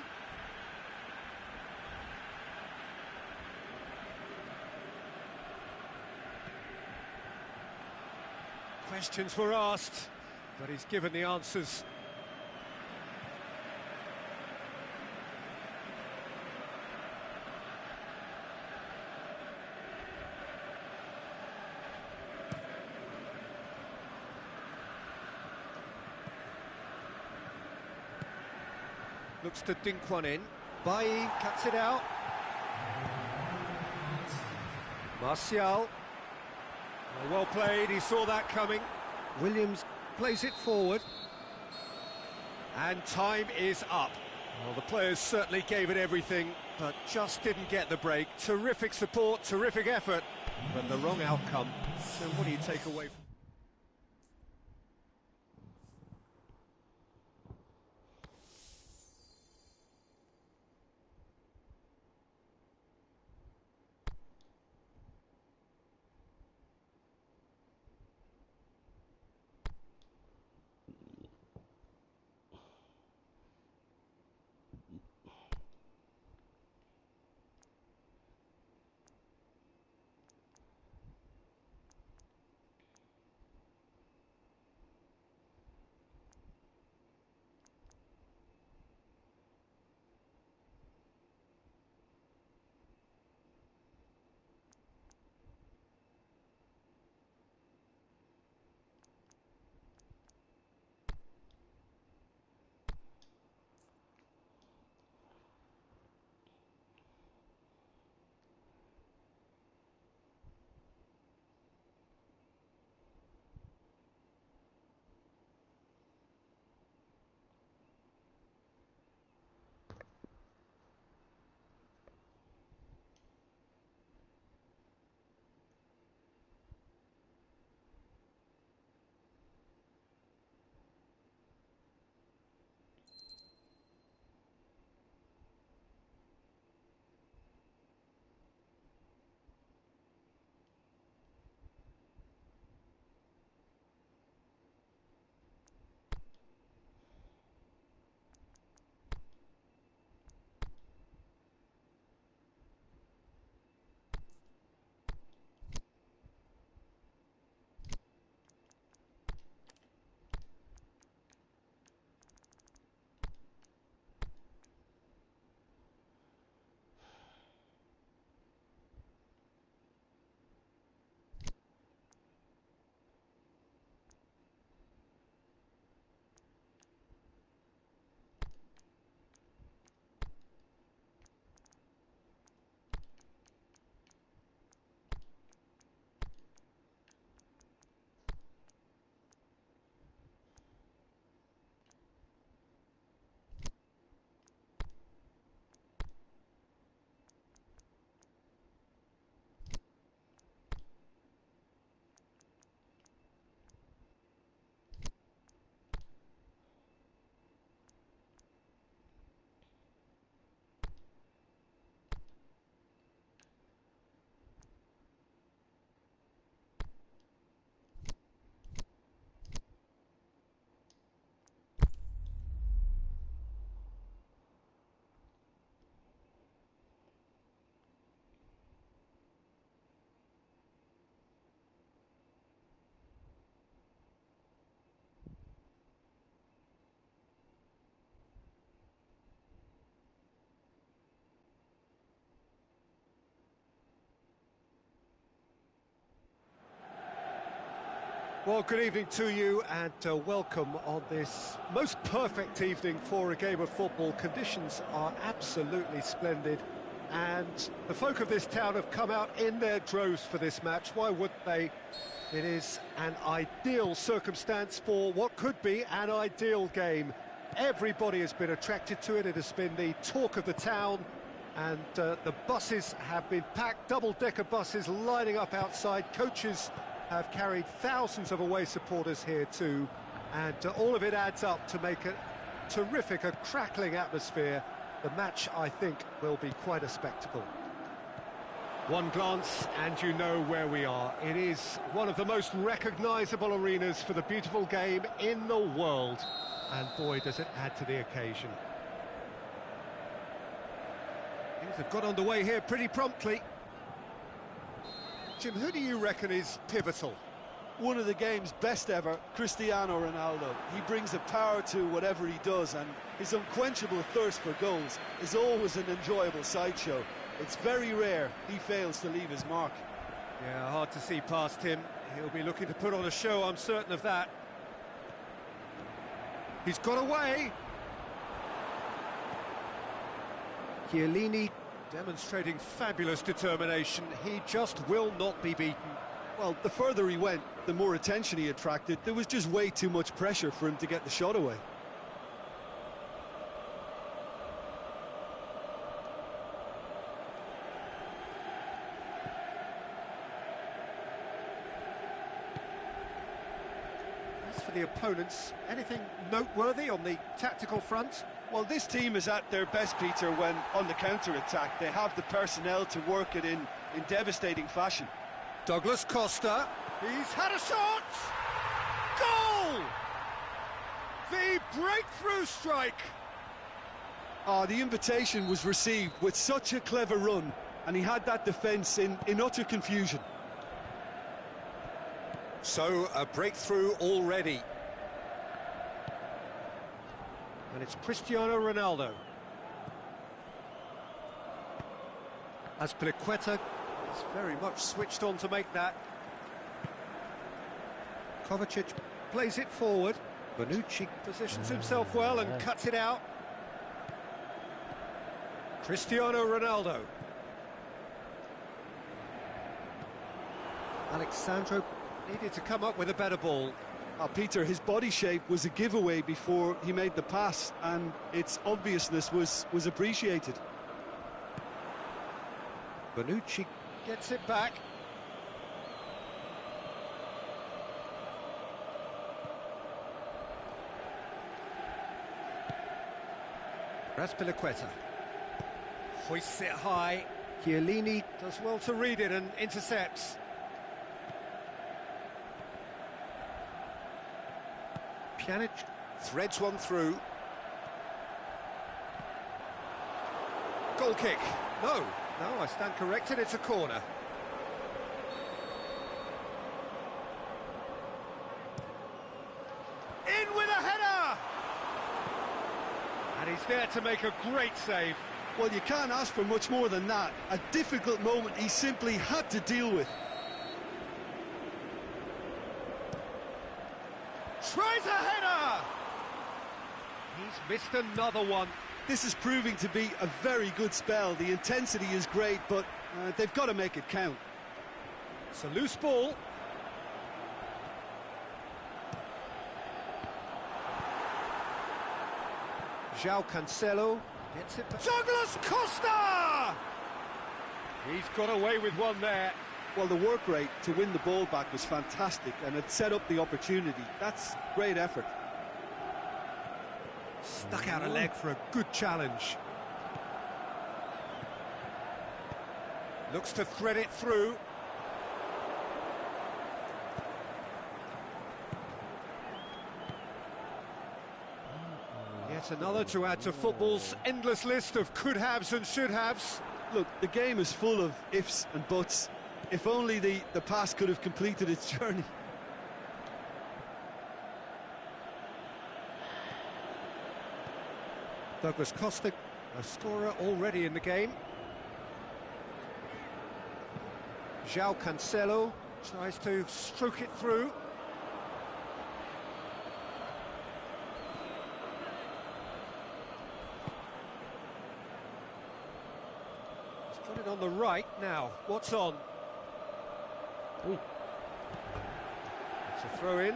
Questions were asked, but he's given the answers. Looks to dink one in. Bailly cuts it out. Martial. Well played, he saw that coming. Williams plays it forward. And time is up. Well, the players certainly gave it everything, but just didn't get the break. Terrific support, terrific effort, but the wrong outcome. So what do you take away from... Well, good evening to you and welcome on this most perfect evening for a game of football. Conditions are absolutely splendid and the folk of this town have come out in their droves for this match. Why wouldn't they? It is an ideal circumstance for what could be an ideal game. Everybody has been attracted to it. It has been the talk of the town and the buses have been packed, double-decker buses lining up outside. Coaches have carried thousands of away supporters here too, and all of it adds up to make a terrific, a crackling atmosphere. The match, I think, will be quite a spectacle. One glance and you know where we are. It is one of the most recognisable arenas for the beautiful game in the world, and boy does it add to the occasion. Things have got underway here pretty promptly. Jim, who do you reckon is pivotal? One of the game's best ever, Cristiano Ronaldo. He brings a power to whatever he does, and his unquenchable thirst for goals is always an enjoyable sideshow. It's very rare he fails to leave his mark. Yeah, hard to see past him. He'll be looking to put on a show, I'm certain of that. He's got away. Chiellini demonstrating fabulous determination. He just will not be beaten. Well, the further he went, the more attention he attracted. There was just way too much pressure for him to get the shot away. As for the opponents, anything noteworthy on the tactical front? Well, this team is at their best, Peter, when on the counter-attack. They have the personnel to work it in devastating fashion. Douglas Costa, he's had a shot! Goal! The breakthrough strike! The invitation was received with such a clever run, and he had that defence in utter confusion. So, a breakthrough already. And it's Cristiano Ronaldo. Azpilicueta is very much switched on to make that. Kovacic plays it forward. Bonucci positions himself well and cuts it out. Cristiano Ronaldo. Alexandro needed to come up with a better ball. Peter, his body shape was a giveaway before he made the pass, and its obviousness was appreciated. Bonucci gets it back. Azpilicueta hoists it high. Chiellini does well to read it and intercepts. Pjanic threads one through. Goal kick. No, I stand corrected, it's a corner. In with a header! And he's there to make a great save. Well, you can't ask for much more than that. A difficult moment he simply had to deal with. Tries a header! He's missed another one. This is proving to be a very good spell. The intensity is great, but they've got to make it count. It's a loose ball. João Cancelo gets it back. Douglas Costa! He's got away with one there. Well, the work rate to win the ball back was fantastic, and it set up the opportunity. That's great effort. Stuck out a leg for a good challenge. Looks to thread it through. Yet another to add to football's endless list of could-haves and should-haves. Look, the game is full of ifs and buts. If only the pass could have completed its journey. Douglas Costa, a scorer already in the game. João Cancelo tries to stroke it through. on the right now. What's on? Ooh. It's a throw in.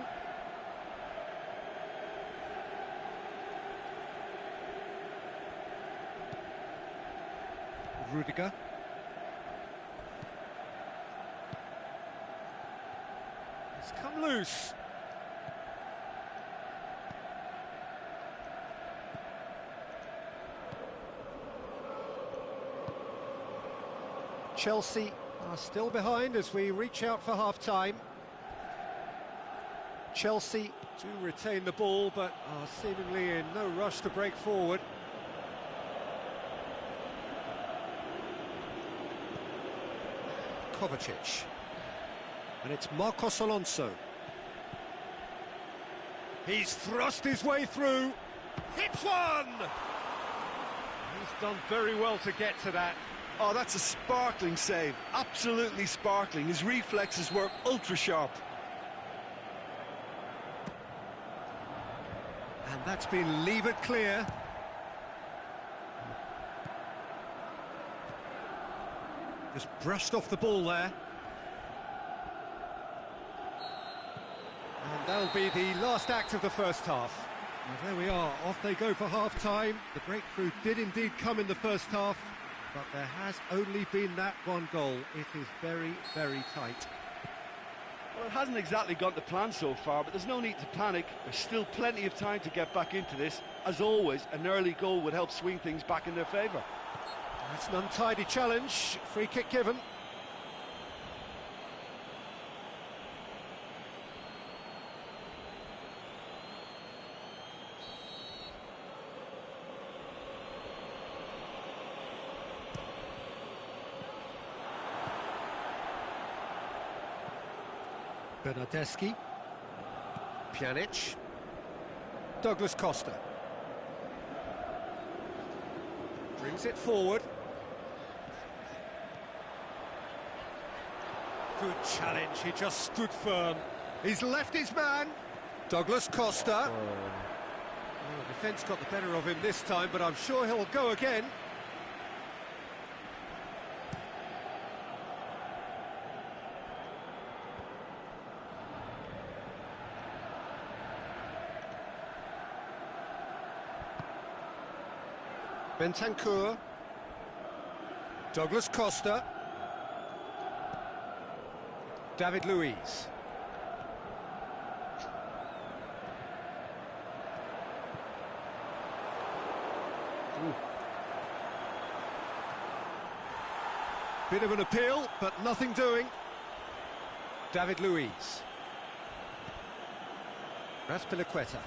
Rudiger. It's come loose. Chelsea are still behind as we reach out for half-time. Chelsea do retain the ball, but are seemingly in no rush to break forward. Kovacic. And it's Marcos Alonso. He's thrust his way through. Hits one! He's done very well to get to that. Oh, that's a sparkling save. Absolutely sparkling. His reflexes were ultra sharp. And that's been levered clear. Just brushed off the ball there. And that'll be the last act of the first half. Well, there we are, off they go for half-time. The breakthrough did indeed come in the first half, but there has only been that one goal. It is very, very tight. Well, it hasn't exactly gone to plan so far, but there's no need to panic. There's still plenty of time to get back into this. As always, an early goal would help swing things back in their favour. That's an untidy challenge. Free kick given. Bernardeschi. Pjanic. Douglas Costa. Brings it forward. Good challenge, he just stood firm. He's left his man. Douglas Costa. Oh. Well, the defence got the better of him this time, but I'm sure he'll go again. Bentancur. Douglas Costa. David Luiz. Ooh. Bit of an appeal, but nothing doing. David Luiz. Raspilicueta.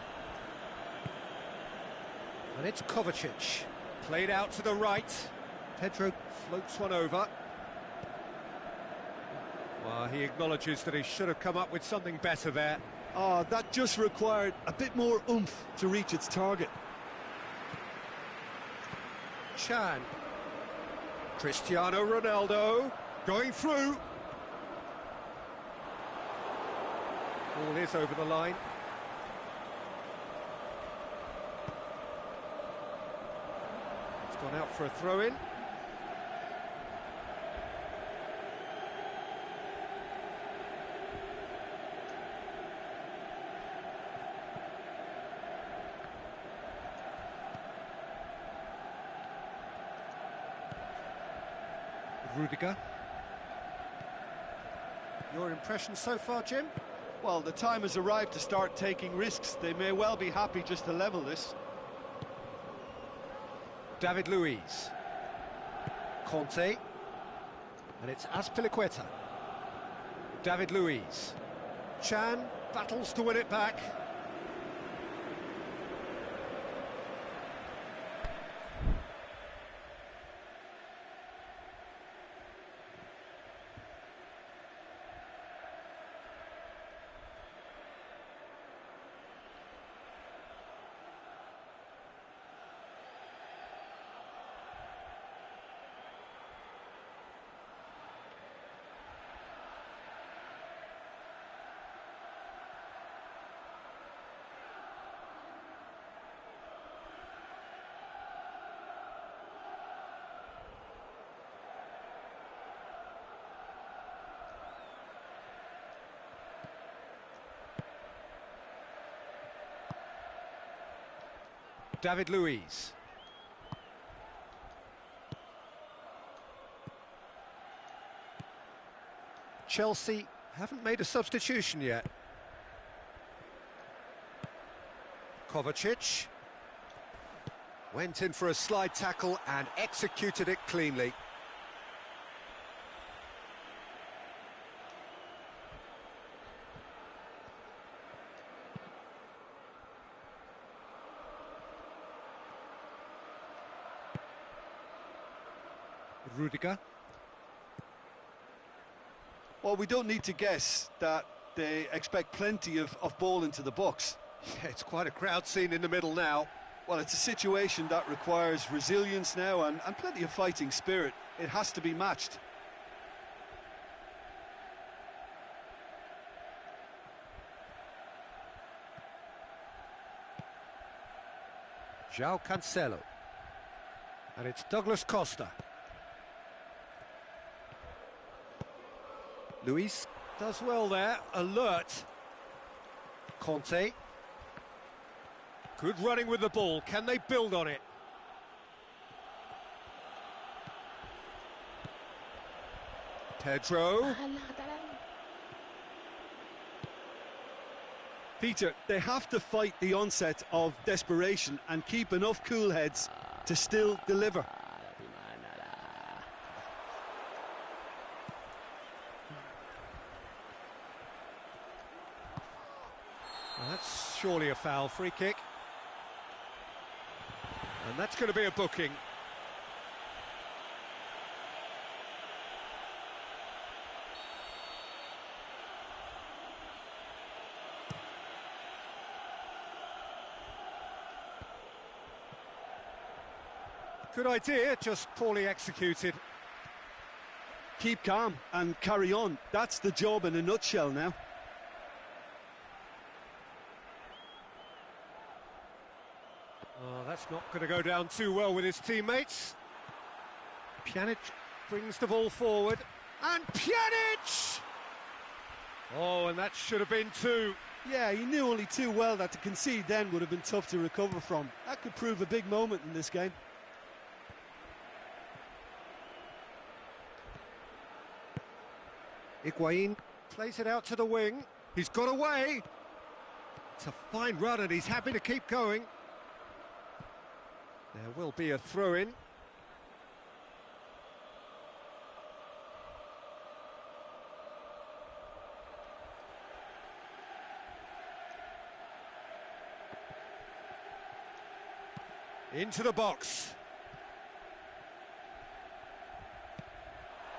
And it's Kovacic. Played out to the right. Pedro floats one over. Well, he acknowledges that he should have come up with something better there. Oh, that just required a bit more oomph to reach its target. Chan. Cristiano Ronaldo. Going through. Ball is over the line. It's gone out for a throw-in. Rudiger. Your impression so far, Jim? Well, the time has arrived to start taking risks. They may well be happy just to level this. David Luiz. Conte. And it's Azpilicueta. David Luiz. Chan battles to win it back. David Luiz. Chelsea haven't made a substitution yet. Kovacic went in for a slide tackle and executed it cleanly. Rudiger. Well, we don't need to guess that they expect plenty of ball into the box. Yeah, it's quite a crowd scene in the middle now. Well, it's a situation that requires resilience now and plenty of fighting spirit. It has to be matched. João Cancelo. And it's Douglas Costa. Luis does well there, alert. Conte. Good running with the ball, can they build on it? Pedro. Peter, they have to fight the onset of desperation and keep enough cool heads to still deliver. Well, that's surely a foul, free kick. And that's going to be a booking. Good idea, just poorly executed. Keep calm and carry on. That's the job in a nutshell now. Oh, that's not going to go down too well with his teammates. Pjanic brings the ball forward. And Pjanic! Oh, and that should have been two. Yeah, he knew only too well that to concede then would have been tough to recover from. That could prove a big moment in this game. Higuain plays it out to the wing. He's got away. It's a fine run and he's happy to keep going. There will be a throw-in. Into the box.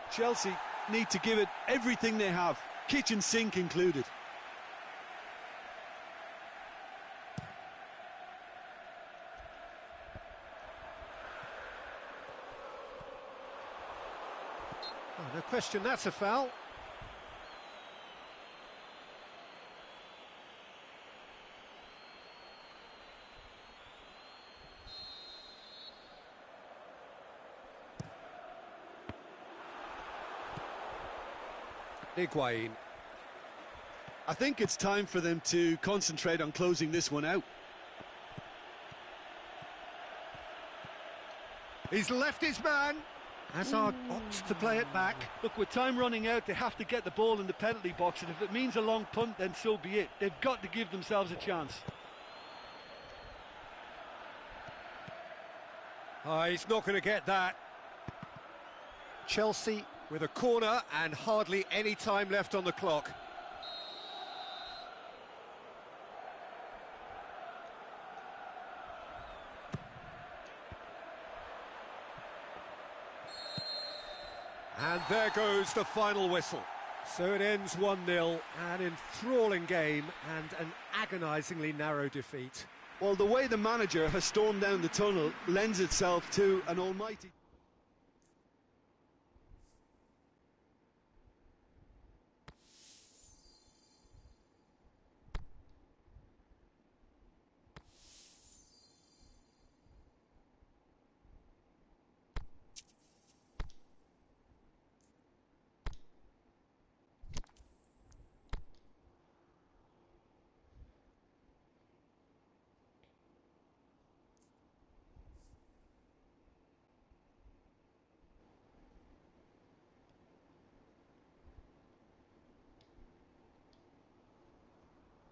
Chelsea need to give it everything they have, kitchen sink included. Oh, no question, that's a foul. Higuain. I think it's time for them to concentrate on closing this one out. He's left his man. Hazard opts to play it back. Look, with time running out, they have to get the ball in the penalty box, and if it means a long punt, then so be it. They've got to give themselves a chance. Oh, he's not going to get that. Chelsea with a corner and hardly any time left on the clock. And there goes the final whistle. So it ends 1-0, an enthralling game and an agonisingly narrow defeat. Well, the way the manager has stormed down the tunnel lends itself to an almighty...